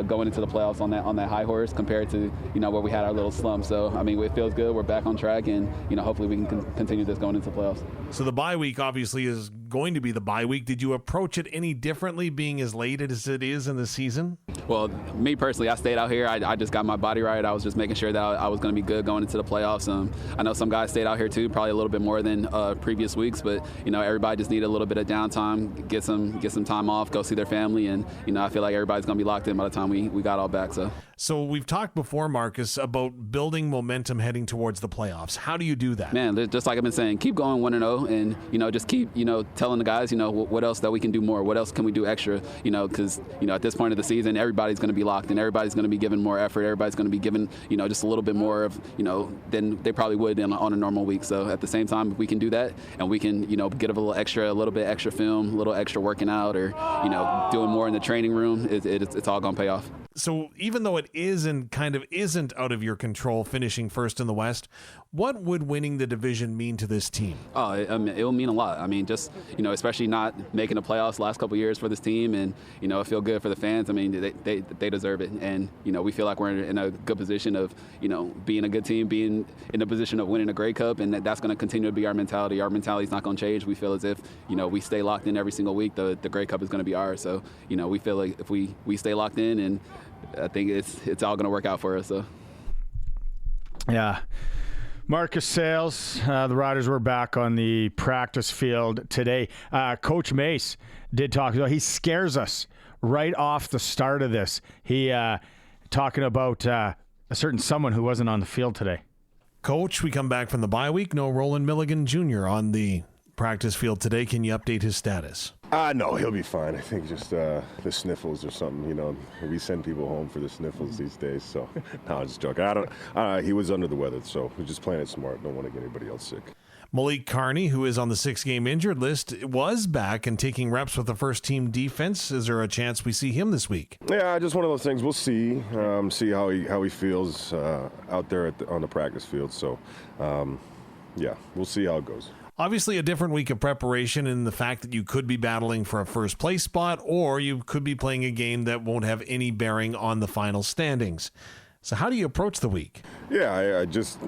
going into the playoffs on that high horse compared to where we had our little slump. So it feels good. We're back on track, and hopefully we can continue this going into the playoffs. So the bye week obviously is going to be the bye week. Did you approach it any differently being as late as it is in the season? Well, me personally, I stayed out here. I just got my body right. I was just making sure that I was going to be good going into the playoffs. I know some guys stayed out here too, probably a little bit more than previous weeks, but everybody just needed a little bit of downtime, get some time off, go see their family, and I feel like everybody's going to be locked in by the time we got all back. So we've talked before, Marcus, about building momentum heading towards the playoffs. How do you do that? Man, just like I've been saying, keep going 1-0, and just keep telling the guys what else that we can do more, what else can we do extra, because at this point of the season everybody's going to be locked in, everybody's going to be giving more effort, everybody's going to be giving just a little bit more of than they probably would on a normal week. So at the same time, if we can do that and we can get a little bit extra film, a little extra working out, or doing more in the training room, it's all going to pay off. So even though it isn't out of your control finishing first in the West, what would winning the division mean to this team? Oh, it will mean a lot. Just, especially not making the playoffs the last couple of years for this team, and, it feel good for the fans. They deserve it. And, we feel like we're in a good position of, being a good team, being in a position of winning a Grey Cup, and that's going to continue to be our mentality. Our mentality is not going to change. We feel as if, we stay locked in every single week, the Grey Cup is going to be ours. So, we feel like if we stay locked in, and I think it's all going to work out for us. So. Yeah. Marcus Sales, the Riders were back on the practice field today. Coach Mace did talk. He scares us right off the start of this. He talking about a certain someone who wasn't on the field today. Coach, we come back from the bye week. No Roland Milligan Jr. on the practice field today. Can you update his status? No, he'll be fine. I think just the sniffles or something. We send people home for the sniffles these days. So, no, I'm just joking. He was under the weather, so we're just playing it smart. Don't want to get anybody else sick. Malik Carney, who is on the 6-game injured list, was back and taking reps with the first-team defense. Is there a chance we see him this week? Yeah, just one of those things. We'll see. See how he feels out there on the practice field. So, yeah, we'll see how it goes. Obviously, a different week of preparation in the fact that you could be battling for a first-place spot, or you could be playing a game that won't have any bearing on the final standings. So how do you approach the week? Yeah, I just,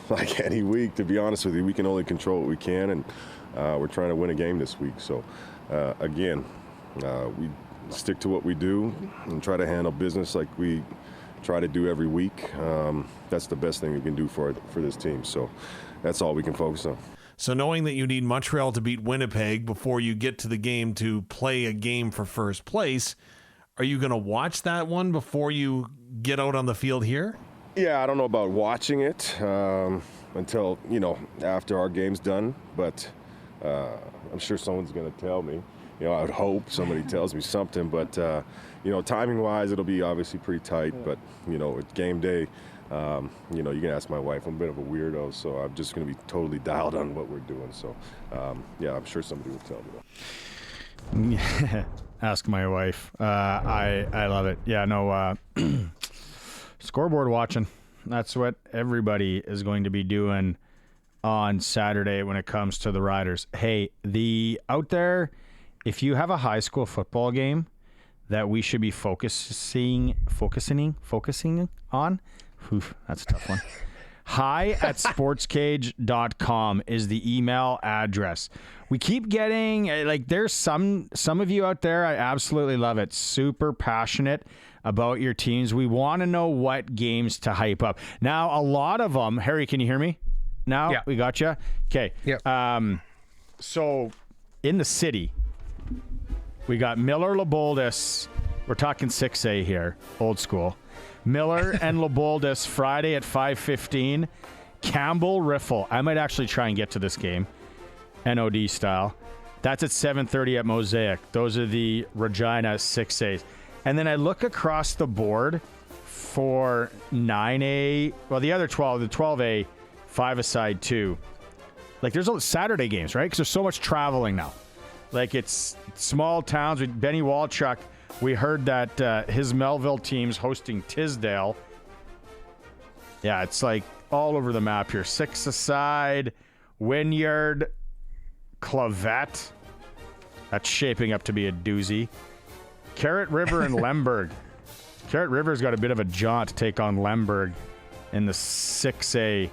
like any week, to be honest with you, we can only control what we can, and we're trying to win a game this week. So, again, we stick to what we do and try to handle business like we try to do every week. That's the best thing we can do for this team. So that's all we can focus on. So knowing that you need Montreal to beat Winnipeg before you get to the game to play a game for first place, are you going to watch that one before you get out on the field here? Yeah, I don't know about watching it until, after our game's done. But I'm sure someone's going to tell me. I would hope somebody tells me something. But, timing-wise, it'll be obviously pretty tight. But, it's game day. You can ask my wife. I'm a bit of a weirdo, so I'm just going to be totally dialed on what we're doing. So, yeah, I'm sure somebody will tell me that. Ask my wife. I love it. Yeah, no, scoreboard watching. That's what everybody is going to be doing on Saturday when it comes to the Riders. Hey, out there, if you have a high school football game that we should be focusing on, that's a tough one. hi@sportscage.com is the email address. We keep getting, there's some of you out there, I absolutely love it, super passionate about your teams. We want to know what games to hype up. Now, a lot of them, Harry, can you hear me? Now? Yeah. We got you? Okay. Yeah. So, in the city, we got Miller Leboldus. We're talking 6A here, old school. Miller and Leboldus Friday at 5:15. Campbell Riffle. I might actually try and get to this game, NOD style. That's at 7:30 at Mosaic. Those are the Regina 6As. And then I look across the board for 9A. Well, the other 12, the 12A, 5-a-side too. There's all Saturday games, right? Because there's so much traveling now. It's small towns. With Benny Walchuk, we heard that his Melville team's hosting Tisdale. Yeah, it's all over the map here. 6-a-side, Wynyard, Clavette. That's shaping up to be a doozy. Carrot River and Lemberg. Carrot River's got a bit of a jaunt to take on Lemberg in the 6A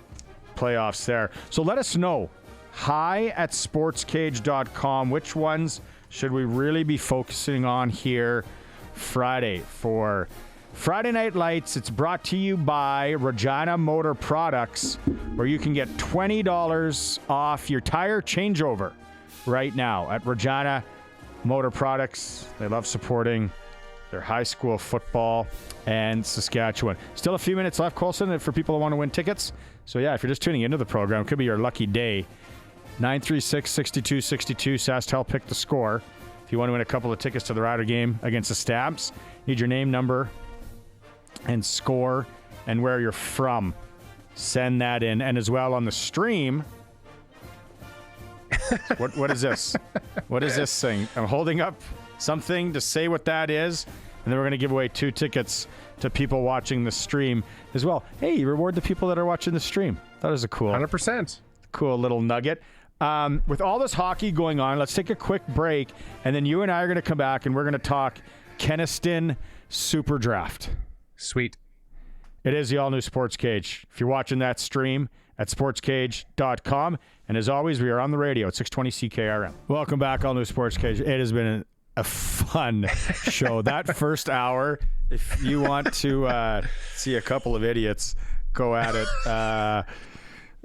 playoffs there. So let us know hi@sportscage.com. Which ones should we really be focusing on here Friday for Friday Night Lights? It's brought to you by Regina Motor Products, where you can get $20 off your tire changeover right now at Regina Motor Products. They love supporting their high school football and Saskatchewan. Still a few minutes left, Colson, for people who want to win tickets. So, yeah, if you're just tuning into the program, it could be your lucky day. 936-6262. SaskTel pick the score. If you want to win a couple of tickets to the Rider game against the Stabs, need your name, number, and score, and where you're from. Send that in. And as well on the stream, what is this? What is this thing? I'm holding up something to say what that is, and then we're going to give away 2 tickets to people watching the stream as well. Hey, reward the people that are watching the stream. That is a cool 100%. Cool little nugget. With all this hockey going on, let's take a quick break, and then you and I are going to come back, and we're going to talk Keniston Super Draft. Sweet. It is the all-new Sports Cage. If you're watching that stream at sportscage.com, and as always, we are on the radio at 620 CKRM. Welcome back, all-new Sports Cage. It has been a fun show. That first hour, if you want to see a couple of idiots go at it,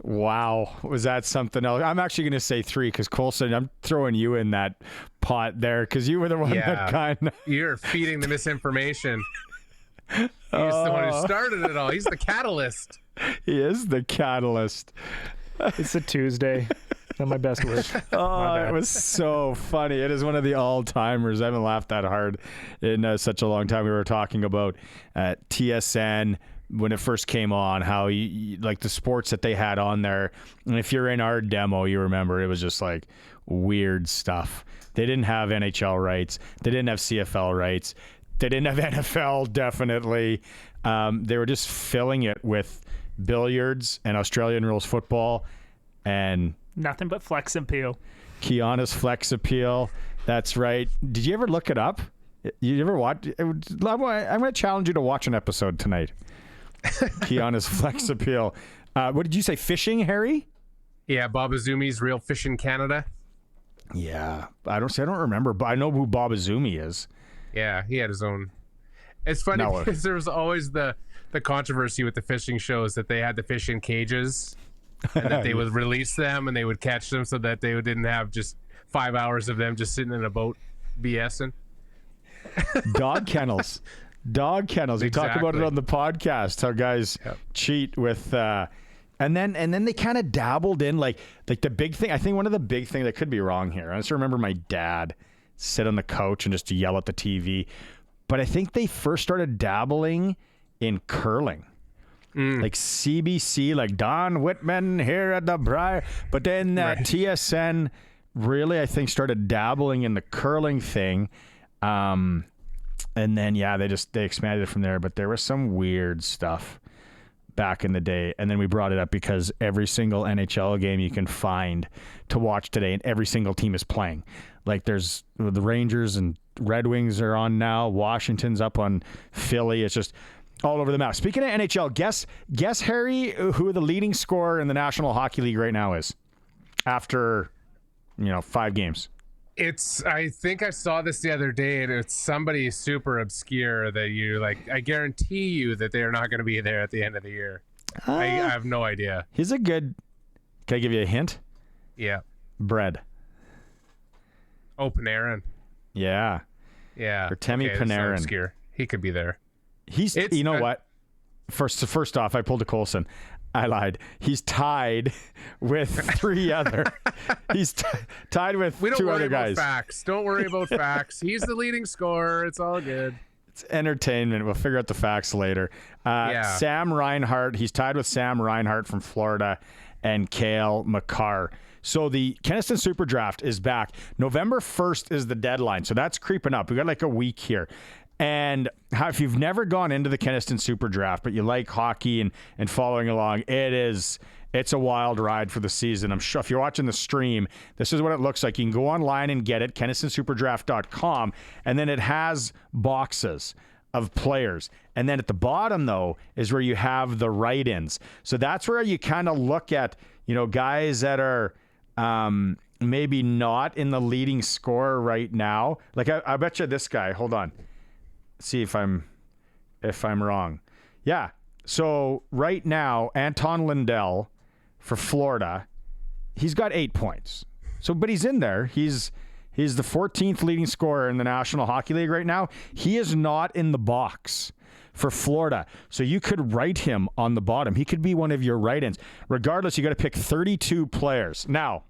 wow, was that something else? I'm actually going to say 3 because Colson, I'm throwing you in that pot there because you were the one that kind of... You're feeding the misinformation. He's the one who started it all. He's the catalyst. He is the catalyst. It's a Tuesday. Not my best wish. Oh, it was so funny. It is one of the all-timers. I haven't laughed that hard in such a long time. We were talking about TSN when it first came on, how you, like the sports that they had on there. And if you're in our demo, you remember it was just like weird stuff. They didn't have NHL rights. They didn't have CFL rights. They didn't have NFL, definitely. They were just filling it with billiards and Australian rules football and nothing but flex appeal. Kiana's flex appeal. That's right. Did you ever look it up? You ever watch? I'm going to challenge you to watch an episode tonight. Kiana's flex appeal. What did you say? Fishing, Harry? Yeah, Bob Azumi's Real Fishing Canada. Yeah, I don't remember, but I know who Bob Azumi is. Yeah, he had his own. It's funny because there was always the controversy with the fishing shows that they had the fish in cages and that they would release them and they would catch them so that they didn't have just 5 hours of them just sitting in a boat BSing. Dog kennels. Dog kennels. We talk about it on the podcast, how guys cheat with and then they kind of dabbled in like the big thing. I think one of the big things that could be wrong here. I just remember my dad sit on the couch and just yell at the TV. But I think they first started dabbling in curling. Like CBC, like Don Whitman here at the Briar. But then TSN really, I think, started dabbling in the curling thing. And then, they expanded it from there. But there was some weird stuff back in the day. And then we brought it up because every single NHL game you can find to watch today, and every single team is playing. Like there's the Rangers and Red Wings are on now. Washington's up on Philly. It's just all over the map. Speaking of NHL, guess Harry, who the leading scorer in the National Hockey League right now is after 5 games. I think I saw this the other day, and it's somebody super obscure that you like. I guarantee you that they are not going to be there at the end of the year. I have no idea. He's a good. Can I give you a hint? Yeah. Bread. Oh, Panarin. Yeah. Yeah. Or Temi Panarin. Obscure. He could be there. You know what? First off, I pulled a Colson. I lied. He's tied with 3 other. He's tied with 2 other guys. We don't worry about facts. Don't worry about facts. He's the leading scorer. It's all good. It's entertainment. We'll figure out the facts later. Sam Reinhart. He's tied with Sam Reinhart from Florida and Cale Makar. So the Keniston Super Draft is back. November 1st is the deadline. So that's creeping up. We got like a week here. And if you've never gone into the Keniston Super Draft, but you like hockey and following along, it's a wild ride for the season. I'm sure if you're watching the stream, this is what it looks like. You can go online and get it, KenistonSuperDraft.com, and then it has boxes of players. And then at the bottom, though, is where you have the write-ins. So that's where you kind of look at, guys that are maybe not in the leading scorer right now. Like I bet you this guy. Hold on, see if I'm wrong. Yeah. So right now, Anton Lindell for Florida, he's got 8 points. So, but he's in there. He's the 14th leading scorer in the National Hockey League right now. He is not in the box for Florida. So you could write him on the bottom. He could be one of your write-ins. Regardless, you got to pick 32 players. Now,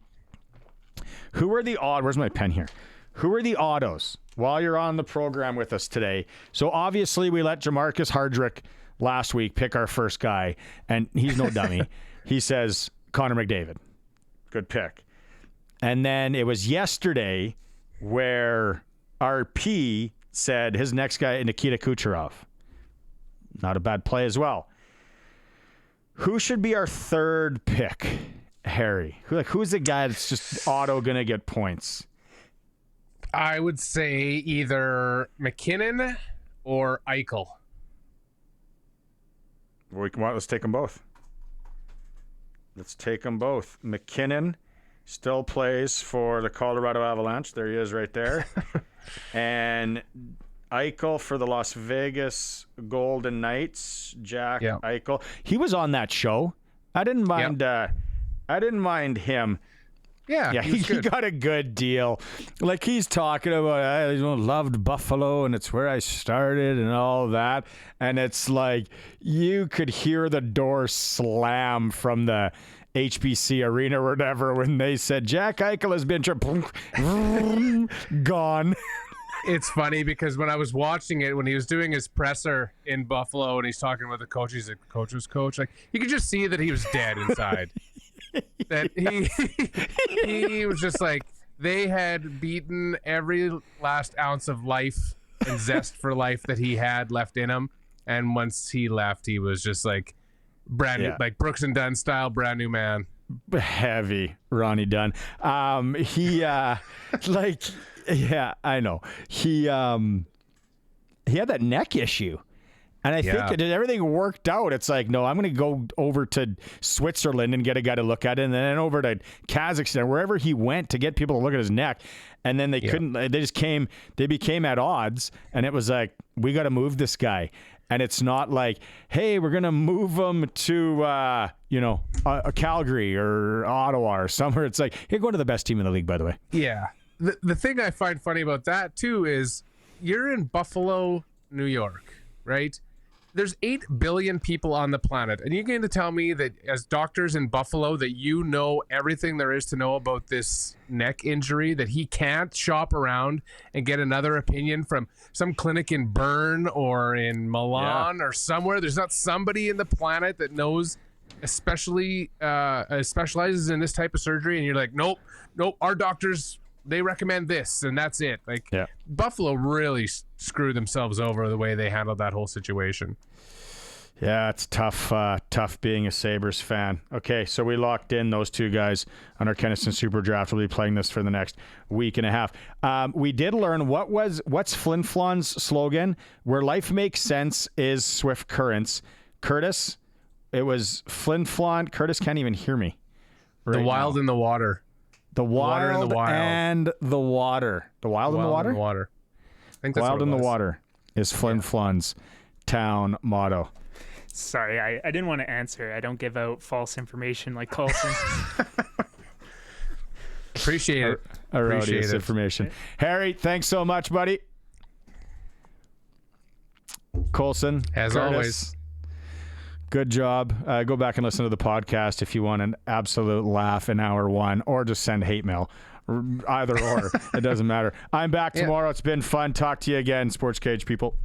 who are the where's my pen here? Who are the autos while you're on the program with us today? So obviously we let Jamarcus Hardrick last week pick our first guy, and he's no dummy. He says Connor McDavid. Good pick. And then it was yesterday where RP said his next guy, Nikita Kucherov. Not a bad play as well. Who should be our third pick, Harry? Who's the guy that's just auto going to get points? I would say either McKinnon or Eichel. Let's take them both. McKinnon still plays for the Colorado Avalanche. There he is right there. And Eichel for the Las Vegas Golden Knights. Jack Eichel. He was on that show. I didn't mind. I didn't mind him. Yeah, he got a good deal. Like he's talking about, I loved Buffalo and it's where I started and all that. And it's like you could hear the door slam from the HBC Arena or whatever when they said Jack Eichel has been gone. It's funny because when I was watching it, when he was doing his presser in Buffalo and he's talking about the coach, he's like, coach's coach. Like you could just see that he was dead inside. That he was just like, they had beaten every last ounce of life and zest for life that he had left in him. And once he left, he was just like brand new, like Brooks and Dunn style, brand new man. Heavy Ronnie Dunn. I know. He had that neck issue. And I think everything worked out. It's like, no, I'm going to go over to Switzerland and get a guy to look at it, and then over to Kazakhstan, wherever he went to get people to look at his neck. And then they couldn't, they became at odds, and it was like, we got to move this guy. And it's not like, hey, we're going to move him to, Calgary or Ottawa or somewhere. It's like, hey, go to the best team in the league, by the way. Yeah. The thing I find funny about that, too, is you're in Buffalo, New York, right? There's 8 billion people on the planet. And you're going to tell me that as doctors in Buffalo that you know everything there is to know about this neck injury, that he can't shop around and get another opinion from some clinic in Bern or in Milan or somewhere. There's not somebody in the planet that knows, especially specializes in this type of surgery. And you're like, nope, our doctors, they recommend this and that's it. Like Buffalo really screwed themselves over the way they handled that whole situation. Yeah, it's tough being a Sabres fan. Okay, so we locked in those two guys on our Kenniston Super Draft. We'll be playing this for the next week and a half. We did learn what's Flin Flon's slogan? Where life makes sense is swift currents. Curtis, it was Flin Flon. Curtis can't even hear me. Right the wild in the water. The wild and the water. The wild and the water? I think that's wild in the water is Flin Flon's town motto. Sorry, I didn't want to answer. I don't give out false information like Colson. Appreciate it. Erroneous information. Harry, thanks so much, buddy. Colson, as Curtis, always. Good job. Go back and listen to the podcast if you want an absolute laugh in hour one, or just send hate mail. Either or. It doesn't matter. I'm back tomorrow. It's been fun. Talk to you again, SportsCage people.